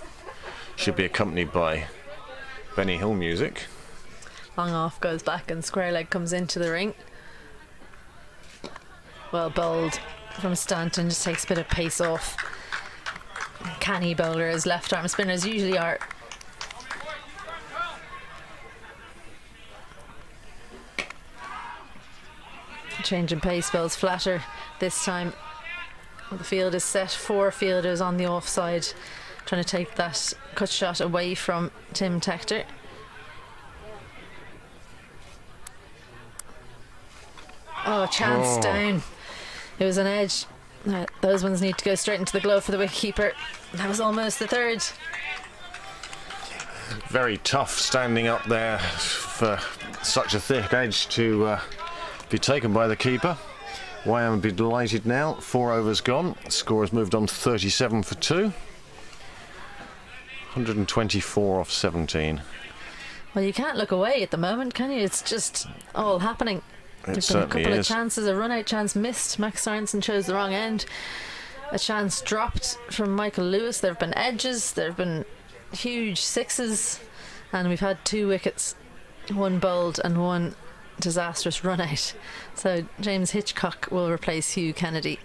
Speaker 4: should be accompanied by Benny Hill music.
Speaker 1: Long off goes back and square leg comes into the ring. Well bowled from Stanton, just takes a bit of pace off. Canny bowler, as left arm spinners usually are. Change in pace, bowls flatter this time. The field is set. 4 fielders on the offside, trying to take that cut shot away from Tim Tector. Oh, chance down. It was an edge. Those ones need to go straight into the glove for the wicketkeeper. That was almost the third.
Speaker 4: Very tough standing up there for such a thick edge to be taken by the keeper. YM would be delighted now. 4 overs gone. Score has moved on to 37 for 2. 124 off 17.
Speaker 1: Well, you can't look away at the moment, can you? It's just all happening. There's been a
Speaker 4: certainly
Speaker 1: couple
Speaker 4: is.
Speaker 1: of chances. A run-out chance missed. Max Sorensen chose the wrong end. A chance dropped from Michael Lewis. There have been edges. There have been huge sixes. And we've had 2 wickets. 1 bowled and 1 disastrous run-out. So James Hitchcock will replace Hugh Kennedy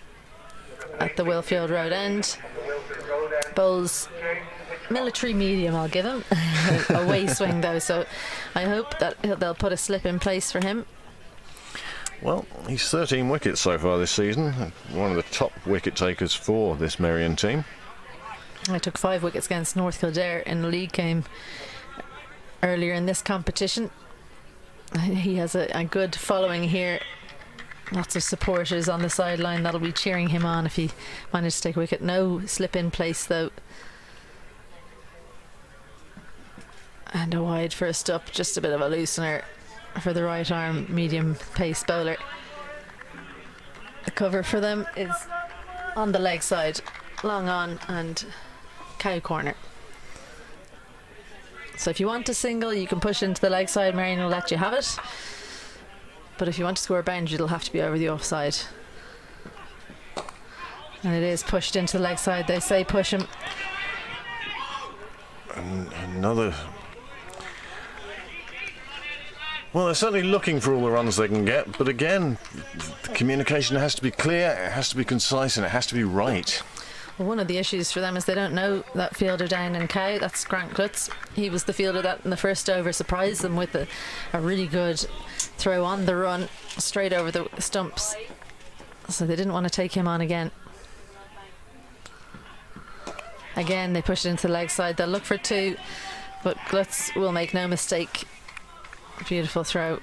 Speaker 1: at the Willfield Road end. Bowls military medium, I'll give him. Away swing though, so I hope that they'll put a slip in place for him.
Speaker 4: Well, he's 13 wickets so far this season, one of the top wicket takers for this Merrion team.
Speaker 1: I took 5 wickets against North Kildare in the league game earlier in this competition. He has a good following here. Lots of supporters on the sideline that'll be cheering him on if he manages to take a wicket. No slip in place though. And a wide first up, just a bit of a loosener for the right arm medium pace bowler. The cover for them is on the leg side, long on and cow corner. So if you want to single, you can push into the leg side. Merrion will let you have it. But if you want to score a boundary, it'll have to be over the offside. And it is pushed into the leg side. They say push him.
Speaker 4: And another. Well, they're certainly looking for all the runs they can get, but again, the communication has to be clear, it has to be concise, and it has to be right.
Speaker 1: Well, one of the issues for them is they don't know that fielder down in Cow. That's Grant Klutz. He was the fielder that in the first over surprised them with a really good throw on the run straight over the stumps. So they didn't want to take him on again. Again, they push it into the leg side. They'll look for 2, but Klutz will make no mistake. Beautiful throw.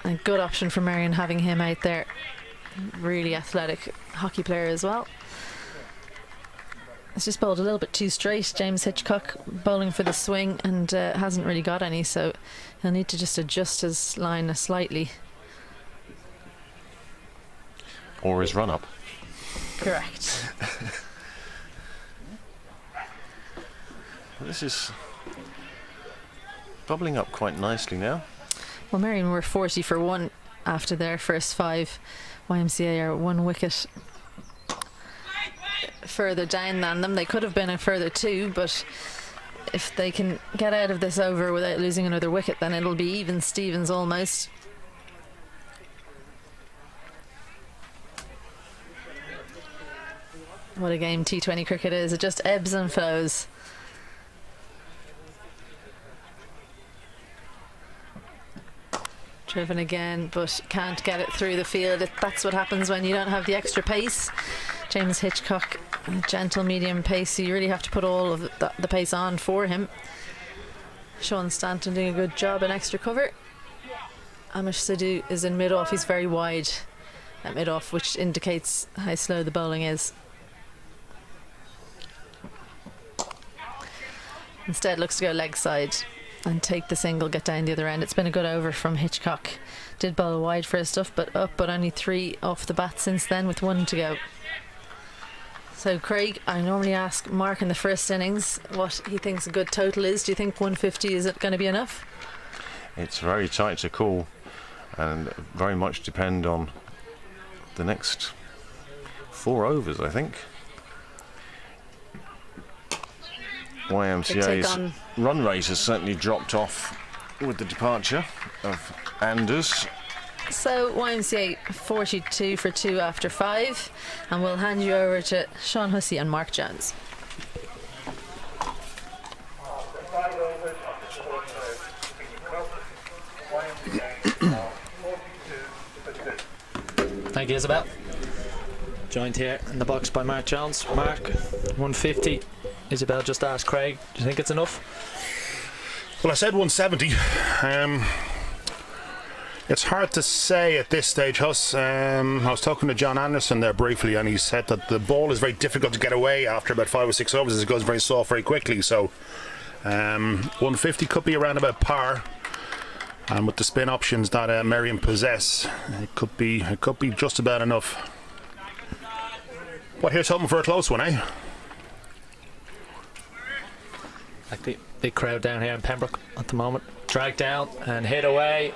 Speaker 1: A good option for Merrion having him out there. Really athletic hockey player as well. It's just bowled a little bit too straight. James Hitchcock bowling for the swing and hasn't really got any, so he'll need to just adjust his line slightly.
Speaker 4: Or his run up.
Speaker 1: Correct.
Speaker 4: This is bubbling up quite nicely now.
Speaker 1: Well, Merrion were 40 for 1 after their first 5. YMCA are 1 wicket further down than them. They could have been a further 2, but if they can get out of this over without losing another wicket, then it'll be even Stevens almost. What a game T20 cricket is. It just ebbs and flows. Driven again, but can't get it through the field. That's what happens when you don't have the extra pace. James Hitchcock, gentle medium pace, so you really have to put all of the pace on for him. Sean Stanton doing a good job in extra cover. Amish Sidhu is in mid-off. He's very wide at mid-off, which indicates how slow the bowling is. Instead looks to go leg side and take the single, get down the other end. It's been a good over from Hitchcock. Did bowl wide first off, but only 3 off the bat since then with 1 to go. So Craig, I normally ask Mark in the first innings what he thinks a good total is. Do you think 150 is it going to be enough?
Speaker 4: It's very tight to call and very much depend on the next 4 overs, I think. YMCA's run rate has certainly dropped off with the departure of Anders.
Speaker 1: So YMCA 42 for 2 after 5, and we'll hand you over to Sean Hussey and Mark Jones.
Speaker 3: Thank you, Isabel. Joined here in the box by Mark Jones. Mark, 150. Isabel just asked Craig, do you think it's enough?
Speaker 2: Well, I said 170. It's hard to say at this stage, Huss. I was talking to John Anderson there briefly, and he said that the ball is very difficult to get away after about 5 or 6 overs. It goes very soft very quickly. So 150 could be around about par. And with the spin options that Merrion possess, it could be just about enough. Well, here's hoping for a close one, eh?
Speaker 3: Like the big crowd down here in Pembroke at the moment. Dragged down and hit away.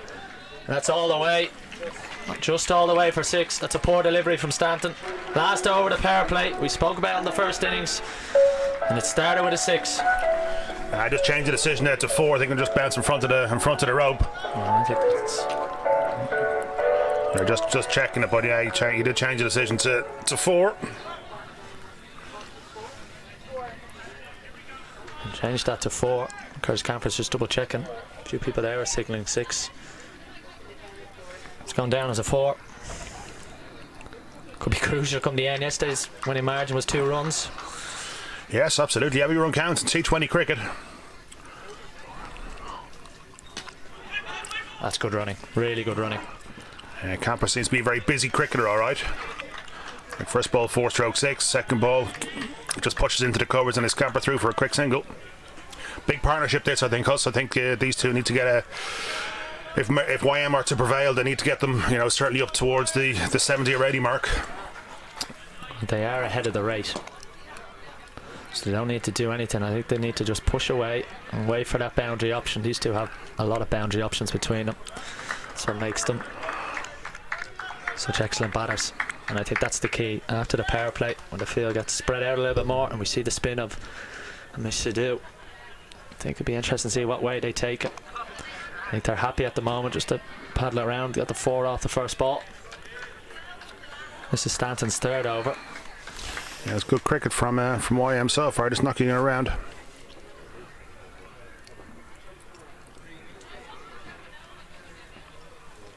Speaker 3: And that's all the way. Just all the way for 6. That's a poor delivery from Stanton. Last over the power play. We spoke about it in the first innings. And it started with a 6.
Speaker 2: I just changed the decision there to 4. I think I'm just bounce in front of the rope.
Speaker 3: I think that's...
Speaker 2: They're just checking it, but yeah, he did change the decision to 4.
Speaker 3: Change that to 4. Curtis Camper's just double checking. A few people there are signalling 6. It's gone down as a 4. Could be crucial come the end. Yesterday's winning margin was 2 runs.
Speaker 2: Yes, absolutely. Every run counts in T20 cricket.
Speaker 3: That's good running. Really good running.
Speaker 2: Camper seems to be a very busy cricketer, alright. First ball 4 stroke 6. Second ball just pushes into the covers and is Camper through for a quick single. Big partnership this, I think, Huss. I think these two need to get a... If YM are to prevail, they need to get them, certainly up towards the 70 or 80 mark.
Speaker 3: They are ahead of the rate. So they don't need to do anything. I think they need to just push away and wait for that boundary option. These two have a lot of boundary options between them. That's what makes them such excellent batters. And I think that's the key. After the power play, when the field gets spread out a little bit more and we see the spin of Sadu, I think it'd be interesting to see what way they take it. I think they're happy at the moment just to paddle around. Got the 4 off the first ball. This is Stanton's 3rd over.
Speaker 2: Yeah, it's good cricket from YM so far, just knocking it around.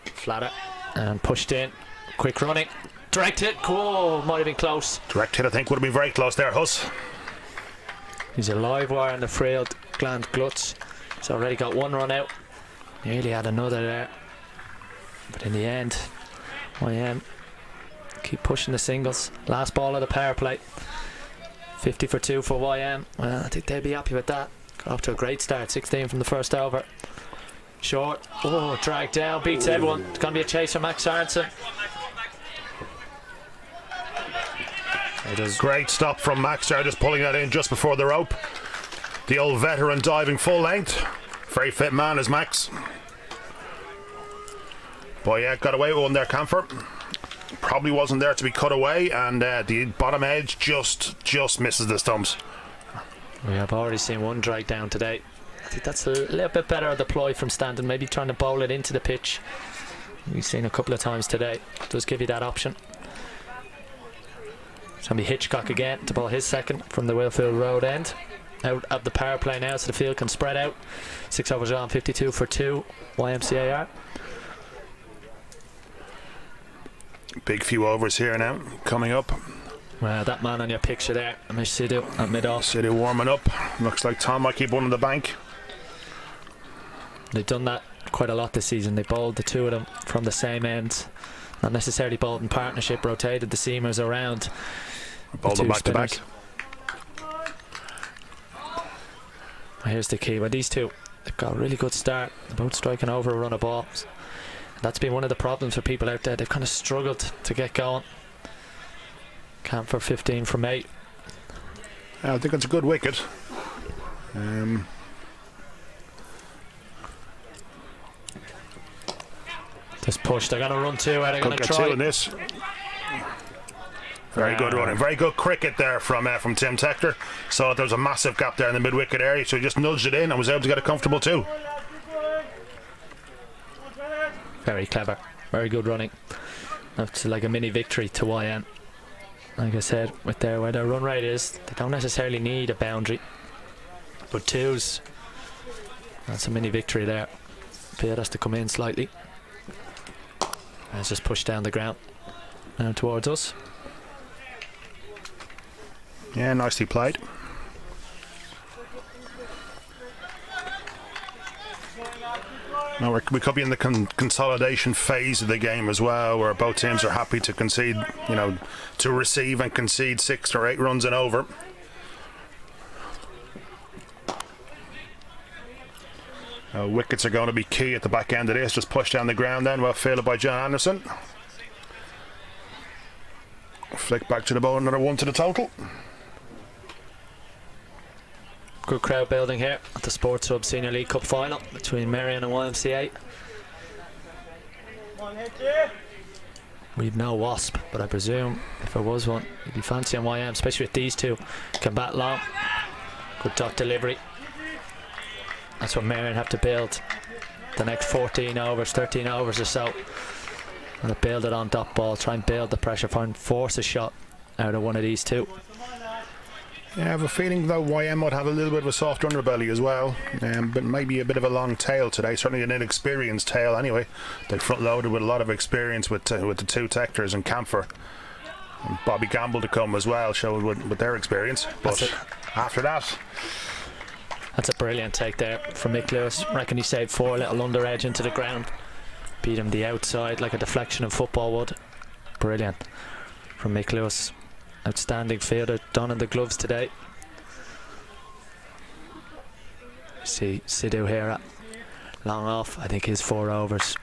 Speaker 3: Flatter and pushed in. Quick running. Direct hit. Whoa, might have been close.
Speaker 2: Direct hit, I think, would have been very close there, Huss.
Speaker 3: He's a live wire in the frilled gland gluts. He's already got 1 run out. Nearly had another there. But in the end, YM keep pushing the singles. Last ball of the power play. 50 for 2 for YM. Well, I think they'd be happy with that. Got off to a great start. 16 from the first over. Short. Oh, dragged down. Beats everyone. It's going to be a chase for Max Aronson.
Speaker 2: It is great stop from Max there, just pulling that in just before the rope. The old veteran diving full length. Very fit man is Max. But yeah, got away with one there, Camphor. Probably wasn't there to be cut away, and the bottom edge just misses the stumps.
Speaker 3: We have already seen one drag down today. I think that's a little bit better a deploy from Stanton, maybe trying to bowl it into the pitch. We've seen a couple of times today. Does give you that option. It's going to be Hitchcock again to bowl his second from the Willfield Road end. Out of the power play now, so the field can spread out. 6 overs on, 52 for 2. YMCA.
Speaker 2: Big few overs here now, coming up.
Speaker 3: Well, that man on your picture there, Sidhu at mid-off.
Speaker 2: Sidhu warming up. Looks like Tom might keep one in the bank.
Speaker 3: They've done that quite a lot this season. They bowled the 2 of them from the same end. Not necessarily bowled in partnership, rotated the seamers around.
Speaker 2: Bowled them back to back.
Speaker 3: Here's the key. Well, these two, they've got a really good start. They're both striking over a run of balls. That's been one of the problems for people out there. They've kind of struggled to get going. Camp for 15 from 8.
Speaker 2: I think it's a good wicket.
Speaker 3: Just push. They're going to run 2. They're going to try.
Speaker 2: 2 in this. Very good running. Very good cricket there from Tim Tector. Saw there was a massive gap there in the mid-wicket area, so he just nudged it in and was able to get it comfortable too.
Speaker 3: Very clever. Very good running. That's like a mini victory to YM. Like I said, with where their run rate is, they don't necessarily need a boundary. But 2s, that's a mini victory there. Field has to come in slightly. And it's just pushed down the ground. Now towards us.
Speaker 2: Yeah, nicely played. Now we could be in the consolidation phase of the game as well, where both teams are happy to concede, to receive and concede 6 or 8 runs and over. Wickets are going to be key at the back end of this. Just pushed down the ground then, well fielded by John Anderson. Flick back to the bowl, another 1 to the total.
Speaker 3: Good crowd building here at the Sports Hub Senior League Cup final between Merrion and YMCA. We've no Wasp, but I presume if there was one, you'd be fancying YM, especially with these two. Can bat long. Good dot delivery. That's what Merrion have to build the next 14 overs, 13 overs or so. And build it on dot ball, try and build the pressure, force a shot out of one of these two.
Speaker 2: Yeah, I have a feeling though YM might have a little bit of a soft underbelly as well, but maybe a bit of a long tail today. Certainly an inexperienced tail anyway. They front loaded with a lot of experience with the two Tectors and Camphor. And Bobby Gamble to come as well, showed with their experience. But after that,
Speaker 3: that's a brilliant take there from Mick Lewis. I reckon he saved 4, little under edge into the ground. Beat him the outside like a deflection in football would. Brilliant from Mick Lewis. Outstanding fielder, done in the gloves today. See Sidhu here at long off. I think his 4 overs,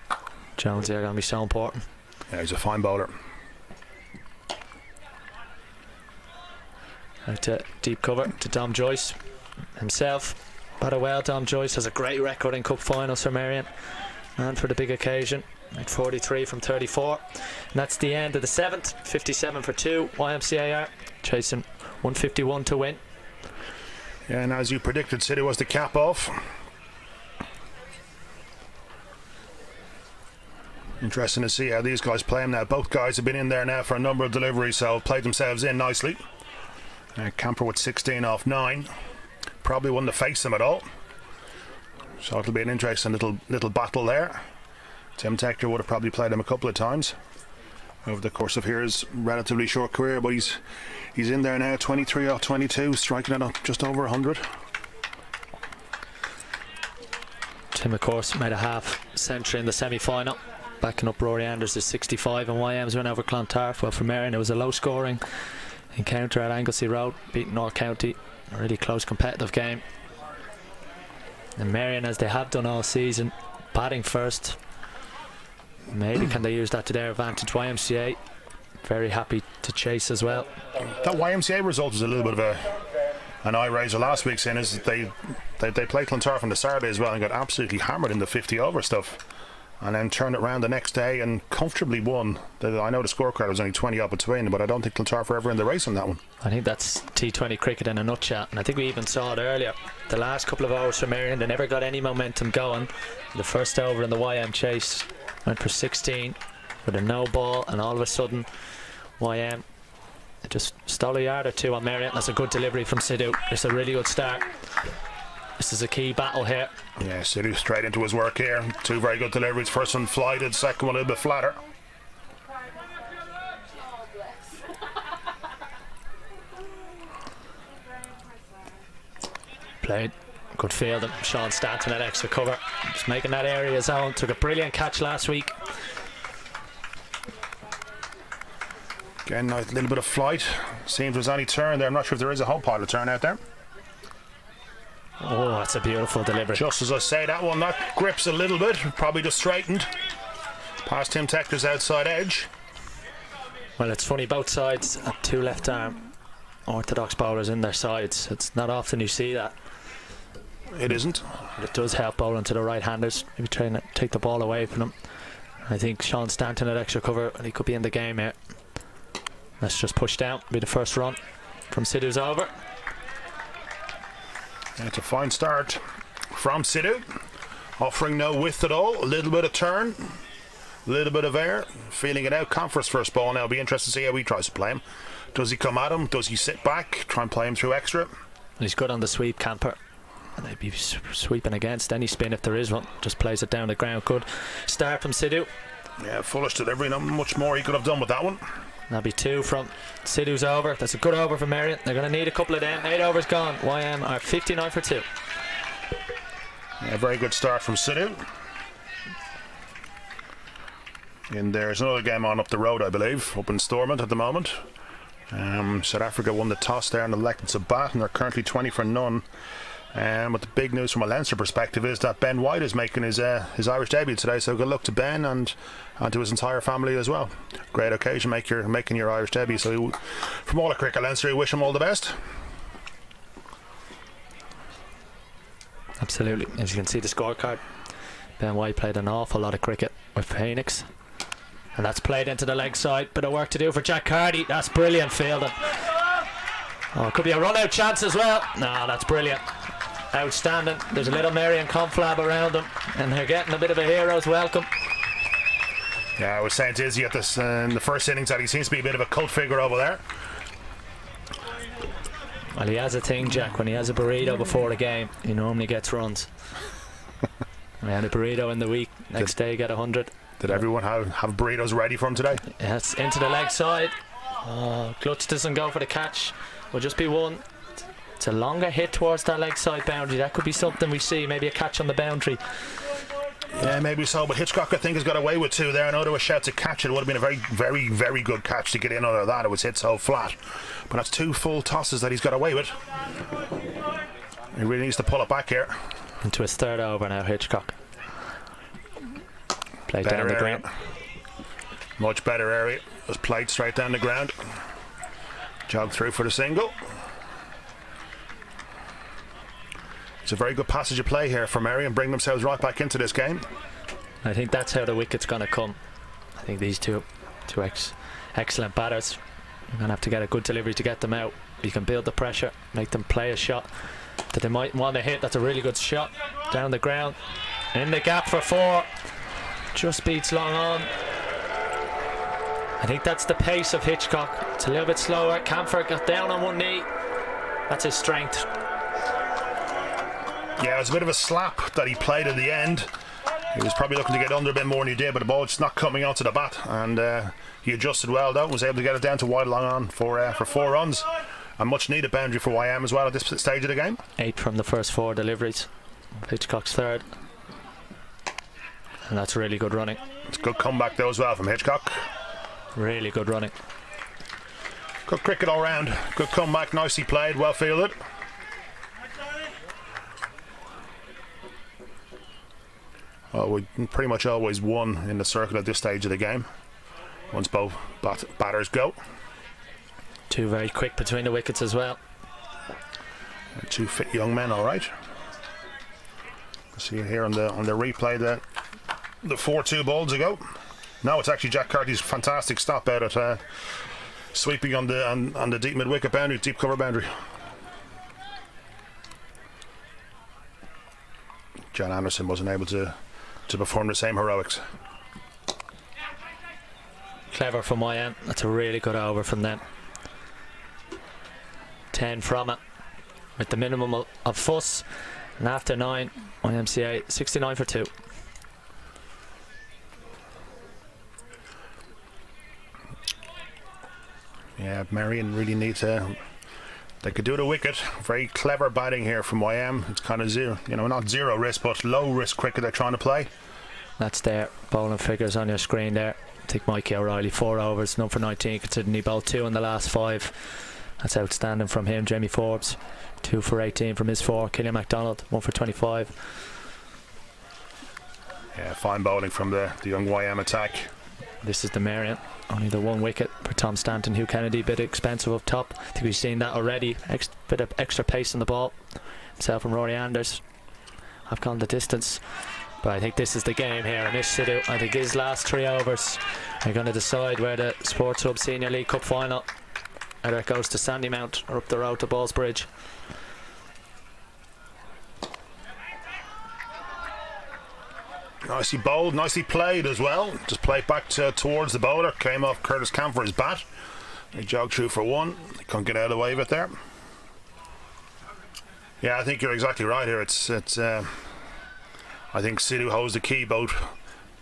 Speaker 3: Jones, are going to be so important.
Speaker 2: Yeah, he's a fine bowler.
Speaker 3: Out to deep cover to Dom Joyce himself. Batted well. Dom Joyce has a great record in cup finals for Merrion and for the big occasion. Made 43 from 34. And that's the end of the 7th. 57 for 2. YMCA are chasing 151 to win.
Speaker 2: Yeah, and as you predicted, Sidhu was the cap off. Interesting to see how these guys play him now. Both guys have been in there now for a number of deliveries, so played themselves in nicely. Camphor with 16 off 9. Probably wouldn't have faced them at all. So it'll be an interesting little battle there. Tim Tector would have probably played him a couple of times over the course of his relatively short career, but he's in there now, 23 off 22, striking at just over 100.
Speaker 3: Tim, of course, made a half century in the semi-final, backing up Rory Anders' 65, and YM's win over Clontarf. Well, for Merrion, it was a low-scoring encounter at Anglesey Road, beating North County. A really close, competitive game. And Merrion, as they have done all season, batting first. Maybe can they use that to their advantage? YMCA very happy to chase as well.
Speaker 2: That YMCA result was a little bit of an eye raiser last week, seeing as they played Clontarf on the Saturday as well and got absolutely hammered in the 50 over stuff, and then turned it around the next day and comfortably won. I know the scorecard was only 20 up between them, but I don't think Clontarf were ever in the race on that one.
Speaker 3: I think that's T20 cricket in a nutshell, and I think we even saw it earlier. The last couple of overs for Merrion, they never got any momentum going. The first over in the YM chase went for 16 with a no ball, and all of a sudden YM just stole a yard or two on Merrion. That's a good delivery from Sidhu. It's a really good start. This is a key battle here.
Speaker 2: Yeah, Sidhu straight into his work here. 2 very good deliveries. First one flighted, second one a little bit flatter.
Speaker 3: Played. Good field, and Sean Stanton at extra cover. Just making that area his own. Took a brilliant catch last week.
Speaker 2: Again, a little bit of flight. Seems there's any turn there. I'm not sure if there is a whole pile of turn out there.
Speaker 3: Oh, that's a beautiful delivery.
Speaker 2: Just as I say, that one, that grips a little bit. Probably just straightened. Past Tim Tector's outside edge.
Speaker 3: Well, it's funny, both sides have 2 left arm orthodox bowlers in their sides. It's not often you see that.
Speaker 2: It isn't.
Speaker 3: But it does help bowling to the right-handers, maybe trying to take the ball away from them. I think Sean Stanton at extra cover, and he could be in the game here. Let's just push down, be the first run from Sidhu's over.
Speaker 2: It's a fine start from Sidhu, offering no width at all. A little bit of turn, a little bit of air, feeling it out. Camphor's first ball now. It'll be interesting to see how he tries to play him. Does he come at him? Does he sit back, try and play him through extra?
Speaker 3: He's good on the sweep, Camphor. And they'd be sweeping against any spin if there is one. Just plays it down the ground. Good start from Sidhu.
Speaker 2: Yeah, foolish delivery. Not much more he could have done with that one.
Speaker 3: That'll be 2 from Sidhu's over. That's a good over for Merrion. They're going to need a couple of them. 8 overs gone. YM are 59 for 2.
Speaker 2: Yeah, very good start from Sidhu. And there's another game on up the road, I believe, up in Stormont at the moment. South Africa won the toss there and elected to bat, and they're currently 20 for none. But the big news from a Leinster perspective is that Ben White is making his Irish debut today, so good luck to Ben and to his entire family as well. Great occasion, making your Irish debut, so from all of cricket Leinster, we wish him all the best.
Speaker 3: Absolutely. As you can see the scorecard, Ben White played an awful lot of cricket with Phoenix, and that's played into the leg side. Bit of work to do for Jack Carty. That's brilliant fielding. Oh, it could be a run out chance as well. No, that's brilliant. Outstanding. There's a little Merrion conflab around them, and they're getting a bit of a hero's welcome.
Speaker 2: Yeah, I was saying to Izzy at this in the first innings that he seems to be a bit of a cult figure over there.
Speaker 3: Well, he has a thing, Jack. When he has a burrito before a game, he normally gets runs. We had a burrito in the week. Next day, get 100.
Speaker 2: Did everyone have burritos ready for him today?
Speaker 3: Yes, into the leg side. Clutch doesn't go for the catch. Will just be one. It's a longer hit towards that leg side boundary. That could be something we see. Maybe a catch on the boundary.
Speaker 2: Yeah, maybe so. But Hitchcock, I think, has got away with 2 there. I know there was shouts to catch it. It would have been a very, very, very good catch to get in under that. It was hit so flat. But that's 2 full tosses that he's got away with. He really needs to pull it back here.
Speaker 3: Into his 3rd over now, Hitchcock. Played down the ground.
Speaker 2: Much better area. Just played straight down the ground. Jogged through for the single. It's a very good passage of play here for Merrion, bring themselves right back into this game.
Speaker 3: I think that's how the wicket's going to come. I think these two excellent batters are going to have to get a good delivery to get them out. You can build the pressure, make them play a shot that they might want to hit. That's a really good shot down the ground, in the gap for 4. Just beats long on. I think that's the pace of Hitchcock. It's a little bit slower. Camphor got down on one knee. That's his strength.
Speaker 2: Yeah, it was a bit of a slap that he played at the end. He was probably looking to get under a bit more than he did, but the ball just not coming onto the bat, and he adjusted well though, was able to get it down to wide long on for 4 runs. A much needed boundary for YM as well at this stage of the game.
Speaker 3: 8 from the first 4 deliveries. Hitchcock's 3rd. And that's really good running.
Speaker 2: It's a good comeback though as well from Hitchcock.
Speaker 3: Really good running.
Speaker 2: Good cricket all round. Good comeback, nicely played, well fielded. Oh, we pretty much always won in the circle at this stage of the game once both batters go.
Speaker 3: 2 very quick between the wickets as well.
Speaker 2: 2 fit young men, all right. See it here on the replay that the 4-2 balls ago. No, it's actually Jack Carty's fantastic stop out at sweeping on the deep mid wicket boundary, deep cover boundary. John Anderson wasn't able to perform the same heroics.
Speaker 3: Clever from YM. That's a really good over from them. 10 from it with the minimum of fuss, and after 9 YMCA 69 for 2.
Speaker 2: Yeah, Merrion really needs they could do the wicket. Very clever batting here from YM. It's kind of zero, not zero risk, but low risk cricket they're trying to play.
Speaker 3: That's their bowling figures on your screen there. I think Mikey O'Reilly 4 overs, none for 19, considering he bowled 2 in the last 5. That's outstanding from him. Jamie Forbes 2 for 18 from his 4. Killian MacDonald 1 for 25.
Speaker 2: Yeah, fine bowling from the young YM attack.
Speaker 3: This is the Merrion. Only the 1 wicket for Tom Stanton, Hugh Kennedy, bit expensive up top. I think we've seen that already. Bit of extra pace on the ball. Himself and Rory Anders have gone the distance. But I think this is the game here. And this Sidhu, I think his last 3 overs are going to decide where the Sports Hub Senior League Cup final, either it goes to Sandymount or up the road to Ballsbridge.
Speaker 2: Nicely bowled, nicely played as well. Just played back towards the bowler. Came off Curtis Camphor's bat. They jogged through for 1. They couldn't get out of the way of it there. Yeah, I think you're exactly right here. It's I think Sidhu holds the key both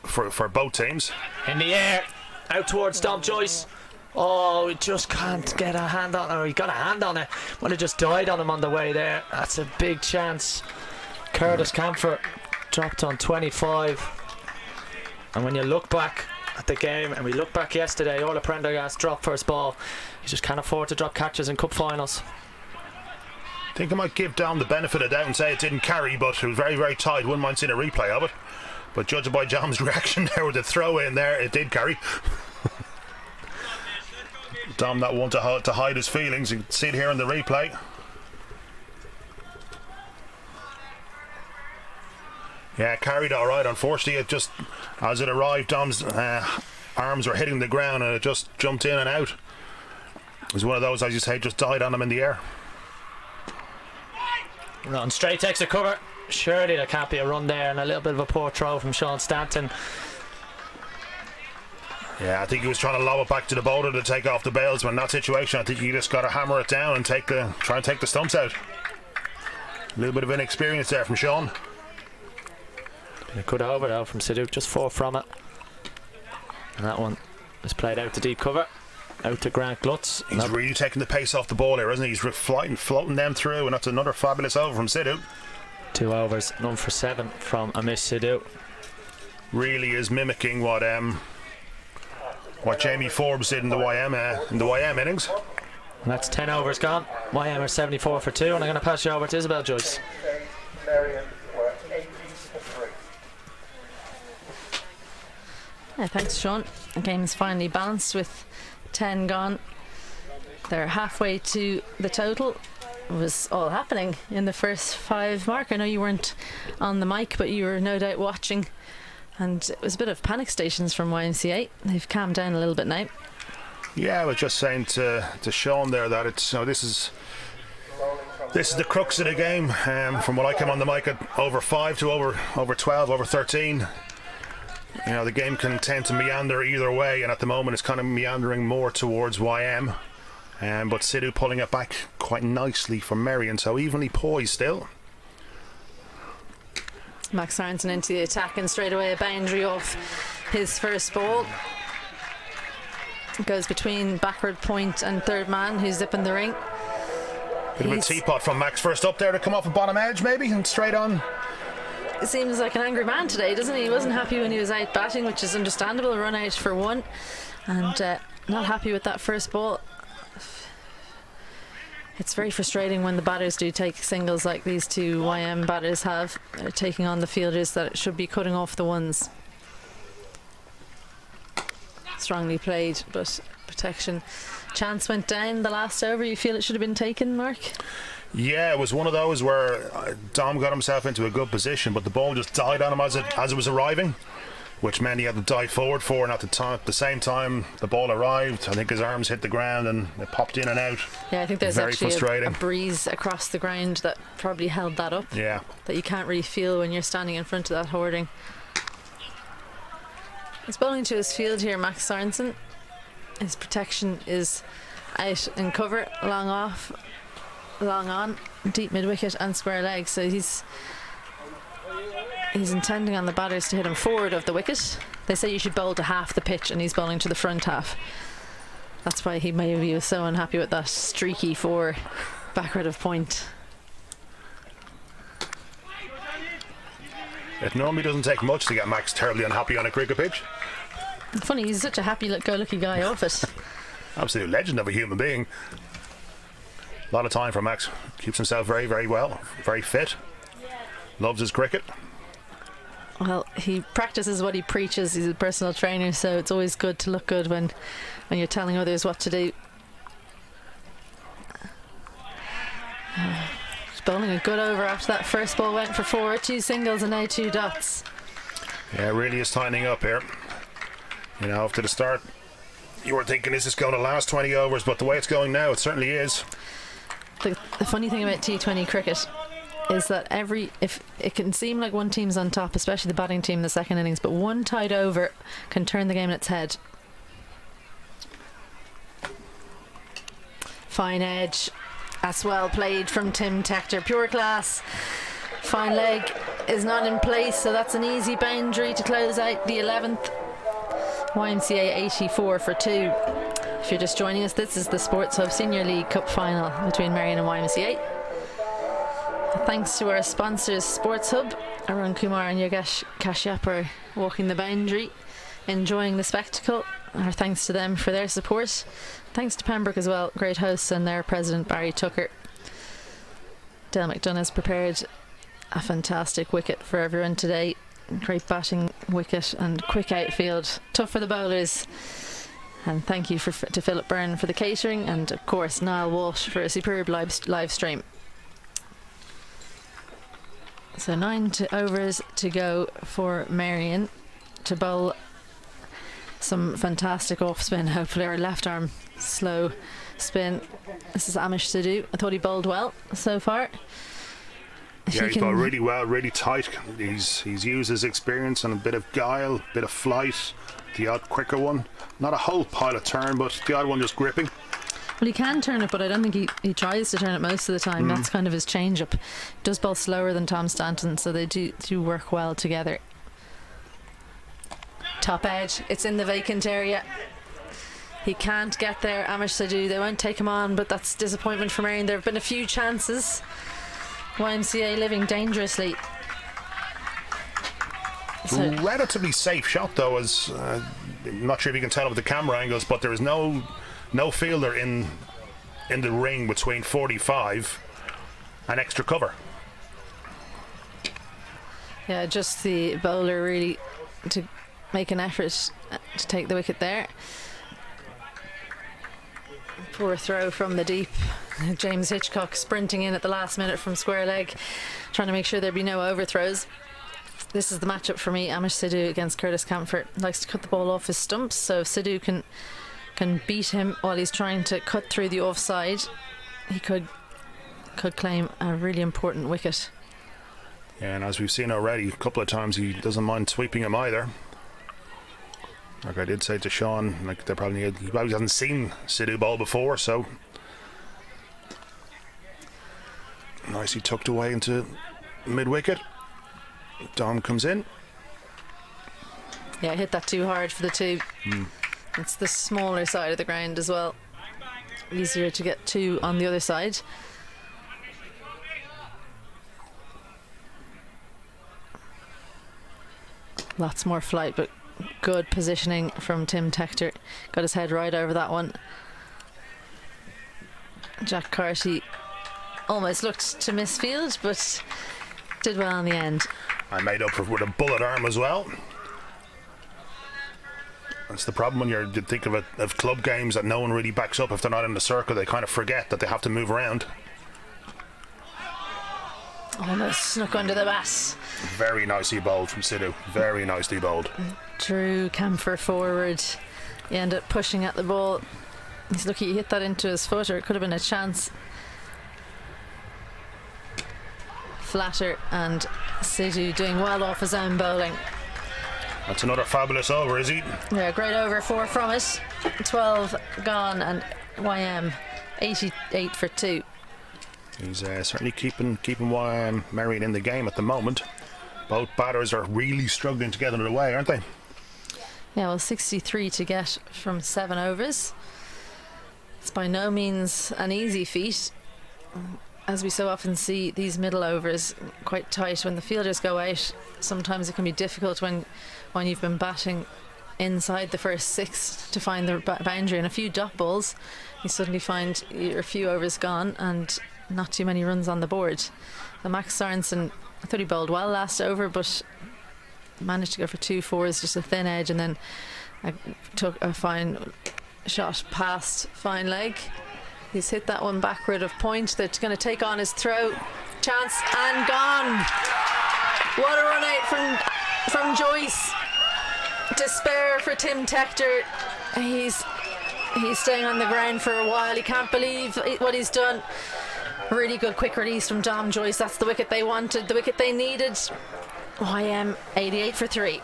Speaker 2: for both teams.
Speaker 3: In the air, out towards Dom Joyce. Oh, he just can't get a hand on it. Or he got a hand on it. Would have just died on him on the way there. That's a big chance. Curtis Camphor dropped on 25. And when you look back at the game, and we look back yesterday, Orla Prendergast dropped first ball. You just can't afford to drop catches in cup finals.
Speaker 2: I think I might give Dom the benefit of doubt and say it didn't carry, but it was very, very tight. Wouldn't mind seeing a replay of it. But judging by Dom's reaction there with the throw in there, it did carry. Dom not one to hide his feelings. You can see it here in the replay. Yeah, carried all right. Unfortunately, it just, as it arrived, Dom's arms were hitting the ground and it just jumped in and out. It was one of those, as you say, just died on him in the air.
Speaker 3: Run straight, takes a cover. Surely there can't be a run there, and a little bit of a poor throw from Sean Stanton.
Speaker 2: Yeah, I think he was trying to lob it back to the bowler to take off the bails, but in that situation I think you just got to hammer it down and try and take the stumps out. A little bit of inexperience there from Sean.
Speaker 3: Been a good over though from Sidhu, just 4 from it. And that one is played out to deep cover, out to Grant Glutz.
Speaker 2: He's really taking the pace off the ball here, isn't he? He's floating them through, and that's another fabulous over from Sidhu.
Speaker 3: 2 overs, none for 7 from Amish Sidhu.
Speaker 2: Really is mimicking what Jamie Forbes did in the YM innings.
Speaker 3: And that's 10 overs gone. YM are 74 for 2, and I'm going to pass you over to Isabel Joyce.
Speaker 5: Merrion were 80 for 3.
Speaker 1: Yeah, thanks, Sean. The game is finally balanced with 10 gone. They're halfway to the total. It was all happening in the first 5 mark. I know you weren't on the mic, but you were no doubt watching. And it was a bit of panic stations from YMCA. They've calmed down a little bit now.
Speaker 2: Yeah, I was just saying to Sean there that it's this is the crux of the game. From when I came on the mic at over 5 to over 12, over 13. The game can tend to meander either way, and at the moment it's kind of meandering more towards YM. But Sidhu pulling it back quite nicely for Merrion, so evenly poised still.
Speaker 1: Max Sorensen into the attack, and straight away a boundary off his first ball. It goes between backward point and third man, who's zipping the ring.
Speaker 2: Bit of a teapot from Max first up there to come off a bottom edge maybe, and straight on.
Speaker 1: It seems like an angry man today, doesn't he? He wasn't happy when he was out batting, which is understandable. A run out for 1, and not happy with that first ball. It's very frustrating when the batters do take singles like these 2 YM batters have. They're taking on the fielders that should be cutting off the ones. Strongly played, but protection. Chance went down the last over. You feel it should have been taken, Mark?
Speaker 2: Yeah, it was one of those where Dom got himself into a good position, but the ball just died on him as it was arriving, which meant he had to dive forward for, and at the same time the ball arrived, I think his arms hit the ground and it popped in and out.
Speaker 1: Yeah, I think there's
Speaker 2: very
Speaker 1: actually
Speaker 2: frustrating.
Speaker 1: a breeze across the ground that probably held that up.
Speaker 2: Yeah.
Speaker 1: That you can't really feel when you're standing in front of that hoarding. He's bowling to his field here, Max Sorensen. His protection is out in cover, long off, long on, deep mid-wicket and square leg, so he's intending on the batters to hit him forward of the wicket. They say you should bowl to half the pitch, and he's bowling to the front half. That's why he was so unhappy with that streaky 4 backward of point.
Speaker 2: It normally doesn't take much to get Max terribly unhappy on a cricket pitch.
Speaker 1: Funny, he's such a happy-go-lucky guy off it.
Speaker 2: Absolute legend of a human being. A lot of time for Max. Keeps himself very, very well. Very fit. Loves his cricket.
Speaker 1: Well, he practices what he preaches. He's a personal trainer, so it's always good to look good when you're telling others what to do. He's bowling a good over after that first ball went for 4, 2 singles and now 2 dots.
Speaker 2: Yeah, really is tightening up here. After the start, you were thinking, is this going to last 20 overs? But the way it's going now, it certainly is.
Speaker 1: The funny thing about T20 cricket is that if it can seem like one team's on top, especially the batting team in the second innings, but one tied over can turn the game on its head. Fine edge. That's well played from Tim Tector. Pure class. Fine leg is not in place, so that's an easy boundary to close out the 11th. YMCA 84 for 2. If you're just joining us, this is the Sports Hub Senior League Cup final between Merrion and YMCA. Thanks to our sponsors, Sports Hub. Arun Kumar and Yogesh Kashyap are walking the boundary, enjoying the spectacle. Our thanks to them for their support. Thanks to Pembroke as well, great hosts, and their president Barry Tucker. Dale McDonough has prepared a fantastic wicket for everyone today. Great batting wicket and quick outfield. Tough for the bowlers. And thank you to Philip Byrne for the catering, and of course Niall Walsh for a superb live stream. So 9 overs to go for Merrion to bowl some fantastic off spin, hopefully, or left arm slow spin. This is Amish Sidhu. I thought he bowled well so far.
Speaker 2: Yeah, he's bowled really well, really tight. He's used his experience and a bit of guile, bit of flight, the odd quicker one. Not a whole pile of turn, but the odd one just gripping.
Speaker 1: Well, he can turn it, but I don't think he tries to turn it most of the time. That's kind of his change-up. Does bowl slower than Tom Stanton, so they do work well together. Top edge, it's in the vacant area. He can't get there, Amish Sadu. They won't take him on, but that's disappointment for Merrion. There have been a few chances. YMCA living dangerously. So,
Speaker 2: Relatively safe shot, though, as I'm not sure if you can tell with the camera angles, but there is no fielder in the ring between 45 and extra cover.
Speaker 1: yeah, just the bowler really to make an effort to take the wicket there. Poor throw from the deep. James Hitchcock sprinting in at the last minute from square leg, trying to make sure there'd be no overthrows. This is the matchup for me. Amish Sidhu against Curtis Camphor. Likes to cut the ball off his stumps, so if Sidhu can beat him while he's trying to cut through the offside, he could claim a really important wicket.
Speaker 2: Yeah, and as we've seen already a couple of times, he doesn't mind sweeping him either. Like I did say to Sean, like he probably hasn't seen Sidhu bowl before, so nicely tucked away into mid wicket. Dom comes in.
Speaker 1: Yeah, hit that too hard for the two. It's the smaller side of the ground as well. Easier to get two on the other side. Lots more flight, but good positioning from Tim Tector. Got his head right over that one. Jack Carty almost looked to misfield, but did well in the end.
Speaker 2: I made up for with a bullet arm as well. That's the problem when you think of club games that no one really backs up. If they're not in the circle, they kind of forget that they have to move around.
Speaker 1: Almost snuck under the bat.
Speaker 2: Very nicely bowled from Sidhu. Very nicely bowled.
Speaker 1: Drew Camphor forward. He ended up pushing at the ball. He's lucky he hit that into his foot, or it could have been a chance. Flatter and Sidhu doing well off his own bowling.
Speaker 2: That's another fabulous over, is he?
Speaker 1: Yeah, great over, 4 from it. 12 gone, and YM 88 for 2.
Speaker 2: He's certainly keeping Merrion in the game at the moment. Both batters are really struggling to get under the way, aren't they?
Speaker 1: Yeah, well, 63 to get from 7 overs. It's by no means an easy feat. As we so often see, these middle overs quite tight. When the fielders go out, sometimes it can be difficult when you've been batting inside the first 6 to find the boundary. And a few dot balls, you suddenly find you're a few overs gone and not too many runs on the board. The Max Sorensen, I thought he bowled well last over, but managed to go for 2 fours, just a thin edge, and then I took a fine shot past fine leg. He's hit that one backward of point. That's going to take on his throw. Chance and gone. What a run out from Joyce. Despair for Tim Tector. He's staying on the ground for a while. He can't believe what he's done. Really good quick release from Dom Joyce. That's the wicket they wanted, the wicket they needed. YM 88 for 3.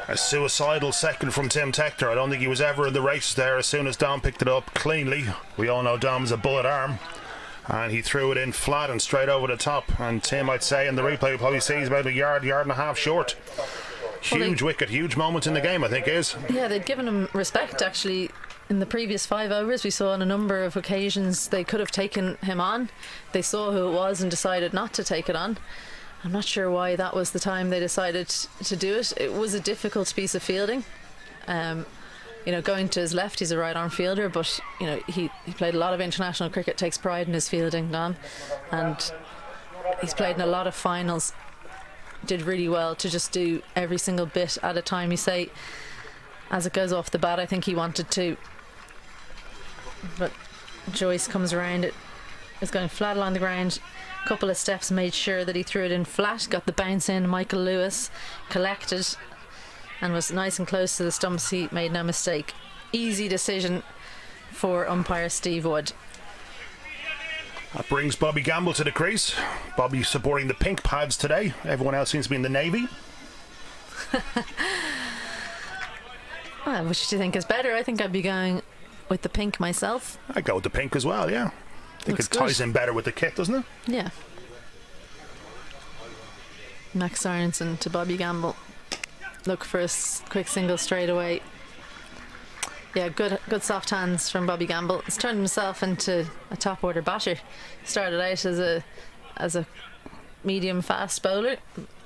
Speaker 2: A suicidal second from Tim Tector. I don't think he was ever in the race there as soon as Dom picked it up cleanly. We all know Dom's a bullet arm, and he threw it in flat and straight over the top. And Tim, I'd say in the replay, probably sees about a yard and a half short. Huge wicket, huge moment in the game, I think is. Yeah,
Speaker 1: they'd given him respect actually. In the previous 5 overs, we saw on a number of occasions they could have taken him on. They saw who it was and decided not to take it on. I'm not sure why that was the time they decided to do it. It was a difficult piece of fielding. Going to his left, he's a right arm fielder, but he played a lot of international cricket, takes pride in his fielding, Don, and he's played in a lot of finals. Did really well to just do every single bit at a time. You say, as it goes off the bat, I think he wanted to, but Joyce comes around it. It's going flat along the ground. Couple of steps, made sure that he threw it in flat, got the bounce in. Michael Lewis collected and was nice and close to the stumps. He made no mistake. Easy decision for umpire Steve Wood.
Speaker 2: That brings Bobby Gamble to the crease. Bobby supporting the pink pads today. Everyone else seems to be in the navy.
Speaker 1: Well, which do you think is better? I think I'd be going with the pink myself.
Speaker 2: I'd go with the pink as well, yeah. I think
Speaker 1: Looks
Speaker 2: it ties in better with the kit, doesn't it?
Speaker 1: Yeah. Max Sorensen to Bobby Gamble. Look for a quick single straight away. Yeah, good soft hands from Bobby Gamble. He's turned himself into a top order batter. Started out as a medium fast bowler,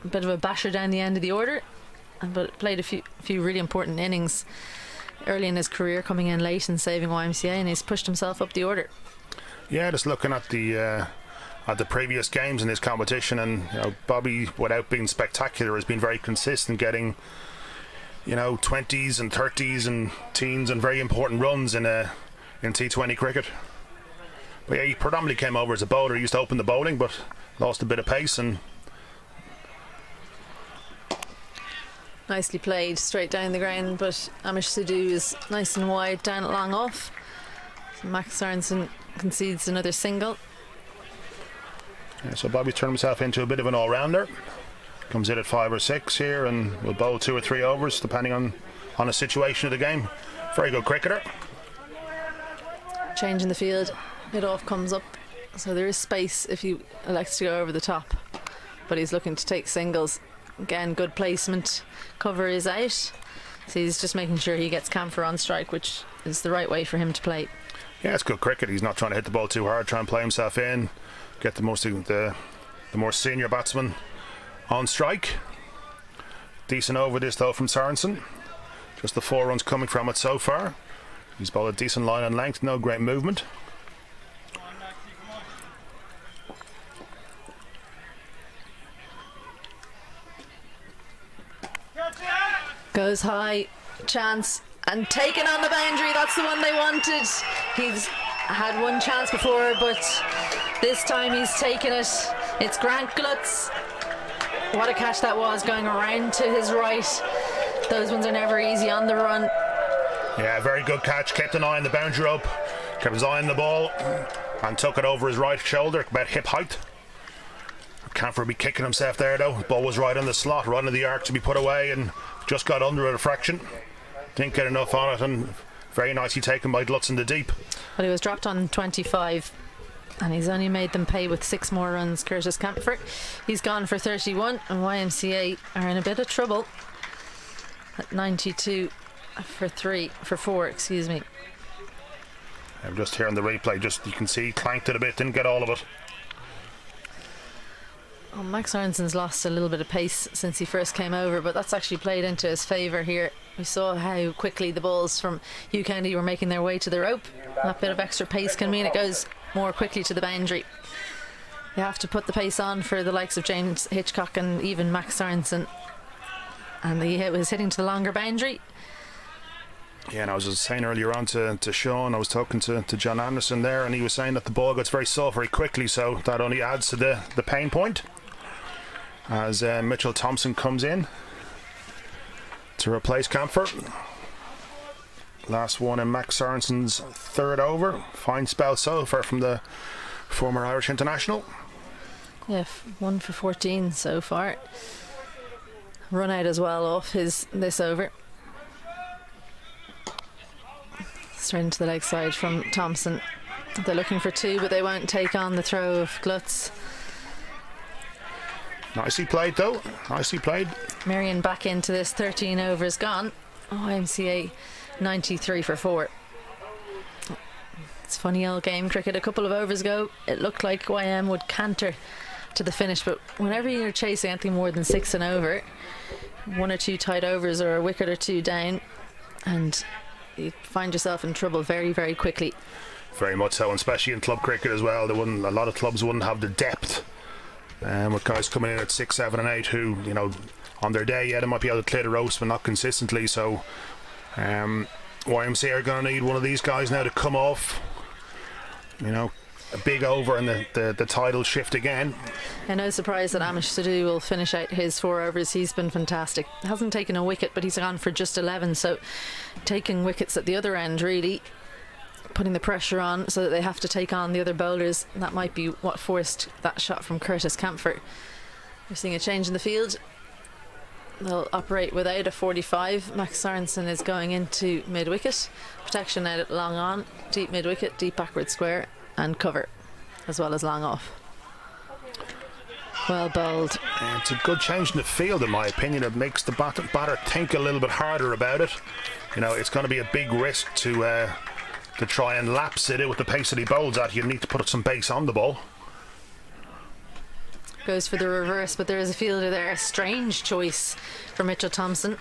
Speaker 1: a bit of a basher down the end of the order, but played a few really important innings early in his career, coming in late and saving YMCA, and he's pushed himself up the order.
Speaker 2: Yeah, just looking at the previous games in this competition, and Bobby, without being spectacular, has been very consistent, getting 20s and 30s and teens and very important runs in T20 cricket. But yeah, he predominantly came over as a bowler. He used to open the bowling, but lost a bit of pace. And
Speaker 1: nicely played straight down the ground, but Amish Sidhu is nice and wide down at long off. So Max Sorensen concedes another single.
Speaker 2: Yeah, so Bobby's turned himself into a bit of an all-rounder. Comes in at 5 or 6 here and will bowl 2 or 3 overs depending on the situation of the game. Very good cricketer.
Speaker 1: Change in the field, mid-off comes up, so there is space if he elects to go over the top, but he's looking to take singles. Again, good placement, cover is out, so he's just making sure he gets camphor on strike, which is the right way for him to play.
Speaker 2: Yeah, it's good cricket. He's not trying to hit the ball too hard, trying to play himself in, get the more senior batsman on strike. Decent over this though from Sorensen. Just the 4 runs coming from it so far. He's bowled a decent line and length, no great movement.
Speaker 1: Goes high, chance, and taken on the boundary. That's the one they wanted. He's had one chance before, but this time he's taken it. It's Grant Glutz. What a catch that was, going around to his right. Those ones are never easy on the run.
Speaker 2: Yeah, very good catch. Kept an eye on the boundary rope, kept his eye on the ball, and took it over his right shoulder, about hip height. Camphor be kicking himself there though. The ball was right on the slot, right on the arc to be put away, and just got under it a fraction. Didn't get enough on it, and very nicely taken by Glutz in the deep.
Speaker 1: But he was dropped on 25, and he's only made them pay with 6 more runs. Curtis Camphor, he's gone for 31, and YMCA are in a bit of trouble at 92 for 4, excuse me.
Speaker 2: I'm just hearing the replay, just you can see clanked it a bit, didn't get all of it.
Speaker 1: Well, Max Sorensen's lost a little bit of pace since he first came over, but that's actually played into his favour here. We saw how quickly the balls from Hugh Kennedy were making their way to the rope. That bit of extra pace can mean it goes more quickly to the boundary. You have to put the pace on for the likes of James Hitchcock and even Max Sorensen. And he was hitting to the longer boundary.
Speaker 2: Yeah, and I was just saying earlier on to Sean, I was talking to John Anderson there, and he was saying that the ball gets very soft very quickly, so that only adds to the pain point. As Mitchell Thompson comes in to replace Camphor. Last one in Max Sorensen's 3rd over. Fine spell so far from the former Irish international. Yeah,
Speaker 1: 1 for 14 so far. Run out as well off this over. Straight into the leg side from Thompson. They're looking for 2, but they won't take on the throw of Glutz.
Speaker 2: Nicely played though, nicely played.
Speaker 1: Merrion back into this, 13 overs gone. YMCA 93 for 4. It's a funny old game cricket. A couple of overs ago it looked like YM would canter to the finish, but whenever you're chasing anything more than 6 and over, 1 or 2 tight overs or a wicket or 2 down, and you find yourself in trouble very, very quickly.
Speaker 2: Very much so, and especially in club cricket as well. A lot of clubs wouldn't have the depth. With guys coming in at 6, 7 and 8 who, on their day, they might be able to clear the ropes, but not consistently. So YMCA are going to need one of these guys now to come off, a big over and the tidal shift again.
Speaker 1: And no surprise that Amish Sidhu will finish out his 4 overs. He's been fantastic. Hasn't taken a wicket, but he's gone for just 11. So taking wickets at the other end, really putting the pressure on so that they have to take on the other bowlers. That might be what forced that shot from Curtis Camphor. We're seeing a change in the field. They'll operate without a 45. Max Sorensen is going into mid-wicket. Protection out at long on, deep mid-wicket, deep backward square, and cover, as well as long off. Well bowled.
Speaker 2: It's a good change in the field, in my opinion. It makes the batter think a little bit harder about it. You know, it's going to be a big risk to try and lapse it with the pace that he bowls at. You need to put some base on the ball.
Speaker 1: Goes for the reverse, but there is a fielder there. A strange choice for Mitchell Thompson.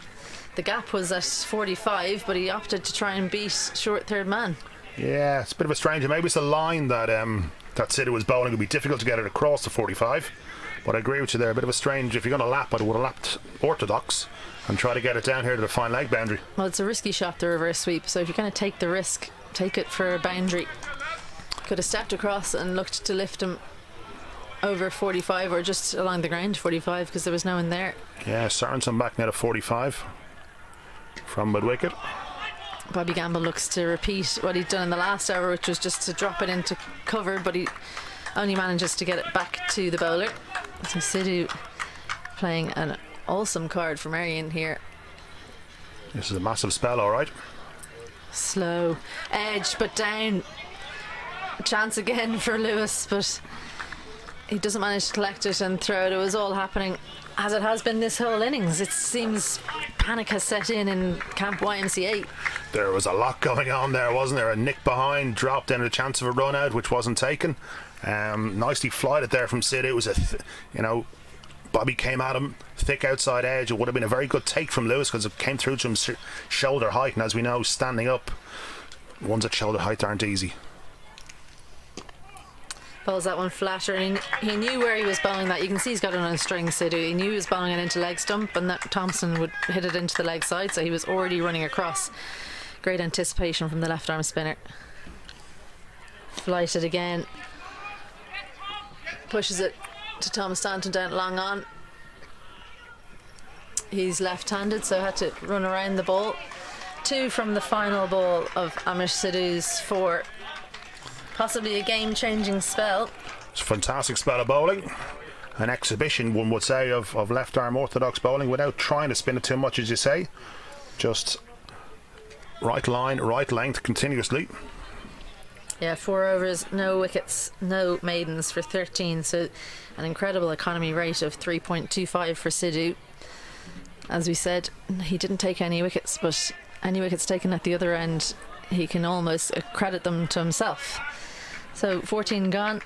Speaker 1: The gap was at 45, but he opted to try and beat short third man.
Speaker 2: Yeah, it's a bit of a strange. Maybe it's the line that Sidhu was bowling. It would be difficult to get it across the 45. But I agree with you there. A bit of a strange. If you're going to lap, I would have lapped orthodox and try to get it down here to the fine leg boundary.
Speaker 1: Well, it's a risky shot, the reverse sweep. So if you're going to take the risk, take it for a boundary. Could have stepped across and looked to lift him over 45 or just along the ground 45 because there was no one there.
Speaker 2: Yeah, Sorensen back now to 45 from mid-wicket.
Speaker 1: Bobby Gamble looks to repeat what he'd done in the last hour, which was just to drop it into cover, but he only manages to get it back to the bowler. So Sidhu playing an awesome card for Merrion here.
Speaker 2: This is a massive spell, alright.
Speaker 1: Slow edge, but down. A chance again for Lewis, but he doesn't manage to collect it and throw it. It was all happening as it has been this whole innings. It seems panic has set in Camp YMCA.
Speaker 2: There was a lot going on there, wasn't there? A nick behind, dropped in, a chance of a run out, which wasn't taken. Nicely flighted there from Sid. It was Bobby came at him, thick outside edge. It would have been a very good take from Lewis because it came through to him shoulder height, and as we know, standing up, ones at shoulder height aren't easy.
Speaker 1: Bowls that one flatter, and he knew where he was bowling that. You can see he's got it on a string, Sidhu. He knew he was bowling it into leg stump, and that Thompson would hit it into the leg side, so he was already running across. Great anticipation from the left arm spinner. Flighted again. Pushes it to Tom Stanton down long on. He's left-handed, so had to run around the ball. 2 from the final ball of Amish Sidhu's 4. Possibly a game-changing spell.
Speaker 2: It's a fantastic spell of bowling. An exhibition, one would say, of left-arm orthodox bowling without trying to spin it too much, as you say. Just right line, right length, continuously.
Speaker 1: Yeah, 4 overs, no wickets, no maidens for 13. So an incredible economy rate of 3.25 for Sidhu. As we said, he didn't take any wickets, but any wickets taken at the other end, he can almost credit them to himself. So 14 gone.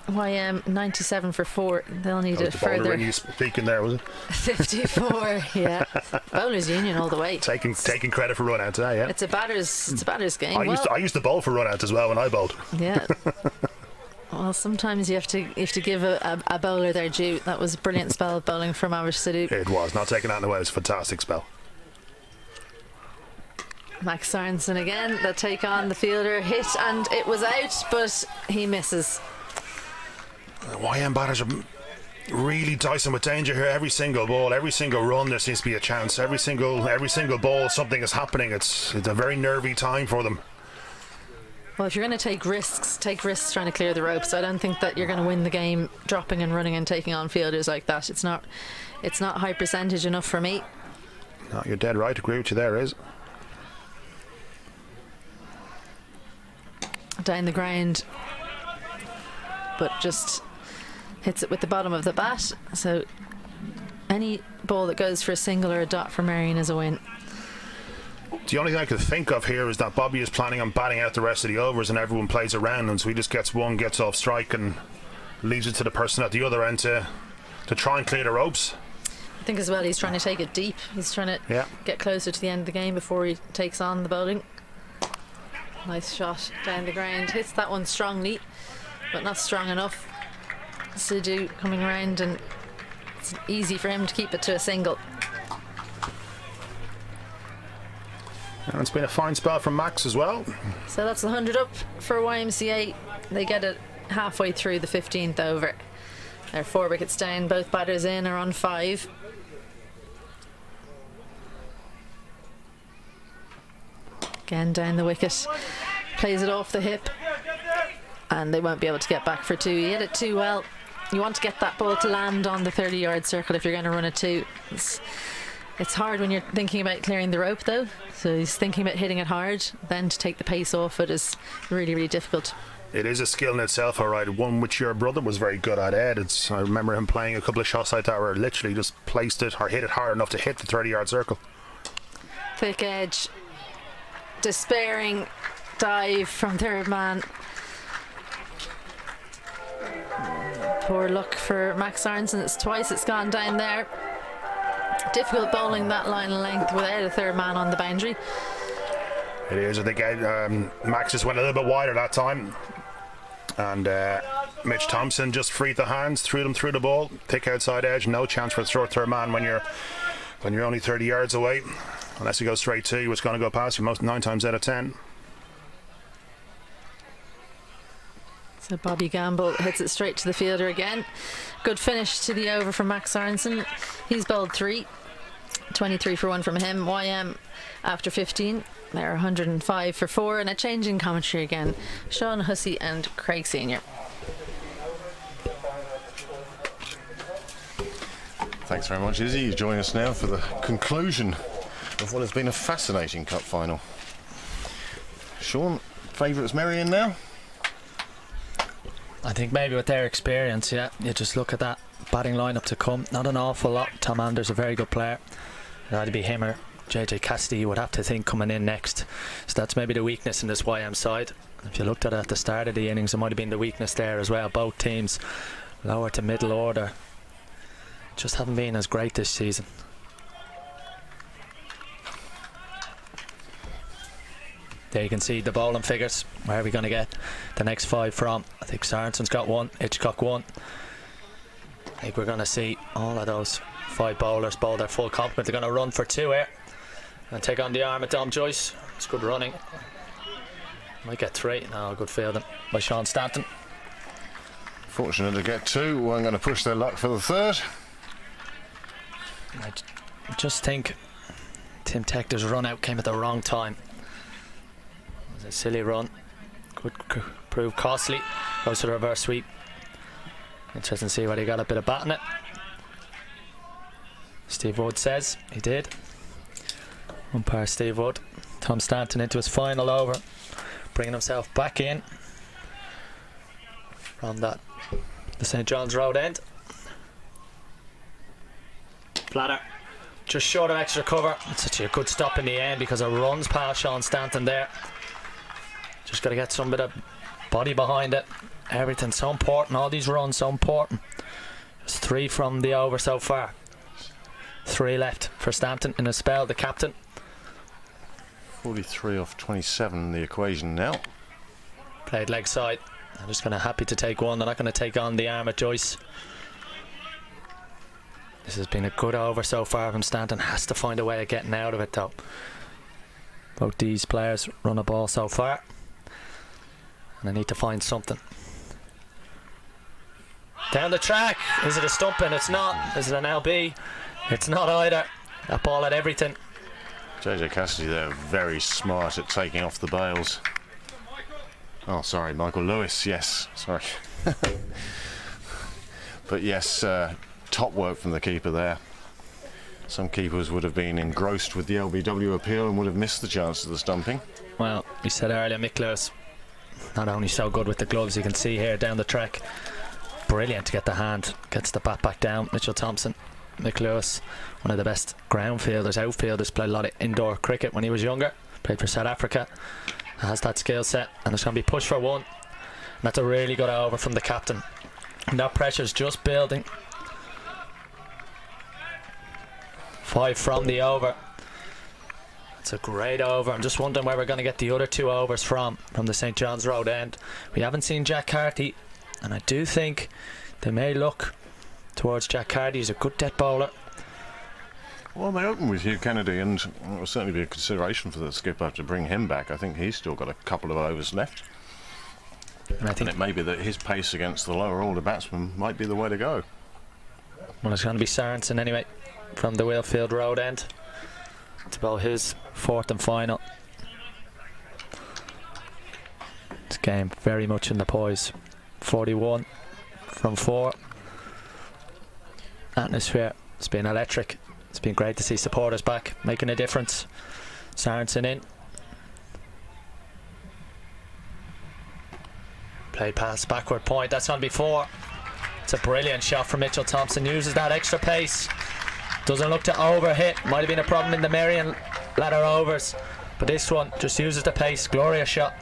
Speaker 1: YM 97 for 4. They'll need a further.
Speaker 2: You speaking there, was it?
Speaker 1: 54. Yeah, bowlers union all the way.
Speaker 2: Taking credit for run out today. Yeah,
Speaker 1: it's a batter's game.
Speaker 2: I used to bowl for run out as well when I bowled.
Speaker 1: Yeah. Well, sometimes you have to give a bowler their due. That was a brilliant spell of bowling from Amish Sidhu.
Speaker 2: It was, not taking that away. It was a fantastic spell.
Speaker 1: Max Sorensen again. They take on the fielder, hit, and it was out, but he misses.
Speaker 2: The YM batters are really dicing with danger here. Every single ball, every single run, there seems to be a chance. Every single ball, something is happening. It's a very nervy time for them.
Speaker 1: Well, if you're going to take risks trying to clear the ropes. I don't think that you're going to win the game dropping and running and taking on fielders like that. It's not high percentage enough for me.
Speaker 2: No, you're dead right. Agree with you there, is.
Speaker 1: Down the ground, but just hits it with the bottom of the bat. So any ball that goes for a single or a dot for Merrion is a win.
Speaker 2: The only thing I could think of here is that Bobby is planning on batting out the rest of the overs and everyone plays around him, so he just gets off strike and leaves it to the person at the other end to try and clear the ropes.
Speaker 1: I think as well he's trying to take it deep. He's trying to get closer to the end of the game before he takes on the bowling. Nice shot down the ground. Hits that one strongly, but not strong enough. Sidhu coming around, and it's easy for him to keep it to a single.
Speaker 2: And it's been a fine spell from Max as well.
Speaker 1: So that's 100 up for YMCA. They get it halfway through the 15th over. They're 4 wickets down. Both batters in are on 5. Again down the wicket, plays it off the hip, and they won't be able to get back for 2. He hit it too well. You want to get that ball to land on the 30-yard circle if you're going to run it too. It's hard when you're thinking about clearing the rope though. So he's thinking about hitting it hard. Then to take the pace off it is really, really difficult.
Speaker 2: It is a skill in itself, all right. One which your brother was very good at, Ed. I remember him playing a couple of shots like that where literally just placed it or hit it hard enough to hit the 30-yard circle.
Speaker 1: Thick edge, despairing dive from third man. Poor luck for Max Aronson. It's twice it's gone down there. Difficult bowling that line of length without a third man on the boundary.
Speaker 2: It is. I think Max just went a little bit wider that time. And Mitch Thompson just freed the hands, threw them through the ball. Thick outside edge, no chance for a short third man when you're only 30 yards away. Unless you go straight to you, it's going to go past you 9 times out of 10.
Speaker 1: So Bobby Gamble hits it straight to the fielder again. Good finish to the over from Max Aronson. He's bowled 3. 23 for 1 from him. YM after 15. They're 105 for 4. And a change in commentary again. Sean Hussey and Craig Senior.
Speaker 4: Thanks very much, Izzy. You join us now for the conclusion of what has been a fascinating cup final. Sean, favourites Merrion now?
Speaker 3: I think maybe with their experience, yeah, you just look at that batting lineup to come. Not an awful lot. Tom Anders a very good player. It had to be him or JJ Cassidy, you would have to think, coming in next. So that's maybe the weakness in this YM side. If you looked at it at the start of the innings, it might have been the weakness there as well. Both teams, lower to middle order, just haven't been as great this season. There you can see the bowling figures. Where are we going to get the next 5 from? I think Sarenson's got 1, Hitchcock 1. I think we're going to see all of those 5 bowlers bowl their full complement. They're going to run for 2 here and take on the arm at Dom Joyce. It's good running. Might get 3. No, good fielding by Sean Stanton.
Speaker 4: Fortunate to get 2. We're going to push their luck for the 3rd.
Speaker 3: I just think Tim Tector's run out came at the wrong time. It was a silly run. Could prove costly. Goes to the reverse sweep. Interesting to see whether he got a bit of bat in it. Steve Wood says he did. Umpire Steve Wood. Tom Stanton into his final over, bringing himself back in from the St John's Road end. Platter just short of extra cover. It's such a good stop in the end because it runs past Sean Stanton there. Just got to get some bit of body behind it. Everything's so important. All these runs so important. There's 3 from the over so far. 3 left for Stanton in a spell, the captain.
Speaker 4: 43 off 27 the equation now.
Speaker 3: Played leg side. I'm just happy to take 1. They're not going to take on the arm at Joyce. This has been a good over so far from Stanton. Has to find a way of getting out of it though. Both these players run a ball so far, and I need to find something. Down the track. Is it a stumping? It's not. Is it an LB? It's not either. That ball had everything.
Speaker 4: JJ Cassidy there, very smart at taking off the bails. Oh, sorry, Michael Lewis. Yes, sorry. But yes, top work from the keeper there. Some keepers would have been engrossed with the LBW appeal and would have missed the chance of the stumping.
Speaker 3: Well, we said earlier, Mick Lewis not only so good with the gloves, you can see here down the track, brilliant to get the hand, gets the bat back down. Mitchell Thompson, Mick Lewis, one of the best ground fielders, outfielders, played a lot of indoor cricket when he was younger, played for South Africa, has that skill set, and it's going to be pushed for 1. And that's a really good over from the captain, and that pressure's just building. 5 from the over. It's a great over. I'm just wondering where we're going to get the other 2 overs from the St John's Road end. We haven't seen Jack Carty, and I do think they may look towards Jack Carty. He's a good dead bowler.
Speaker 4: Well, they opened with Hugh Kennedy, and it will certainly be a consideration for the skipper to bring him back. I think he's still got a couple of overs left.
Speaker 3: And I think
Speaker 4: it may be that his pace against the lower order batsmen might be the way to go.
Speaker 3: Well, it's going to be Sorensen anyway from the Wheelfield Road end. It's about his 4th and final. This game very much in the poise. 41 from 4. atmosphere. It's been electric. It's been great to see supporters back, making a difference. Sorensen in. Played pass, backward point. That's on before. It's a brilliant shot from Mitchell Thompson. Uses that extra pace. Doesn't look to overhit. Might have been a problem in the Merrion ladder overs. But this one just uses the pace. Glorious shot.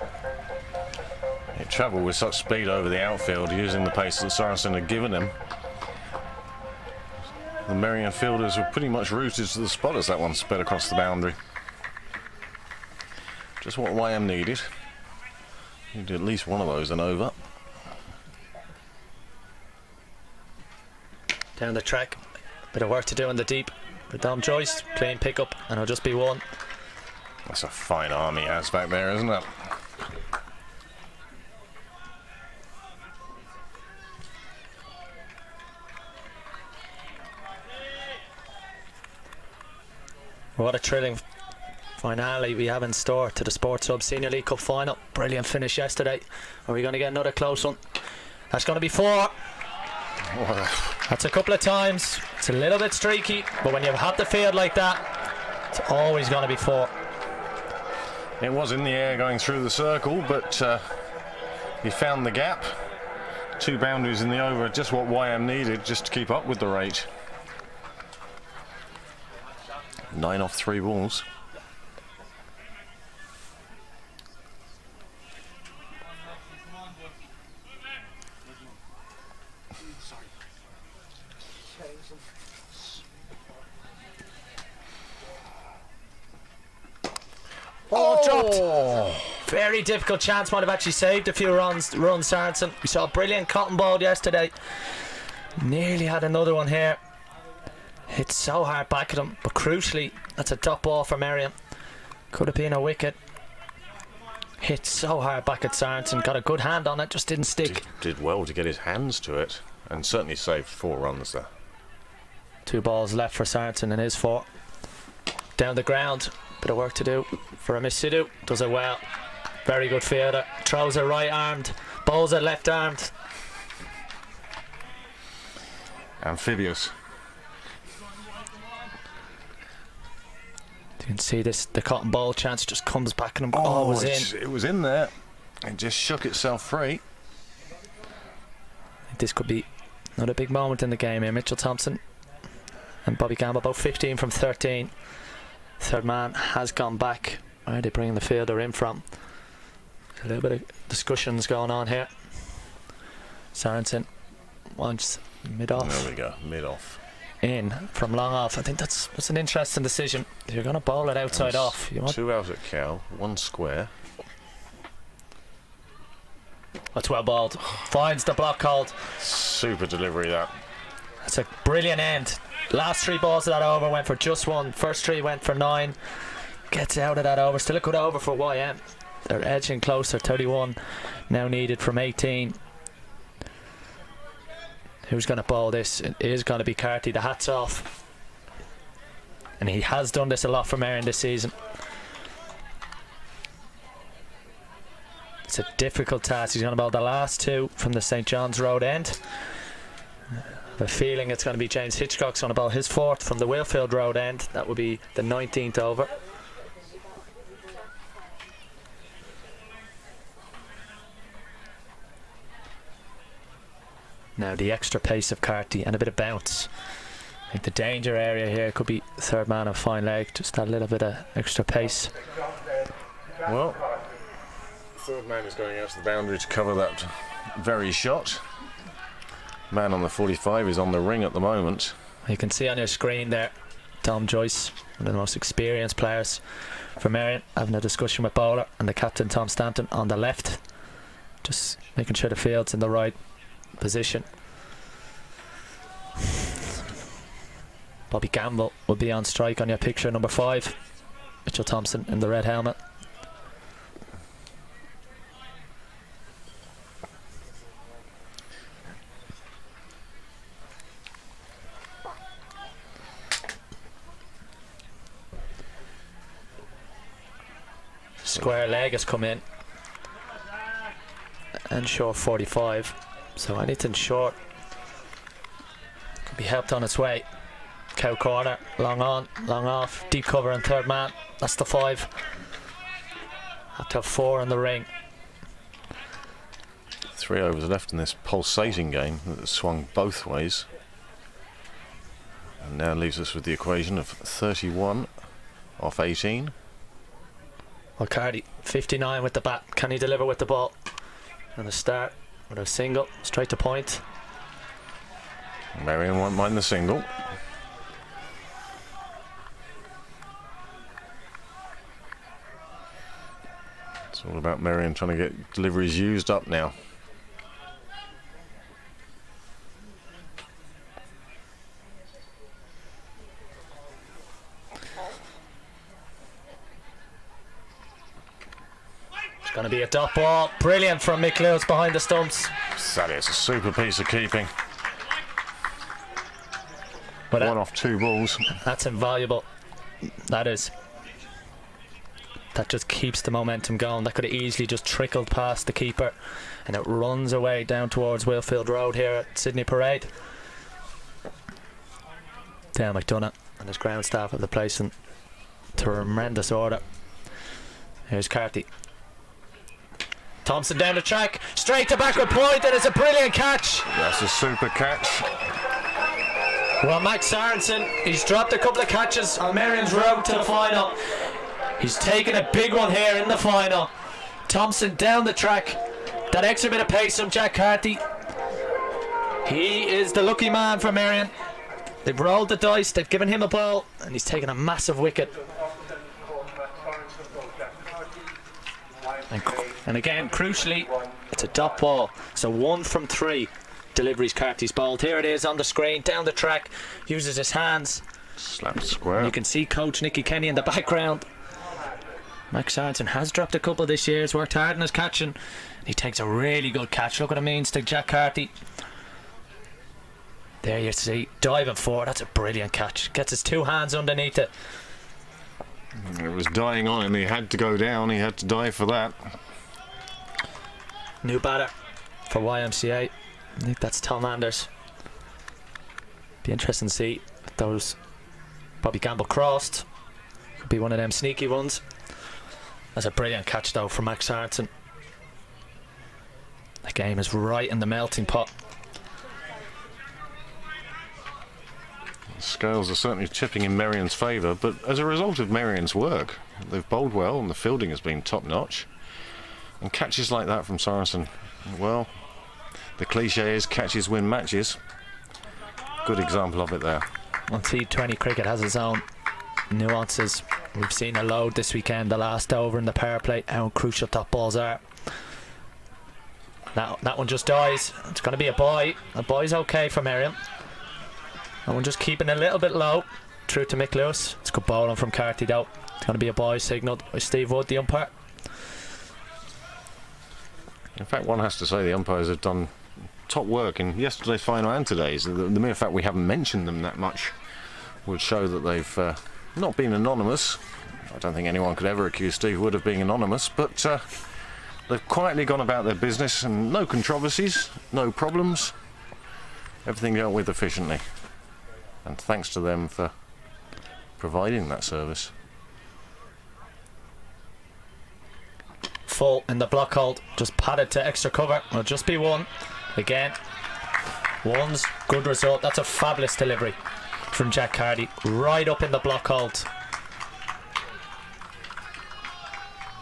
Speaker 4: He travelled with such speed over the outfield, using the pace that Sorensen had given him. The Merrion fielders were pretty much rooted to the spot as that one sped across the boundary. Just what YM needed. Needed at least one of those and over.
Speaker 3: Down the track. Bit of work to do in the deep. For Dom Joyce, clean pickup, and it'll just be one.
Speaker 4: That's a fine arm he has back there, isn't it?
Speaker 3: What a thrilling finale we have in store to the Sports Hub Senior League Cup final. Brilliant finish yesterday. Are we going to get another close one? That's going to be 4. That's a couple of times. It's a little bit streaky, but when you have the field like that, it's always going to be 4.
Speaker 4: It was in the air going through the circle, but he found the gap. 2 boundaries in the over, just what YM needed just to keep up with the rate. 9 off 3 balls.
Speaker 3: Oh, dropped. Very difficult chance. Might have actually saved a few runs, Sorensen. We saw a brilliant cotton ball yesterday. Nearly had another one here. Hit so hard back at him, but crucially, that's a top ball for Merrion. Could have been a wicket. Hit so hard back at Sorensen. Got a good hand on it, just didn't stick.
Speaker 4: Did well to get his hands to it, and certainly saved 4 runs there.
Speaker 3: 2 balls left for Sorensen in his 4. Down the ground. Bit of work to do for a Sidhu. Does it well. Very good fielder. Throws it right armed. Bowls it left armed.
Speaker 4: Amphibious.
Speaker 3: You can see this, the cotton ball chance just comes back and it was in.
Speaker 4: It was in there. It just shook itself free.
Speaker 3: I think this could be another big moment in the game here. Mitchell Thompson and Bobby Campbell, about 15 from 13. Third man has gone back. Where are they bringing the fielder in from? A little bit of discussions going on here. Sorensen wants mid-off.
Speaker 4: There we go, mid-off.
Speaker 3: In from long off. I think that's an interesting decision. If you're going to bowl it outside off, you want
Speaker 4: 2 out at cow, 1 square.
Speaker 3: That's well bowled. Finds the block hold.
Speaker 4: Super delivery that.
Speaker 3: That's a brilliant end. Last 3 balls of that over went for just 1. First 3 went for 9. Gets out of that over. Still a good over for YM. They're edging closer. 31 now needed from 18. Who's going to bowl this? It is going to be Carty. The hat's off. And he has done this a lot for Merrion this season. It's a difficult task. He's going to bowl the last 2 from the St. John's Road end. I have a feeling it's going to be James Hitchcock's going to bowl his 4th from the Willfield Road end. That will be the 19th over. Now the extra pace of Carty and a bit of bounce. I think the danger area here could be third man and fine leg. Just that little bit of extra pace.
Speaker 4: Well, third man is going out to the boundary to cover that very shot. Man on the 45 is on the ring at the moment.
Speaker 3: You can see on your screen there Dom Joyce, one of the most experienced players for Merrion, having a discussion with bowler, and the captain Tom Stanton on the left, just making sure the field's in the right position. Bobby Campbell will be on strike on your picture, number 5. Mitchell Thompson in the red helmet. Square leg has come in and short 45, so anything short Could be helped on its way. Cow corner, long on, long off, deep cover and third man. That's the 5. Up to 4 in the ring.
Speaker 4: 3 overs left in this pulsating game that swung both ways. And now leaves us with the equation of 31 off 18.
Speaker 3: Cardi, 59 with the bat. Can he deliver with the ball? And a start with a single, straight to point.
Speaker 4: Merrion won't mind the single. It's all about Merrion trying to get deliveries used up now.
Speaker 3: It's going to be a dot ball. Brilliant from Mick Lewis behind the stumps.
Speaker 4: That is a super piece of keeping.
Speaker 3: But
Speaker 4: 1 off 2 balls.
Speaker 3: That's invaluable. That is. That just keeps the momentum going. That could have easily just trickled past the keeper, and it runs away down towards Willfield Road here at Sydney Parade. Dale McDonough and his ground staff of the place in tremendous order. Here's Carty. Thompson down the track, straight to backward point, and it's a brilliant catch.
Speaker 4: That's a super catch.
Speaker 3: Well, Max Sorensen, he's dropped a couple of catches on Merrion's road to the final. He's taken a big one here in the final. Thompson down the track. That extra bit of pace from Jack Carty. He is the lucky man for Merrion. They've rolled the dice, they've given him a ball, and he's taken a massive wicket. And again, crucially, it's a dot ball. So 1 from 3 deliveries Carty's bowled. Here it is on the screen, down the track, uses his hands.
Speaker 4: Slapped square.
Speaker 3: You can see Coach Nicky Kenny in the background. Max Sorensen has dropped a couple this year. He's worked hard in his catching. He takes a really good catch. Look what it means to Jack Carty. There you see, diving forward. That's a brilliant catch. Gets his 2 hands underneath it.
Speaker 4: It was dying on him. He had to go down. He had to dive for that.
Speaker 3: New batter for YMCA. I think that's Tom Anders. Be interesting to see if those Bobby Campbell crossed. Could be one of them sneaky ones. That's a brilliant catch though from Max Sorensen. The game is right in the melting pot.
Speaker 4: The scales are certainly tipping in Merrion's favour, but as a result of Merrion's work, they've bowled well and the fielding has been top notch. And catches like that from Sorensen, well, the cliche is catches win matches. Good example of it there.
Speaker 3: Well, T20 cricket has its own nuances. We've seen a load this weekend, the last over in the power play, how crucial top balls are. That one just dies. It's going to be a bye. A bye's okay for Merrion. That one just keeping a little bit low. Through to Mick Lewis. It's good bowling from Carty though. It's going to be a bye signalled by Steve Wood, the umpire.
Speaker 4: In fact, one has to say the umpires have done top work in yesterday's final and today's. The mere fact we haven't mentioned them that much would show that they've not been anonymous. I don't think anyone could ever accuse Steve Wood of being anonymous, but they've quietly gone about their business and no controversies, no problems. Everything dealt with efficiently. And thanks to them for providing that service.
Speaker 3: Full in the block hold, just padded to extra cover. It'll just be 1 again. 1's good result. That's a fabulous delivery from Jack Carty, right up in the block hold.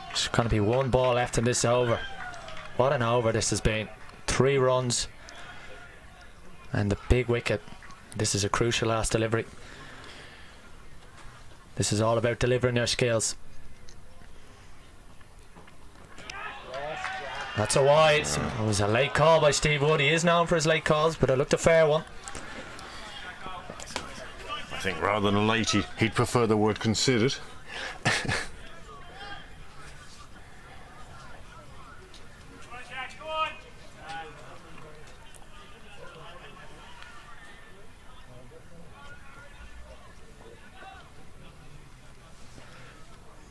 Speaker 3: There's going to be 1 ball left in this over. What an over this has been. 3 runs and the big wicket. This is a crucial last delivery. This is all about delivering your skills. That's a wide. It was a late call by Steve Wood. He is known for his late calls, but it looked a fair one.
Speaker 4: I think rather than late, he'd prefer the word considered.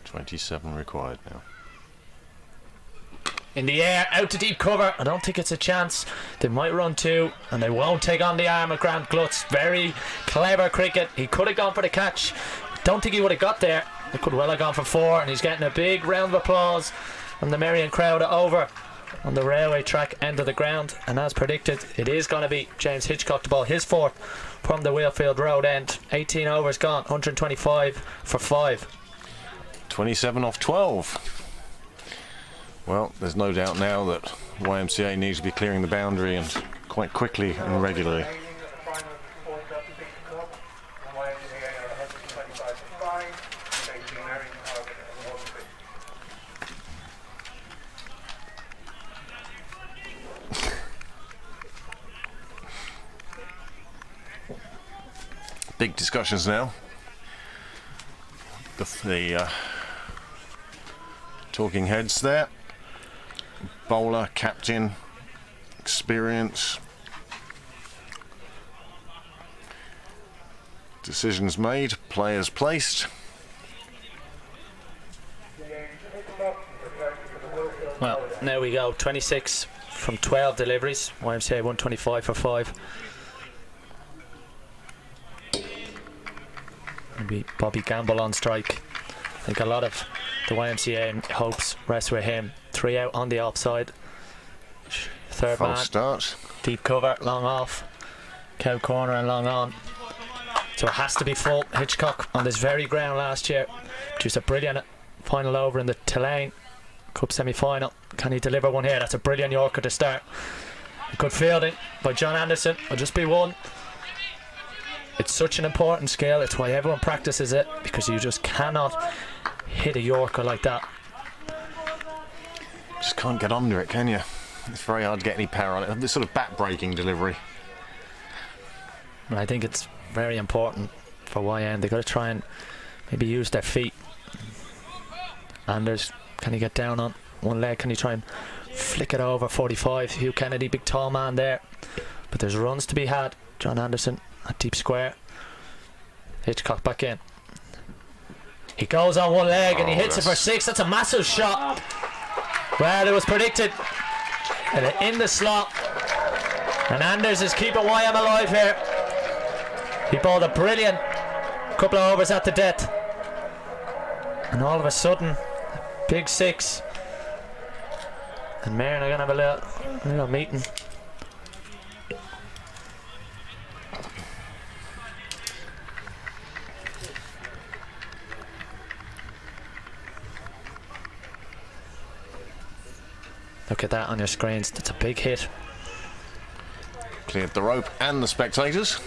Speaker 4: .27 required now.
Speaker 3: in the air, out to deep cover. I don't think it's a chance. They might run two, and they won't take on the arm of Grant Glutz. Very clever cricket. He could have gone for the catch. Don't think he would have got there. He could well have gone for four, and he's getting a big round of applause from the Merrion crowd over on the railway track end of the ground. And as predicted, it is going to be James Hitchcock to ball his fourth from the Wheelfield Road end. 18 overs gone, 125 for 5.
Speaker 4: 27 off 12. Well, there's no doubt now that YMCA needs to be clearing the boundary, and quite quickly and regularly. Big discussions now. The talking heads there. Bowler, captain, experience. Decisions made, players placed.
Speaker 3: Well, there we go. 26 from 12 deliveries. YMCA 125 for 5. Maybe Bobby Gamble on strike. I think a lot of the YMCA hopes rest with him. 3 out on the offside. Third
Speaker 4: False
Speaker 3: man.
Speaker 4: start.
Speaker 3: Deep cover, long off. Cow corner and long on. So it has to be full. Hitchcock on this very ground last year. Just a brilliant final over in the Tulane Cup semi-final. Can he deliver one here? That's a brilliant Yorker to start. Good fielding by John Anderson. Will just be one. It's such an important skill. It's why everyone practices it, because you just cannot hit a Yorker like that.
Speaker 4: Just can't get under it, can you? It's very hard to get any power on it. This sort of back-breaking delivery.
Speaker 3: And I think it's very important for YN. They've got to try and maybe use their feet. Anders, can he get down on one leg? Can he try and flick it over? 45. Hugh Kennedy, big tall man there. But there's runs to be had. John Anderson at deep square. Hitchcock back in. He goes on one leg and he hits it for 6. That's a massive shot. Well, it was predicted. And in the slot. And Anders is keeping YM alive here. He bowled a brilliant couple of overs at the death. And all of a sudden, big 6. And Merrion are going to have a little meeting. Look at that on your screens. That's a big hit.
Speaker 4: Cleared the rope and the spectators.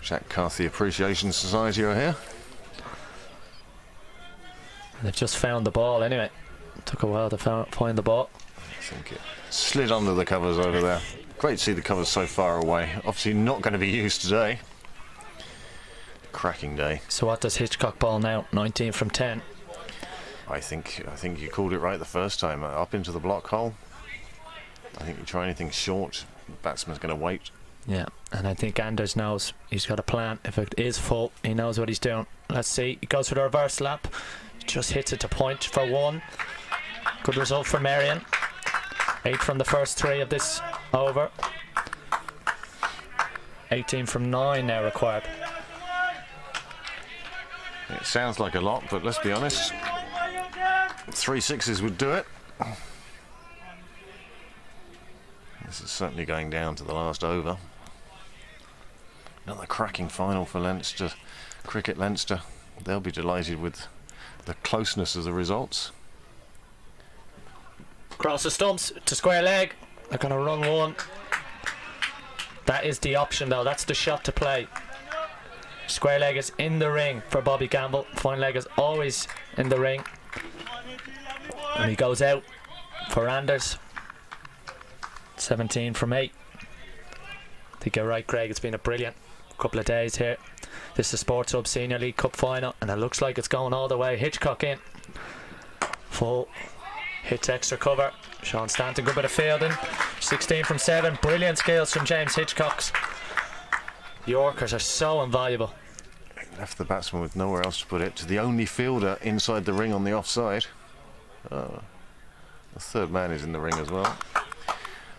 Speaker 4: Jack Carthy Appreciation Society are here.
Speaker 3: They've just found the ball anyway. It took a while to find the ball.
Speaker 4: I think it slid under the covers over there. Great to see the covers so far away. Obviously not going to be used today. Cracking day.
Speaker 3: So what does Hitchcock ball now? 19 from 10.
Speaker 4: I think you called it right the first time. Up into the block hole. I think you try anything short, the batsman's going to wait.
Speaker 3: Yeah, and I think Anders knows he's got a plan. If it is full, he knows what he's doing. Let's see. He goes for the reverse lap. Just hits it to point for 1. Good result for Merrion. 8 from the first 3 of this over. 18 from 9 now required.
Speaker 4: It sounds like a lot, but let's be honest. 3 6s would do it. This is certainly going down to the last over. Another cracking final for Leinster. Cricket Leinster. They'll be delighted with the closeness of the results.
Speaker 3: Cross the stumps to square leg. They're going to run one. That is the option though. That's the shot to play. Square leg is in the ring for Bobby Gamble. Fine leg is always in the ring. And he goes out for Anders. 17 from 8. I think you're right, Craig. It's been a brilliant couple of days here. This is the Sports Hub Senior League Cup final, and it looks like it's going all the way. Hitchcock in. Full. Hits extra cover. Sean Stanton, good bit of fielding. 16 from 7. Brilliant skills from James Hitchcock's. Yorkers are so invaluable.
Speaker 4: Left the batsman with nowhere else to put it, to the only fielder inside the ring on the offside. Oh, the third man is in the ring as well.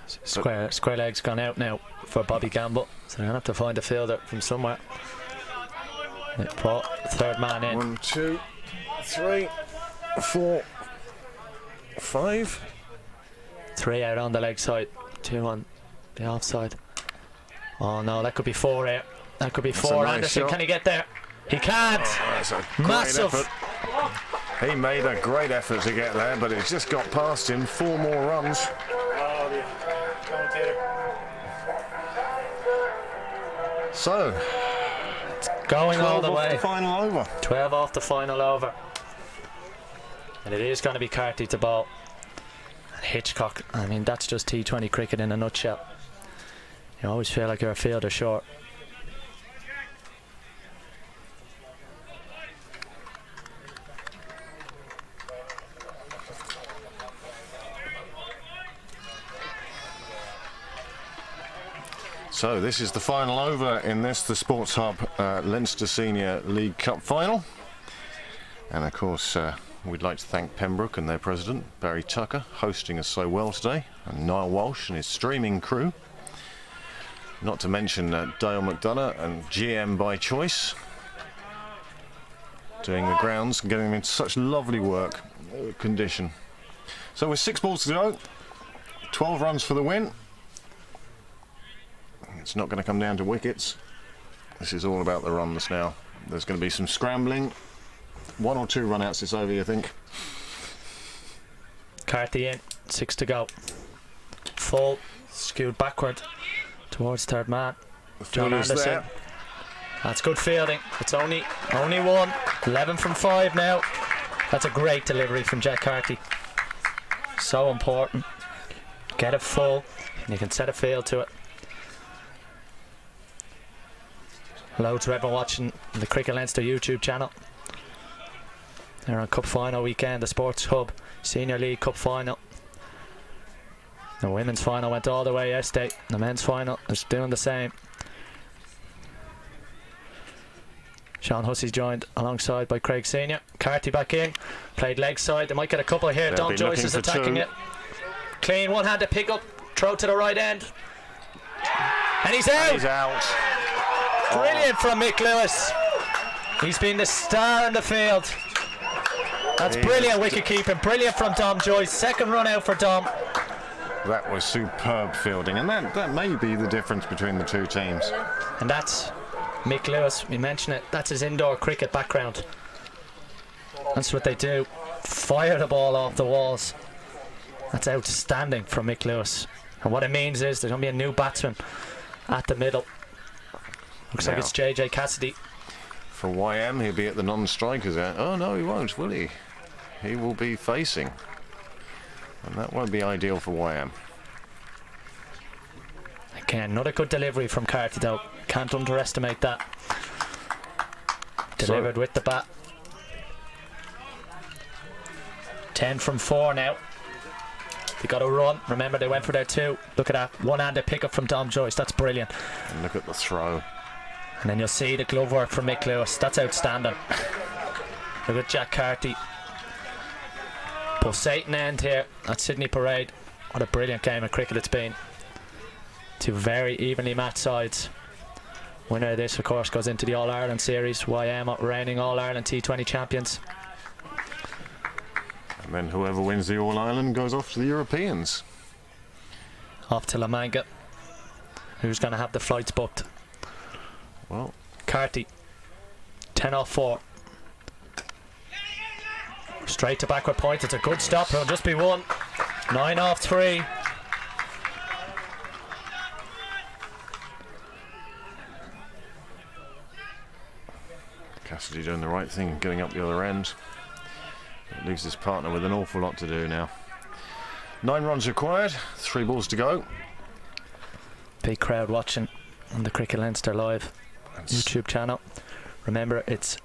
Speaker 3: Square leg's gone out now for Bobby Gamble, so they're going to have to find a fielder from somewhere. They put third man in.
Speaker 4: 1, 2, 3, 4, 5.
Speaker 3: 3 out on the leg side, 2 on the offside. Oh no, that could be 4 out. That could be 4.
Speaker 4: Nice
Speaker 3: Anderson,
Speaker 4: shot.
Speaker 3: can he get there? He can't.
Speaker 4: That's a great
Speaker 3: Massive.
Speaker 4: effort. He made a great effort to get there, but it's just got past him. 4 more runs. So,
Speaker 3: Going all the
Speaker 4: 12 off
Speaker 3: way.
Speaker 4: the final over.
Speaker 3: 12 off the final over. And it is going to be Carty to bowl. And Hitchcock, I mean, that's just T20 cricket in a nutshell. You always feel like you're a fielder short.
Speaker 4: So this is the final over in this, the Sports Hub Leinster Senior League Cup final. And of course, we'd like to thank Pembroke and their president, Barry Tucker, hosting us so well today, and Niall Walsh and his streaming crew. Not to mention Dale McDonough and GM by choice, doing the grounds and getting them into such lovely work condition. So with 6 balls to go, 12 runs for the win. It's not going to come down to wickets. This is all about the runs now. There's going to be some scrambling. 1 or 2 run-outs this over, you think?
Speaker 3: Carty in, 6 to go. Full, skewed backward towards third man. John
Speaker 4: Fielder's
Speaker 3: Anderson.
Speaker 4: there.
Speaker 3: That's good fielding. It's only 1. 11 from 5 now. That's a great delivery from Jack Carty. So important. Get it full, and you can set a field to it. Hello to everyone watching the Cricket Leinster YouTube channel. They're on Cup Final weekend, the Sports Hub Senior League Cup Final. The women's final went all the way yesterday. The men's final is doing the same. Sean Hussey's joined alongside by Craig Senior. Carty back in, played leg side. They might get a couple here.
Speaker 4: They'll
Speaker 3: Dom
Speaker 4: be
Speaker 3: Joyce
Speaker 4: looking
Speaker 3: is
Speaker 4: for
Speaker 3: attacking
Speaker 4: 2.
Speaker 3: it. Clean one-handed pick up, throw to the right end. And he's out!
Speaker 4: He's out.
Speaker 3: Brilliant from Mick Lewis. He's been the star in the field. That's brilliant wicket keeping. Brilliant from Dom Joyce. Second run out for Dom.
Speaker 4: That was superb fielding, and that may be the difference between the 2 teams.
Speaker 3: And that's Mick Lewis. We mentioned it. That's his indoor cricket background. That's what they do. Fire the ball off the walls. That's outstanding from Mick Lewis. And what it means is there's going to be a new batsman at the middle. Looks like it's JJ Cassidy.
Speaker 4: For YM, he'll be at the non-strikers end. Oh no, he won't, will he? He will be facing. And that won't be ideal for YM.
Speaker 3: Again, another good delivery from Carty though. Can't underestimate that. Delivered with the bat. 10 from 4 now. They got a run. Remember, they went for their 2. Look at that one-handed pickup from Dom Joyce. That's brilliant.
Speaker 4: And look at the throw.
Speaker 3: And then you'll see the glove work from Mick Lewis. That's outstanding. Look at Jack Carty. Pulsating end here at Sydney Parade. What a brilliant game of cricket it's been. 2 very evenly matched sides. Winner of this, of course, goes into the All-Ireland series. YM reigning All-Ireland T20 champions.
Speaker 4: And then whoever wins the All-Ireland goes off to the Europeans.
Speaker 3: Off to La Manga. Who's going to have the flights booked?
Speaker 4: Well,
Speaker 3: Carty. 10 off 4. Straight to backward point. It's a good stop. It'll just be 1. 9 off 3.
Speaker 4: Cassidy doing the right thing, getting up the other end. It leaves his partner with an awful lot to do now. 9 runs required, 3 balls to go.
Speaker 3: Big crowd watching on the Cricket Leinster Live YouTube channel. Remember, it's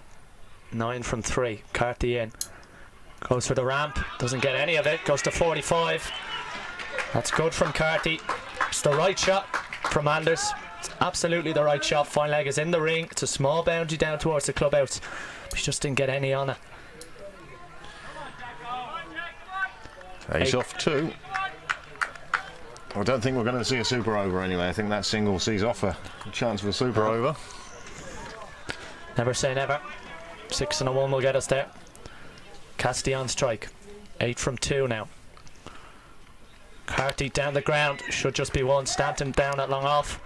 Speaker 3: 9 from 3. Carty in. Goes for the ramp. Doesn't get any of it. Goes to 45. That's good from Carty. It's the right shot from Anders. absolutely the right shot. Fine leg is in the ring. It's a small boundary down towards the clubhouse. He just didn't get any on it.
Speaker 4: Ace off 2. I don't think we're going to see a super over anyway. I think that single sees off a chance for a super over.
Speaker 3: Never say never. 6 and a 1 will get us there. Castillon strike. 8 from 2 now. Carty down the ground. Should just be 1. Stanton down at long off.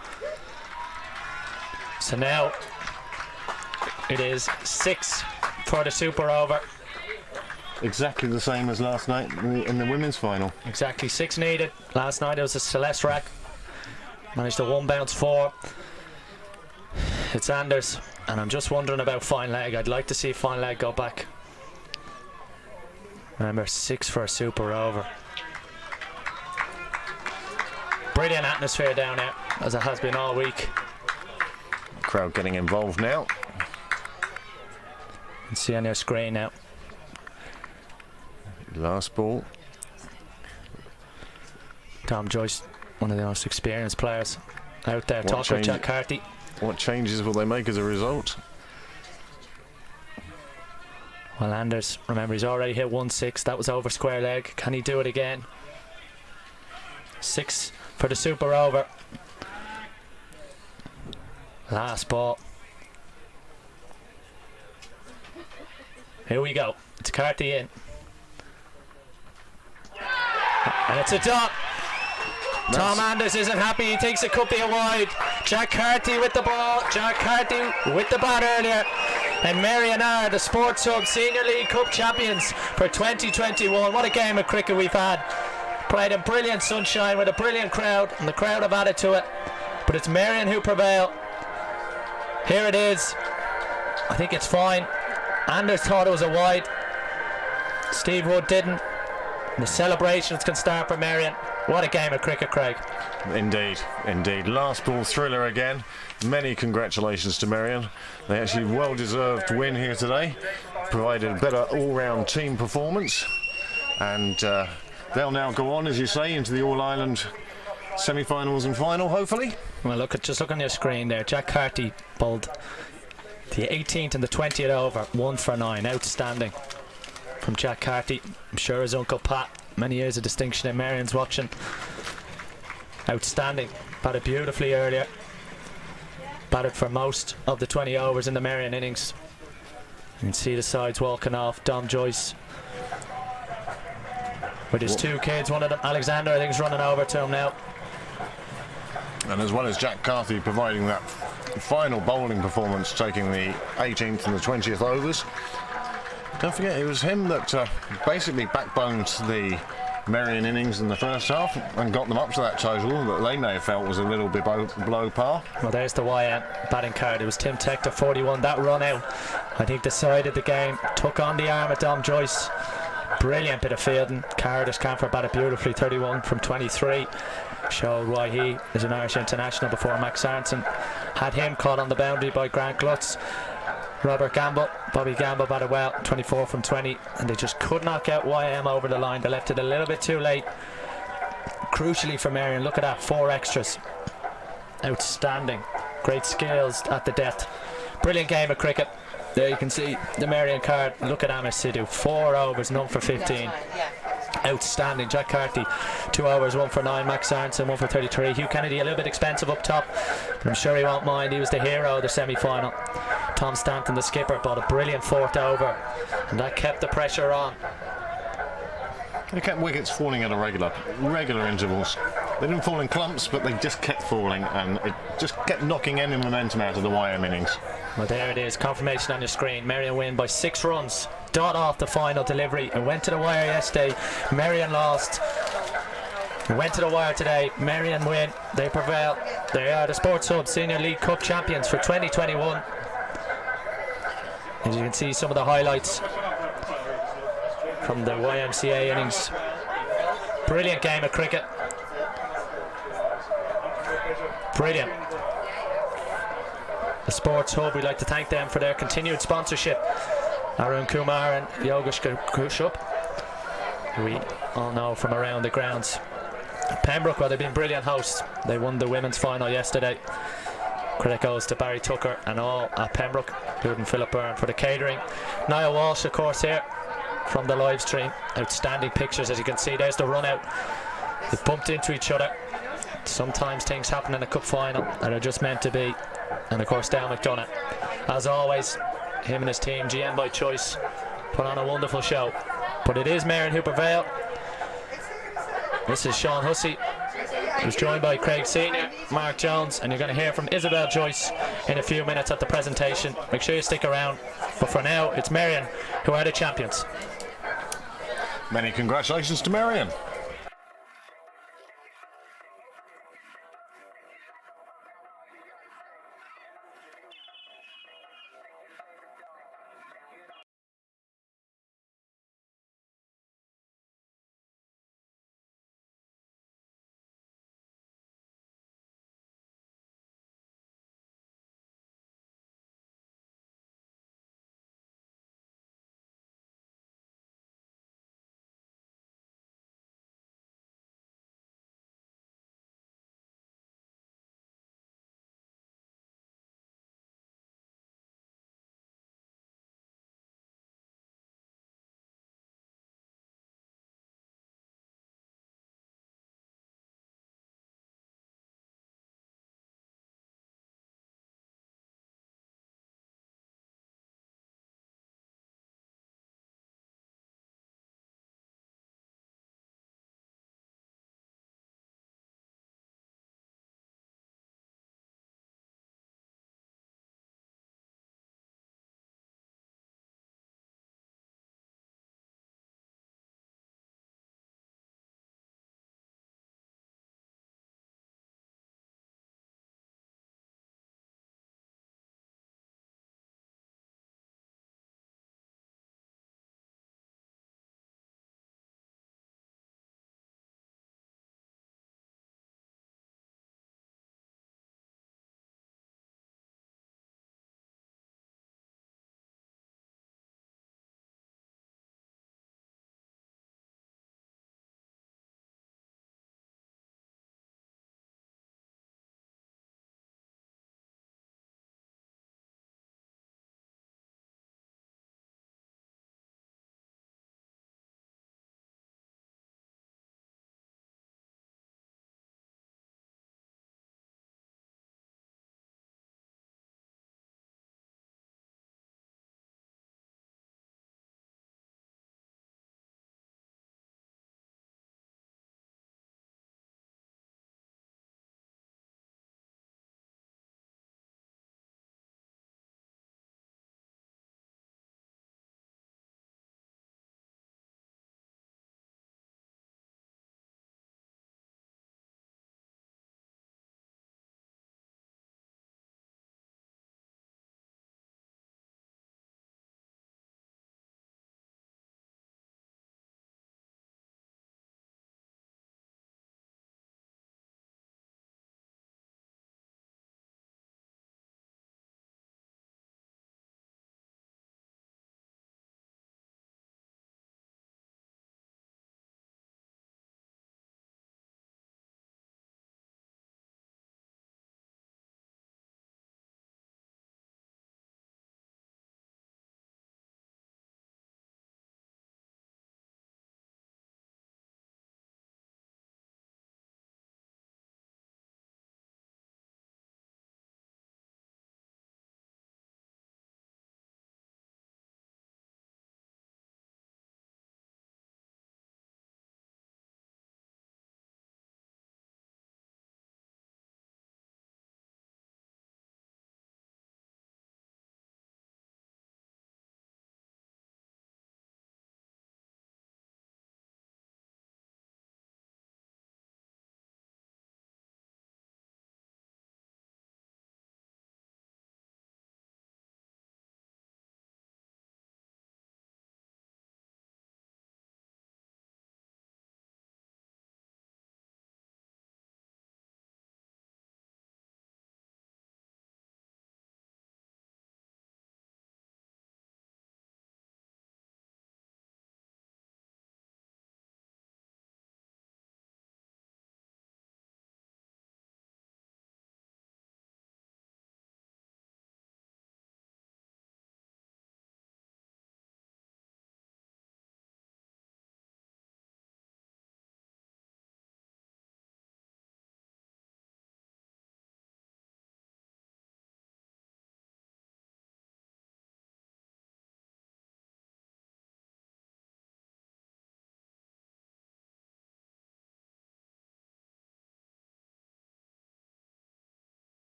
Speaker 3: So now it is 6 for the super over.
Speaker 4: Exactly the same as last night in the women's final.
Speaker 3: Exactly 6 needed. Last night it was a Celeste rack. Managed to 1 bounce 4. It's Anders. And I'm just wondering about fine leg. I'd like to see fine leg go back. Remember, 6 for a super over. Brilliant atmosphere down there, as it has been all week.
Speaker 4: Crowd getting involved now.
Speaker 3: You can see on your screen now.
Speaker 4: Last ball.
Speaker 3: Tom Joyce, one of the most experienced players out there. Talking with Jack Carty.
Speaker 4: What changes will they make as a result?
Speaker 3: Well, Anders, remember, he's already hit 1-6. That was over square leg. Can he do it again? 6 for the super over. Last ball. Here we go. It's Carty in. And it's a dot. Tom Anders isn't happy. He thinks it could be a wide. Jack Carty with the ball. Jack Carty with the bat earlier. And Merrion are the Sports Hub Senior League Cup champions for 2021. What a game of cricket we've had. Played in brilliant sunshine with a brilliant crowd, and the crowd have added to it. But it's Merrion who prevail. Here it is. I think it's fine. Anders thought it was a wide. Steve Wood didn't. And the celebrations can start for Merrion. What a game of cricket, Craig.
Speaker 4: Indeed, indeed. Last ball thriller again. Many congratulations to Merrion. They actually well-deserved win here today. Provided a better all-round team performance. And they'll now go on, as you say, into the All-Ireland semi-finals and final, hopefully.
Speaker 3: Well, just look on your screen there. Jack Carty bowled the 18th and the 20th over, 1 for 9. Outstanding from Jack Carty. I'm sure his uncle Pat, many years of distinction in Merrion's watching. Outstanding. Batted beautifully earlier. Batted for most of the 20 overs in the Merrion innings. You can see the sides walking off. Dom Joyce with his 2 kids. One of them, Alexander, I think, is running over to him now.
Speaker 4: And as well as Jack Carty providing that final bowling performance, taking the 18th and the 20th overs. Don't forget, it was him that basically backboned the Merrion innings in the first half and got them up to that total that they may have felt was a little bit below par.
Speaker 3: Well, there's the YM batting card. It was Tim Tector, 41. That run out, I think, decided the game. Took on the arm of Dom Joyce. Brilliant bit of fielding. Cardiff Camphor batted beautifully, 31 from 23. Showed why he is an Irish international before Max Aronson had him caught on the boundary by Grant Glutz. Robert Gamble, Bobby Gamble batted well, 24 from 20, and they just could not get YM over the line. They left it a little bit too late. Crucially for Merrion, look at that, 4 extras. Outstanding. Great skills at the death. Brilliant game of cricket. There you can see the Merrion card. Look at Amish Sidhu, 4 overs, none for 15. Outstanding. Jack Carty, 2 overs, 1 for 9. Max Aronson, 1 for 33. Hugh Kennedy, a little bit expensive up top, but I'm sure he won't mind. He was the hero of the semi-final. Tom Stanton, the skipper, bought a brilliant 4th over, and that kept the pressure on.
Speaker 4: They kept wickets falling at a regular intervals. They didn't fall in clumps, but they just kept falling, and it just kept knocking any momentum out of the YM innings.
Speaker 3: Well, there it is, confirmation on your screen. Merrion win by 6 runs. Dot off the final delivery and went to the wire yesterday. Merrion lost. Went to the wire today. Merrion win. They prevail. They are the Sports Hub Senior League Cup champions for 2021. As you can see, some of the highlights from the YMCA innings. Brilliant game of cricket. Brilliant. The Sports Hub, we'd like to thank them for their continued sponsorship. Arun Kumar and Yogesh Kushup, who we all know from around the grounds. Pembroke, well, they've been brilliant hosts. They won the women's final yesterday. Credit goes to Barry Tucker and all at Pembroke, including Philip Byrne for the catering. Niall Walsh, of course, here from the live stream. Outstanding pictures, as you can see. There's the run out. They bumped into each other. Sometimes things happen in a cup final that are just meant to be. And of course, Dale McDonough, as always, him and his team, GM by choice, put on a wonderful show. But it is Merrion who prevail. This is Sean Hussey, who's joined by Craig Senior, Mark Jones, and you're going to hear from Isabel Joyce in a few minutes at the presentation. Make sure you stick around. But for now, it's Merrion who are the champions.
Speaker 4: Many congratulations to Merrion.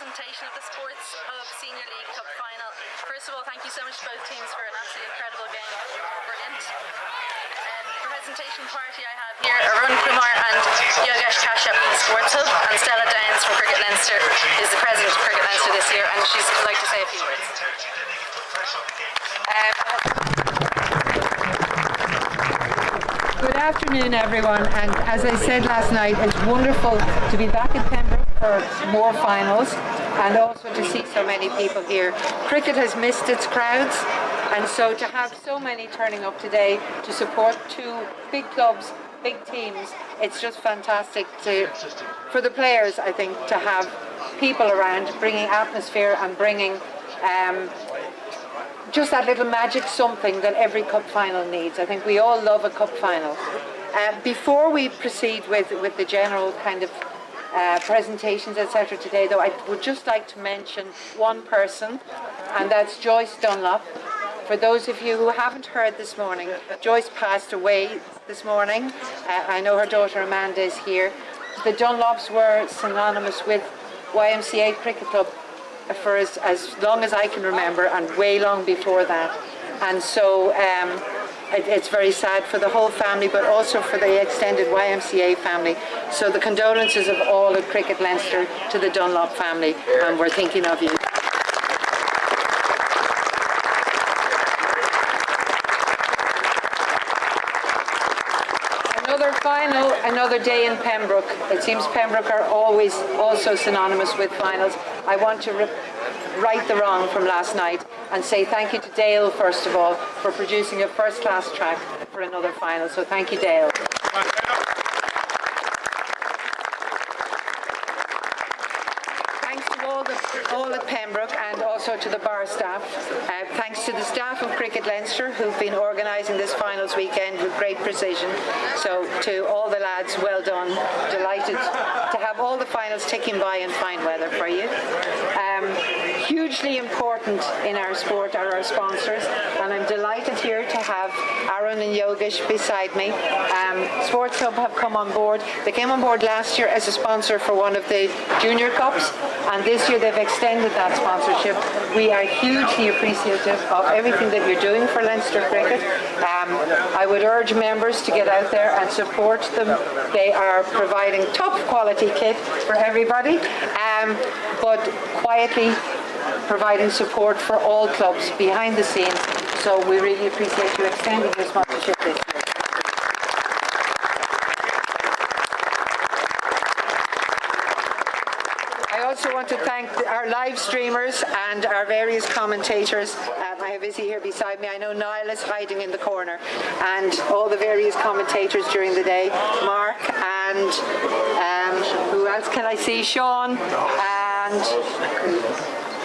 Speaker 1: presentation of the Sports Hub Senior League Cup Final. First of all, thank you so much to both teams for an absolutely incredible game. Brilliant. Presentation party I have here, Arun Kumar and Yogesh Kashyap from Sports Hub, and Stella Downs from Cricket Leinster is the president of Cricket Leinster this year, and she's like to say a few words.
Speaker 6: Good afternoon, everyone, and as I said last night, it's wonderful to be back in Pembroke for more finals and also to see so many people here. Cricket has missed its crowds, and so to have so many turning up today to support two big clubs, big teams, it's just fantastic for the players, I think, to have people around, bringing atmosphere and bringing just that little magic something that every cup final needs. I think we all love a cup final. Before we proceed with the general kind of presentations, etc. today, though, I would just like to mention one person, and that's Joyce Dunlop. For those of you who haven't heard this morning, Joyce passed away this morning. I know her daughter Amanda is here. The Dunlops were synonymous with YMCA Cricket Club for as long as I can remember, and way long before that. And so it's very sad for the whole family, but also for the extended YMCA family. So the condolences of all at Cricket Leinster to the Dunlop family, and we're thinking of you. Another final, another day in Pembroke. It seems Pembroke are always also synonymous with finals. I want to right the wrong from last night and say thank you to Dale, first of all, for producing a first-class track for another final. So thank you, Dale. Thanks to all at Pembroke and also to the bar staff. Thanks to the staff of Cricket Leinster who've been organising this finals weekend with great precision. So to all the lads, well done. Delighted to have all the finals ticking by in fine weather for you. Hugely important in our sport are our sponsors, and I'm delighted here to have Arun and Yogesh beside me. Sports Hub have come on board. They came on board last year as a sponsor for one of the Junior Cups, and this year they've extended that sponsorship. We are hugely appreciative of everything that you're doing for Leinster cricket. I would urge members to get out there and support them. They are providing top quality kit for everybody, but quietly providing support for all clubs behind the scenes. So we really appreciate you extending your sponsorship this year. I also want to thank our live streamers and our various commentators. I have Izzy here beside me. I know Niall is hiding in the corner, and all the various commentators during the day. Mark and who else can I see? Sean and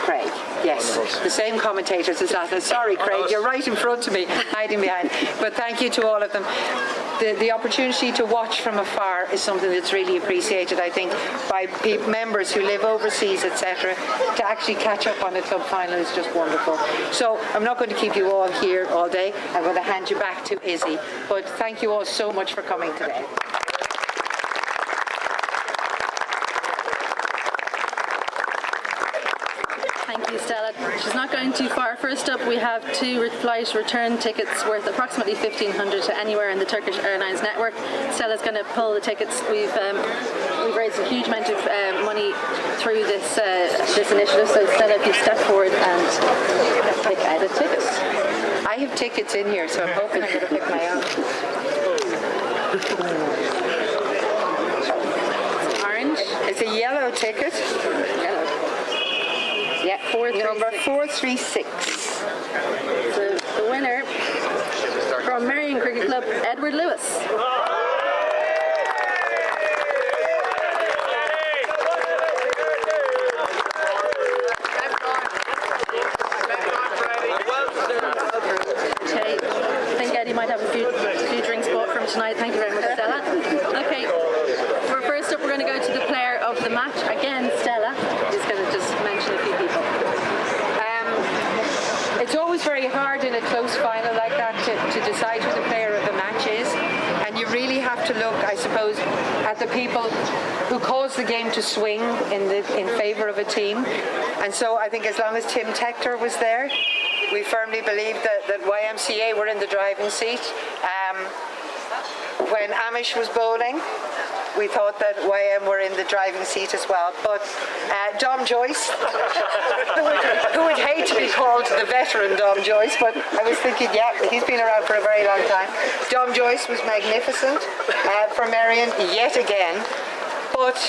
Speaker 6: Craig. Yes, the same commentators as last night. Sorry, Craig, you're right in front of me, hiding behind. But thank you to all of them. The opportunity to watch from afar is something that's really appreciated, I think, by members who live overseas, etc. To actually catch up on a club final is just wonderful. So I'm not going to keep you all here all day. I'm going to hand you back to Izzy. But thank you all so much for coming today.
Speaker 1: Thank you, Stella. She's not going too far. First up, we have two flight return tickets worth approximately $1,500 to anywhere in the Turkish Airlines network. Stella's going to pull the tickets. We've raised a huge amount of money through this initiative. So Stella, if you step forward and pick out a ticket.
Speaker 6: I have tickets in here, so I'm hoping I'm going to pick my own.
Speaker 1: It's orange.
Speaker 6: It's a yellow ticket.
Speaker 1: Yellow. Yeah, 436.
Speaker 6: Number 436.
Speaker 1: So the winner from Merrion Cricket Club, Edward Lewis. Okay, I think Eddie might have a few drinks bought from tonight. Thank you very much, Stella. Okay, first up we're going to go to the player of the match. Again, Stella is going to just mention a few people.
Speaker 6: It's always very hard in a close final like that to decide who the player of the match is, and you really about the people who cause the game to swing in favour of a team. And so I think as long as Tim Tector was there, we firmly believed that YMCA were in the driving seat. When Amish was bowling, we thought that YM were in the driving seat as well. But Dom Joyce, who would hate to be called the veteran Dom Joyce, but I was thinking, yeah, he's been around for a very long time. Dom Joyce was magnificent for Merrion yet again. But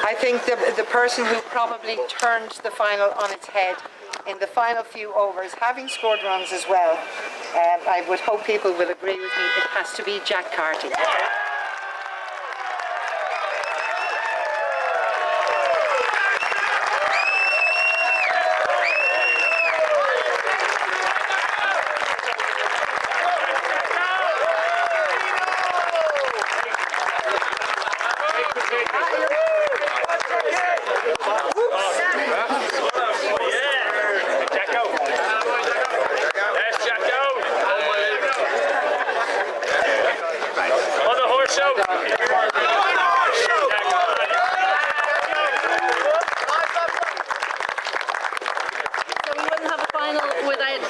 Speaker 6: I think the person who probably turned the final on its head in the final few overs, having scored runs as well, I would hope people will agree with me, it has to be Jack Carty.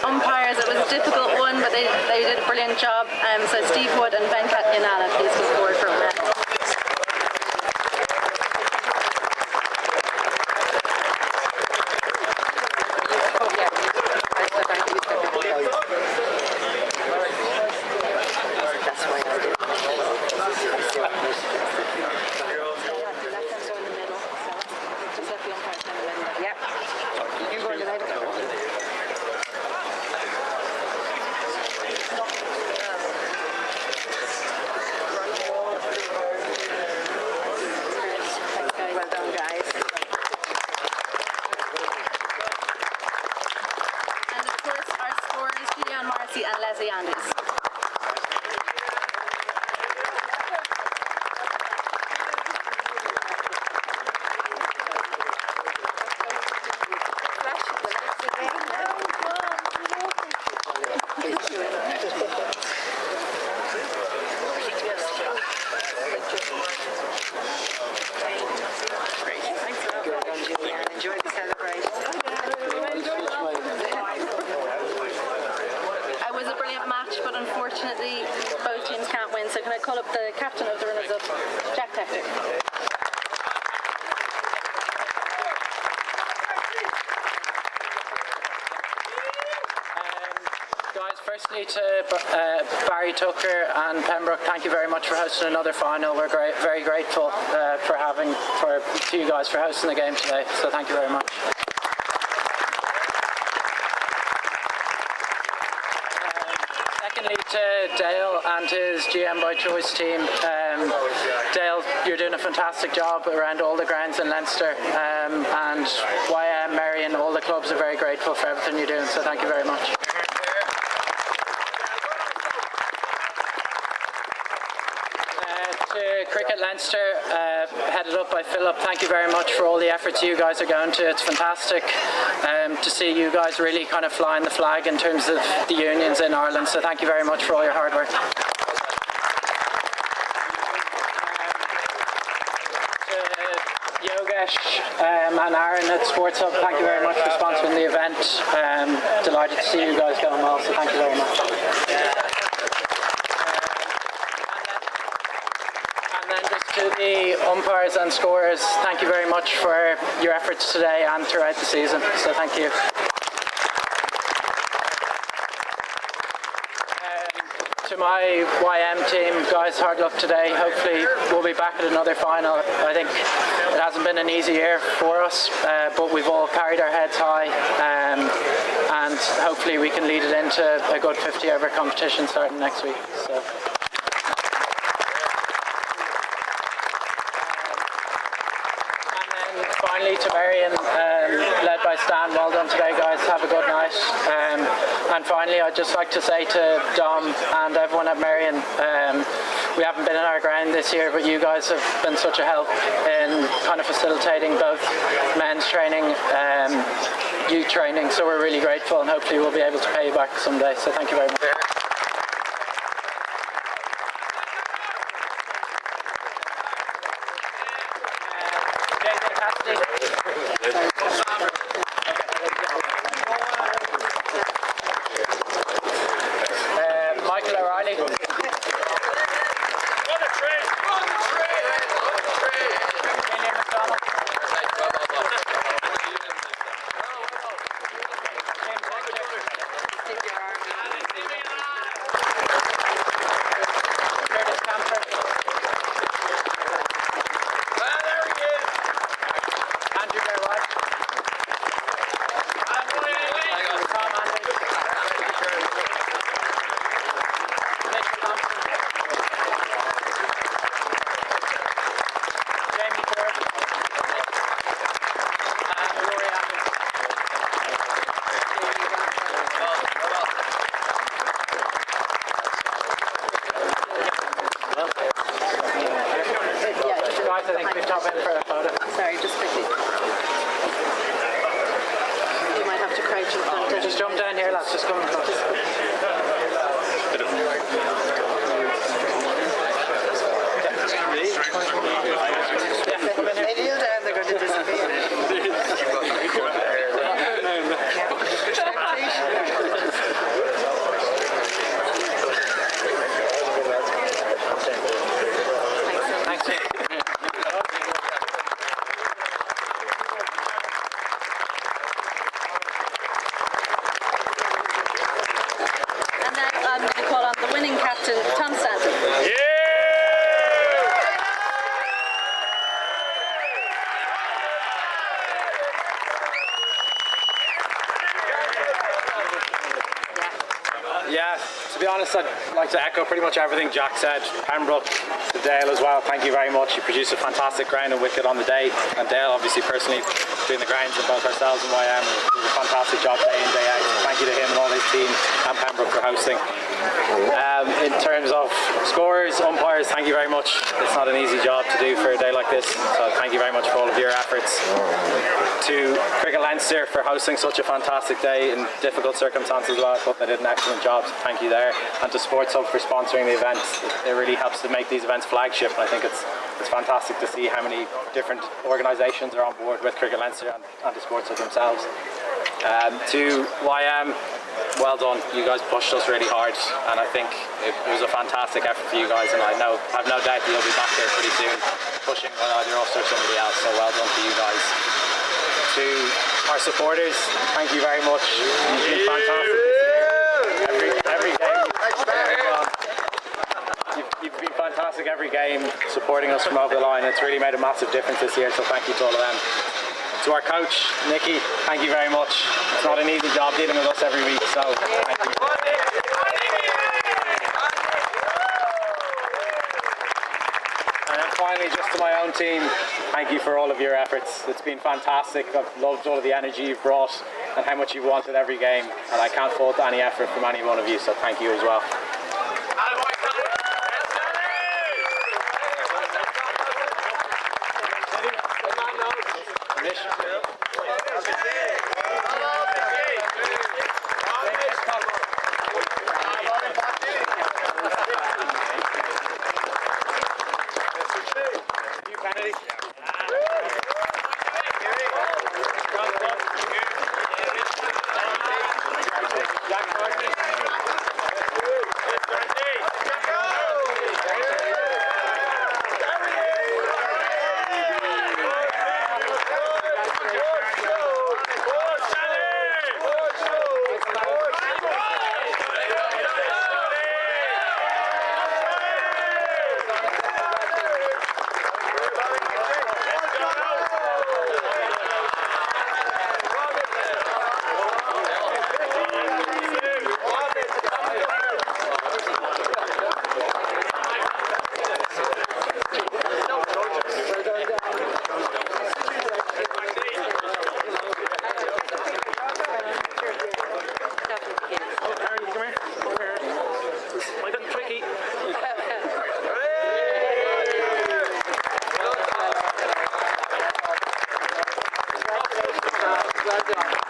Speaker 1: Umpires, it was a difficult one, but they did a brilliant job. So Steve Wood and Venkat Yanala, please come forward for a minute. And Leslie Andes. Enjoy the celebration. But unfortunately, both teams can't win. So can I call up the captain of the runners-up, Jack Tector?
Speaker 7: Guys, firstly to Barry Tucker and Pembroke, thank you very much for hosting another final. We're very grateful to you guys for hosting the game today. So thank you very much. Secondly to Dale and his GM by Choice team. Dale, you're doing a fantastic job around all the grounds in Leinster, and YM, Merrion, all the clubs are very grateful for everything you're doing, so thank you very much. To Cricket Leinster, headed up by Philip, thank you very much for all the efforts you guys are going to. It's fantastic to see you guys really kind of flying the flag in terms of the unions in Ireland, so thank you very much for all your hard work. To Yogesh and Aaron at Sports Hub, thank you very much for sponsoring the event. Delighted to see you guys going well, so thank you very much. To the umpires and scorers, thank you very much for your efforts today and throughout the season, so thank you. To my YM team, guys, hard luck today. Hopefully we'll be back at another final. I think it hasn't been an easy year for us, but we've all carried our heads high, and hopefully we can lead it into a good 50-over competition starting next week. So. Finally to Merrion, led by Stan, well done today guys, have a good night. And finally I'd just like to say to Dom and everyone at Merrion, we haven't been in our ground this year, but you guys have been such a help in kind of facilitating both men's training, youth training, so we're really grateful and hopefully we'll be able to pay you back someday, so thank you very much. it's just coming across.
Speaker 6: They kneel down, they're going to disappear.
Speaker 1: And now I'm going to call on the winning captain, Tom Stanton.
Speaker 8: Yeah, to be honest, I'd like to echo pretty much everything Jack said. Pembroke, to Dale as well, thank you very much. You produced a fantastic ground and wicket on the day. And Dale, obviously, personally, doing the grounds in both ourselves and YM, did a fantastic job day in, day out. Thank you to him and all his team and Pembroke for hosting. In terms of scorers, umpires, thank you very much. It's not an easy job to do for a day like this, so thank you very much for all of your efforts. To Cricket Leinster for hosting such a fantastic day in difficult circumstances as well. I thought they did an excellent job, so thank you there. And to Sports Hub for sponsoring the event. It really helps to make these events flagship, and I think it's fantastic to see how many different organisations are on board with Cricket Leinster and the Sports Hub themselves. To YM, well done. You guys pushed us really hard, and I think it was a fantastic effort for you guys, and I've no doubt that you'll be back there pretty soon pushing on either us or somebody else, so well done to you guys. To our supporters, thank you very much. You've been fantastic every game. You've been fantastic every game, supporting us from over the line. It's really made a massive difference this year, so thank you to all of them. To our coach, Nicky, thank you very much. It's not an easy job dealing with us every week, so thank you. And then finally, just to my own team, thank you for all of your efforts. It's been fantastic. I've loved all of the energy you've brought and how much you've wanted every game, and I can't fault any effort from any one of you, so thank you as well.
Speaker 6: Well done.